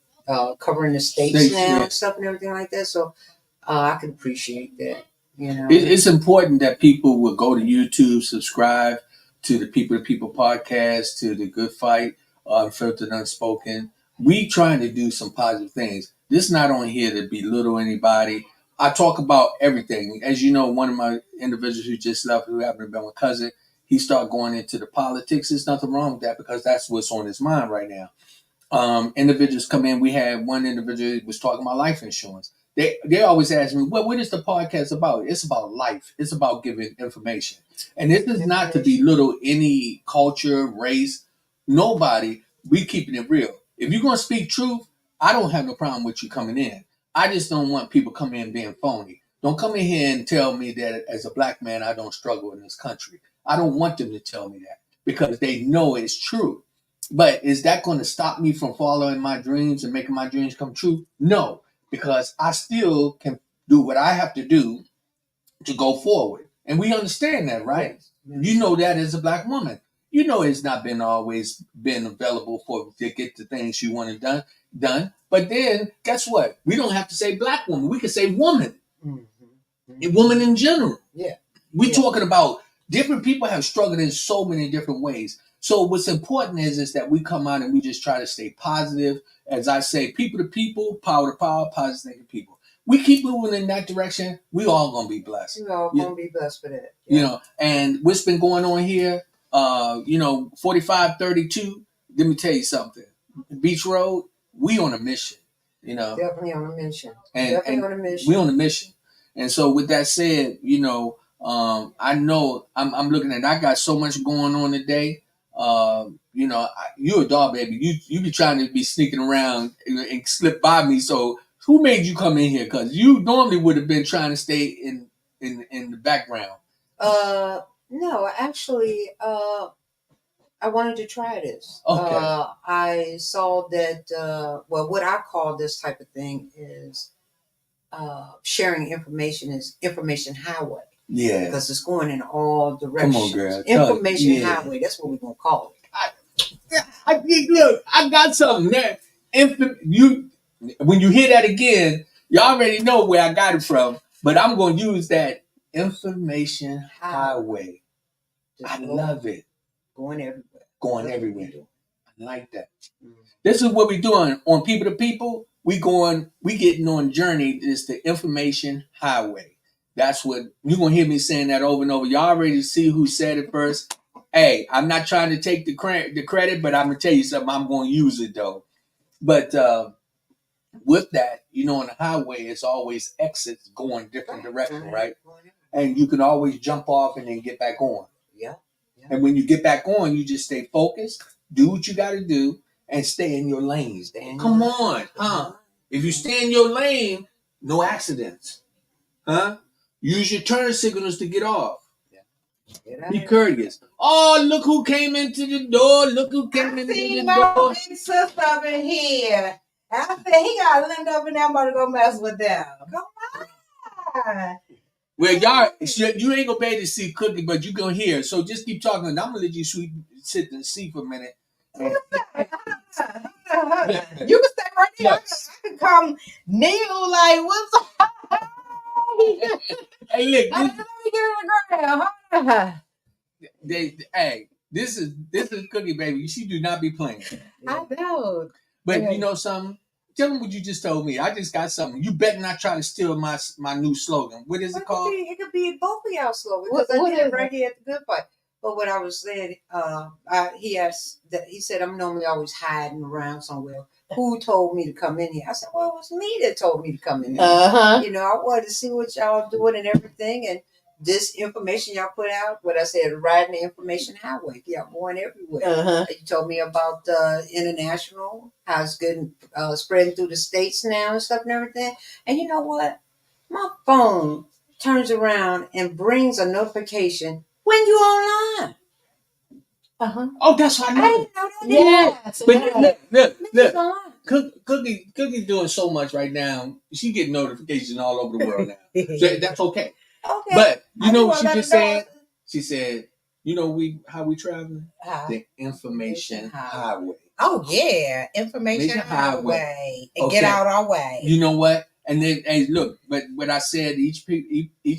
covering the states now and stuff and everything like that. So I can appreciate that. You know, It's important that people will go to YouTube, subscribe to the People to People podcast, to the Good Fight, Filtered Unspoken. We trying to do some positive things. This is not on here to belittle anybody. I talk about everything. As you know, one of my individuals who just left, who happened to be my cousin, he started going into the politics. There's nothing wrong with that because that's what's on his mind right now. Individuals come in. We had one individual who was talking about life insurance. They always ask me, well, what is the podcast about? It's about life. It's about giving information. And this is not to belittle any culture, race, nobody. We keeping it real. If you're going to speak truth, I don't have no problem with you coming in. I just don't want people coming in being phony. Don't come in here and tell me that as a black man, I don't struggle in this country. I don't want them to tell me that because they know it's true. But is that going to stop me from following my dreams and making my dreams come true? No, because I still can do what I have to do to go forward. And we understand that, right? Yes. You know that as a black woman. You know it's not been always been available to get the things you want done. But then guess what? We don't have to say black woman. We can say woman. A woman in general. Yeah. We're talking about different people have struggled in so many different ways. So what's important is that we come out and we just try to stay positive. As I say, people to people, power to power, positive people. We keep moving in that direction. We all gonna be blessed. We all gonna be blessed for that. You know, and what's been going on here, 4532, let me tell you something. Beach Road, we on a mission, you know. Definitely on a mission. And we on a mission. And so with that said, I know I'm looking at, I got so much going on today. You're a dog, baby. You be trying to be sneaking around and slip by me. So who made you come in here? Because you normally would have been trying to stay in the background. No, actually, I wanted to try this. Okay. I saw that, what I call this type of thing is sharing information is information highway. Yeah. Because it's going in all directions. Come on, girl. Information highway, that's what we're going to call it. Look, I got something there. When you hear that again, you already know where I got it from. But I'm going to use that information highway. I love it. Going everywhere. Going everywhere. I like that. This is what we're doing on People to People. We getting on journey. It's the information highway. That's what you're gonna hear me saying that over and over. Y'all already see who said it first. Hey, I'm not trying to take the credit, but I'm gonna tell you something. I'm gonna use it though. But with that, on the highway, it's always exits going different direction, right? And you can always jump off and then get back on. Yeah. And when you get back on, you just stay focused, do what you got to do, and stay in your lane. Come on, huh? If you stay in your lane, no accidents, huh? Use your turn signals to get off. Be courteous. Oh, look who came into the door. Look who came into the door. My big sister up in here. I said he got Linda up in there. I'm about to go mess with them. Come on. Well, y'all, you ain't gonna be able to see Cookie, but you gonna hear. So just keep talking. I'm gonna let you sit and see for a minute. You can stay right there. Yes. I can come kneel like, what's up? Hey, look. Let me get in the ground. Hey, this is Cookie, baby. She do not be playing. I know. But you know something? Tell them what you just told me. I just got something. You better not try to steal my new slogan. What is it called? It could be both of y'all slogans. Because I did it right here at the Good Fight. But what I was saying, he said I'm normally always hiding around somewhere. Who told me to come in here? I said, well, it was me that told me to come in here. Uh-huh. I wanted to see what y'all doing and everything. And this information y'all put out, what I said, riding the information highway. Y'all going everywhere. You told me about international, how it's good spreading through the states now and stuff and everything. And you know what? My phone turns around and brings a notification when you online. Oh, that's why I I know. didn't know that. Yes. But look. Online. Cookie doing so much right now. She getting notifications all over the world now. So that's okay. Okay. But you I know just what she wanna just let her know. said? She said, you know how we traveling? How? The information highway. Oh yeah, information Information highway. highway. And Okay. get out our way. You know what? And then, hey, look, but what I said, each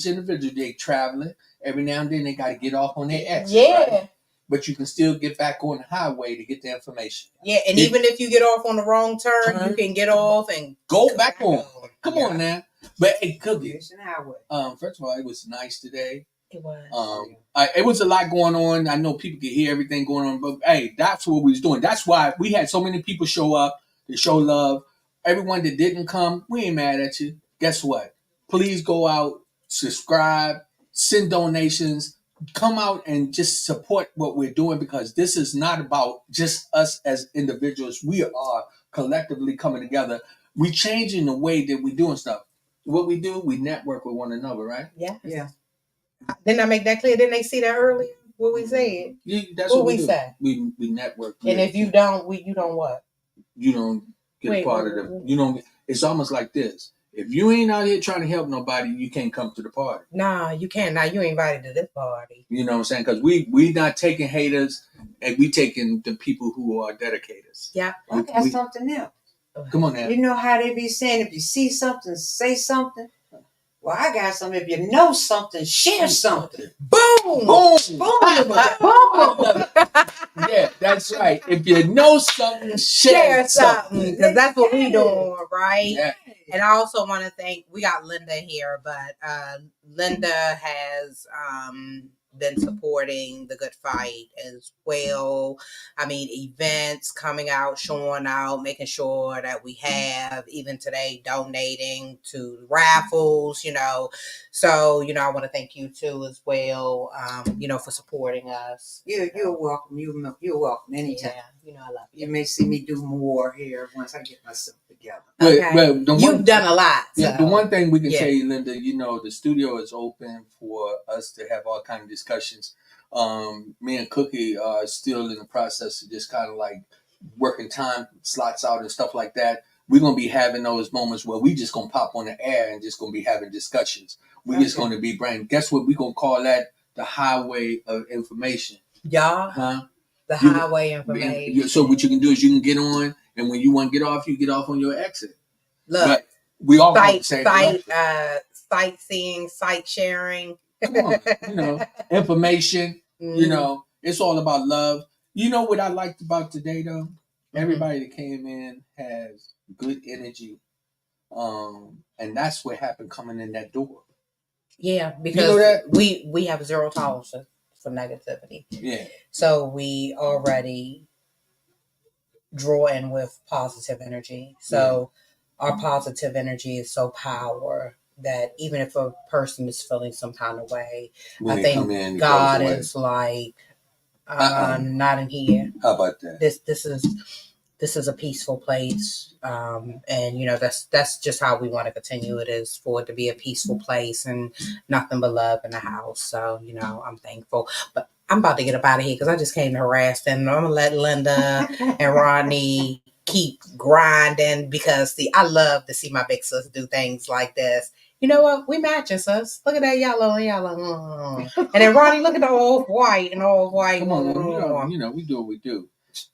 individual, they traveling. Every now and then, they got to get off on their exit. Yeah. Right? But you can still get back on the highway to get the information. Yeah, and even if you get off on the wrong turn, you can get off and go back on. Come on now. But it could be. Information highway. First of all, it was nice today. It was. It was a lot going on. I know people could hear everything going on, but hey, that's what we was doing. That's why we had so many people show up to show love. Everyone that didn't come, we ain't mad at you. Guess what? Please go out, subscribe, send donations, come out and just support what we're doing, because this is not about just us as individuals. We are collectively coming together. We changing the way that we doing stuff. What we do, we network with one another, right? Yeah. Yeah. Didn't I make that clear? Didn't they see that earlier? What we said? Yeah, that's what what we do. say. We network. And if you don't, you don't what? You don't get a part of the. You don't. It's almost like this. If you ain't out here trying to help nobody, you can't come to the party. Nah, you can't. Nah, you ain't invited to this party. You know what I'm saying? Because we not taking haters, and we taking the people who are dedicators. Yeah. I got something else. Come on now. You know how they be saying, if you see something, say something. Well, I got something. If you know something, share something. Boom! Boom! Boom! Boom! Yeah, that's right. If you know something, share something. Because that's what we doing, right? Yeah. And I also want to thank, we got Linda here, but Linda has been supporting the Good Fight as well. I mean, events coming out, showing out, making sure that we have, even today, donating to raffles, you know. So, you know, I want to thank you too as well, you know, for supporting us. You're welcome. You're welcome anytime. Yeah, you know, I love you. You may see me do more here once I get myself together. Okay. Well, you've done a lot. Yeah, So. the one thing we can tell you, Linda, you know, the studio is open for us to have all kind of discussions. Me and Cookie are still in the process of just kind of like working time slots out and stuff like that. We're going to be having those moments where we just going to pop on the air and just going to be having discussions. We're just going to be brain. Guess what? We're going to call that the highway of information. Y'all? Huh? The highway information. So what you can do is you can get on, and when you want to get off, you get off on your exit. Look, but we all want the same sightseeing, sight sharing. Come on, you know, information. You know, it's all about love. You know what I liked about today, though? Everybody that came in has good energy, and that's what happened coming in that door. Yeah, because you know that? we have zero tolerance for negativity. Yeah. So we already draw in with positive energy. So our positive energy is so power that even if a person is feeling some kind of way, when I think God is like, not in here. How about that? This is a peaceful place, and you know that's just how we want to continue. It is for it to be a peaceful place and nothing but love in the house. So you know I'm thankful, but I'm about to get up out of here because I just came to harass them. I'm gonna let Linda and Rodney keep grinding because see I love to see my big sis do things like this. You know what? We matching, sis. Look at that yellow. And then Ronnie, look at the old white and all white. Come on, you know, we do what we do.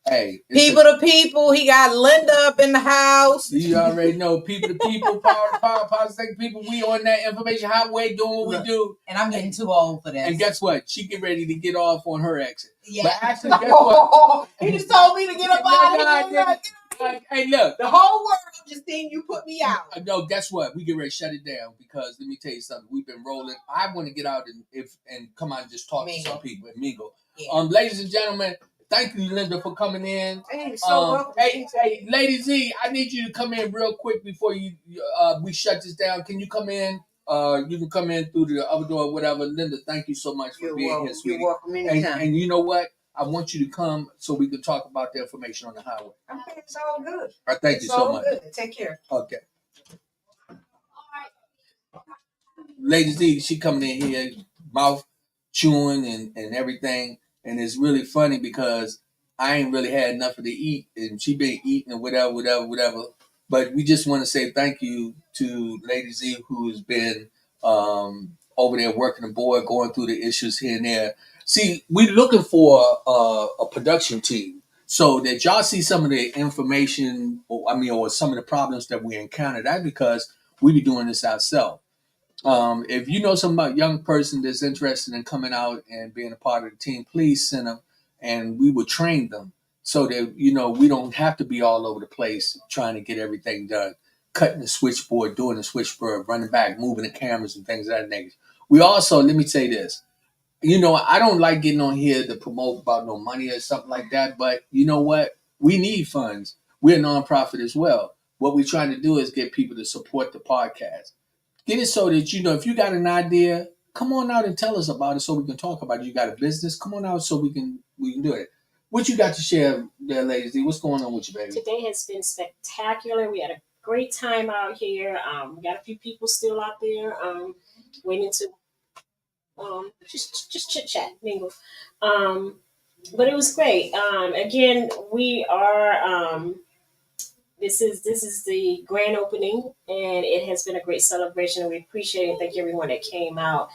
Hey, people to people. He got Linda up in the house. You already know, people to people, power to power, positive people. We on that information highway doing what we do. And I'm getting too old for this. And guess what? She get ready to get off on her exit. Yeah. But actually, guess what? He just told me to get up out of here. Hey, look. The whole world just seen you put me out. No, guess what? We get ready to shut it down because let me tell you something. We've been rolling. I want to get out and come out and just talk to some people and mingle. Yeah. Ladies and gentlemen, thank you, Linda, for coming in. Hey, so welcome. Hey, Lady Z, I need you to come in real quick before we shut this down. Can you come in You can come in through the other door, whatever. Linda, thank you so much for being here, sweetie. You're welcome anytime. And you know what? I want you to come so we can talk about the information on the highway. Okay, it's all good. Thank you so much. Good. Take care. Okay. Lady Z, she coming in here, mouth chewing and everything. And it's really funny because I ain't really had nothing to eat. And she been eating and whatever. But we just want to say thank you to Lady Z, who has been over there working the board, going through the issues here and there. See, we're looking for a production team so that y'all see some of the information, or some of the problems that we encounter. That's because we be doing this ourselves. If you know some young person that's interested in coming out and being a part of the team, please send them, and we will train them so that we don't have to be all over the place trying to get everything done, cutting the switchboard, doing the switchboard, running back, moving the cameras and things of that nature. We also, let me say this, I don't like getting on here to promote about no money or something like that, but you know what? We need funds. We're a nonprofit as well. What we're trying to do is get people to support the podcast. Get it so that, if you got an idea, come on out and tell us about it so we can talk about it. You got a business, come on out so we can do it. What you got to share there, Lady Z? What's going on with you, baby? Today has been spectacular. We had a great time out here. We got a few people still out there waiting to just chit chat, mingle. But it was great. Again, we are. This is the grand opening, and it has been a great celebration. We appreciate it. Thank you, everyone that came out.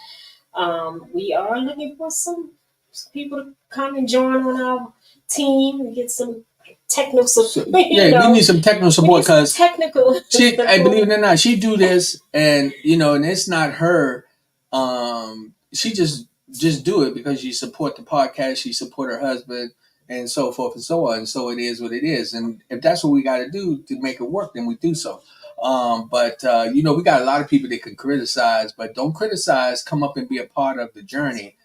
We are looking for some people to come and join on our team and get some technical support. We need some technical support because technical. I believe it or not, she do this, and and it's not her. She just do it because she support the podcast, she support her husband, and so forth and so on. So it is what it is, and if that's what we got to do to make it work, then we do so. But we got a lot of people that can criticize, but don't criticize. Come up and be a part of the journey.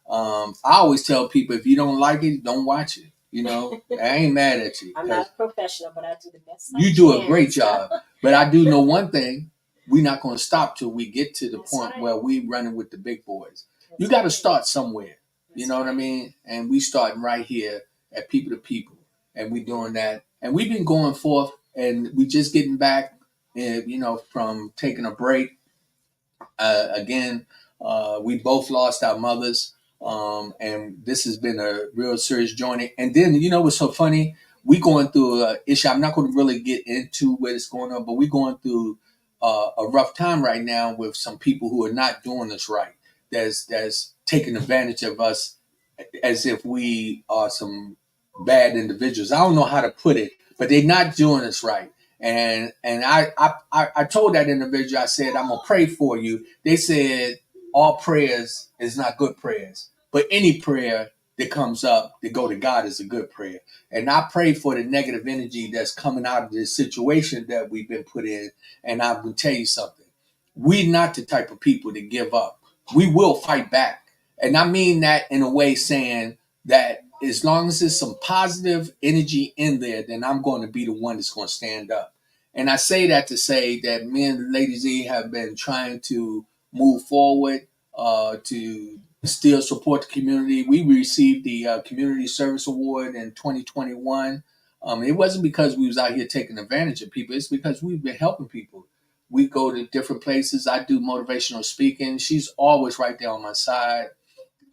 I always tell people, if you don't like it, don't watch it. I ain't mad at you. I'm not a professional, but I do the best. You do a great job. But I do know one thing. We're not going to stop till we get to the point where we running with the big boys. You got to start somewhere. You know what I mean? And we starting right here at People to People. And we doing that. And we've been going forth, and we just getting back, from taking a break. Again, we both lost our mothers. And this has been a real serious journey. And then, what's so funny? We going through an issue. I'm not going to really get into what's going on, but we going through a rough time right now with some people who are not doing this right. That's taking advantage of us as if we are some bad individuals. I don't know how to put it, but they're not doing this right. And I told that individual, I said, I'm gonna pray for you. They said all prayers is not good prayers, but any prayer that comes up that go to God is a good prayer. And I pray for the negative energy that's coming out of this situation that we've been put in. And I will tell you something. We're not the type of people that give up. We will fight back. And I mean that in a way saying that as long as there's some positive energy in there, then I'm going to be the one that's going to stand up. And I say that to say that me and Lady Z have been trying to move forward to still support the community. We received the Community Service Award in 2021. It wasn't because we was out here taking advantage of people. It's because we've been helping people. We go to different places. I do motivational speaking. She's always right there on my side.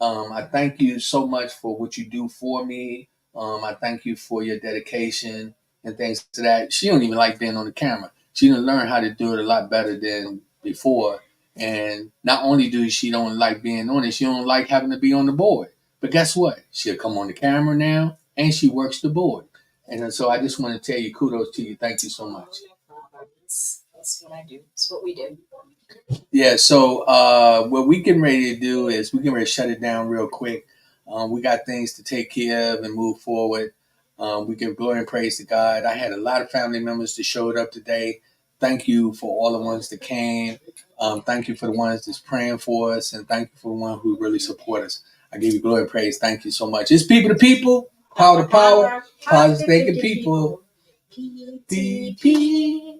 I thank you so much for what you do for me. I thank you for your dedication and things to that. She don't even like being on the camera. She done learn how to do it a lot better than before. And not only do she don't like being on it, she don't like having to be on the board. But guess what? She'll come on the camera now, and she works the board. And so I just want to tell you, kudos to you. Thank you so much. That's what I do. That's what we do. Yeah, so what we getting ready to do is we getting ready to shut it down real quick. We got things to take care of and move forward. We give glory and praise to God. I had a lot of family members that showed up today. Thank you for all the ones that came. Thank you for the ones that's praying for us. And thank you for the one who really support us. I give you glory and praise. Thank you so much. It's People to People, Power to Power, Positive Thinking People. PTP,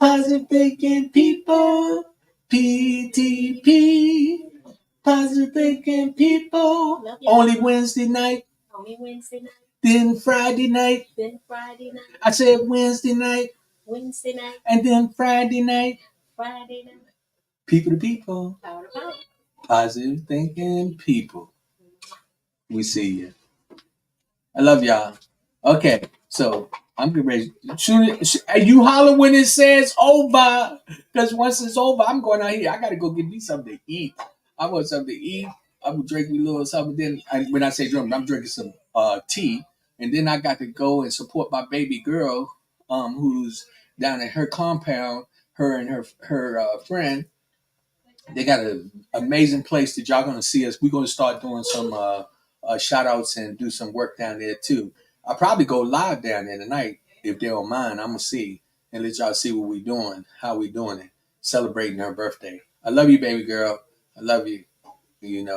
Positive Thinking People. PTP, positive thinking people. Love y'all. Only Wednesday night, Only Wednesday night. then Friday night. Then Friday night. I said Wednesday night, Wednesday night. and then Friday night. Friday night. People to people, Power to power. positive thinking people. We see you. I love y'all. Okay, so I'm getting ready. You holler when it says over, because once it's over, I'm going out here. I gotta go get me something to eat. I want something to eat. I'm gonna drink me a little something. Then, when I say drink, I'm drinking some tea, and then I got to go and support my baby girl, who's down at her compound. Her and her friend. They got an amazing place that y'all gonna see us. We're gonna start doing some shout outs and do some work down there too. I'll probably go live down there tonight if they don't mind. I'm gonna see and let y'all see what we doing, how we doing it, celebrating her birthday. I love you, baby girl. I love you. You know.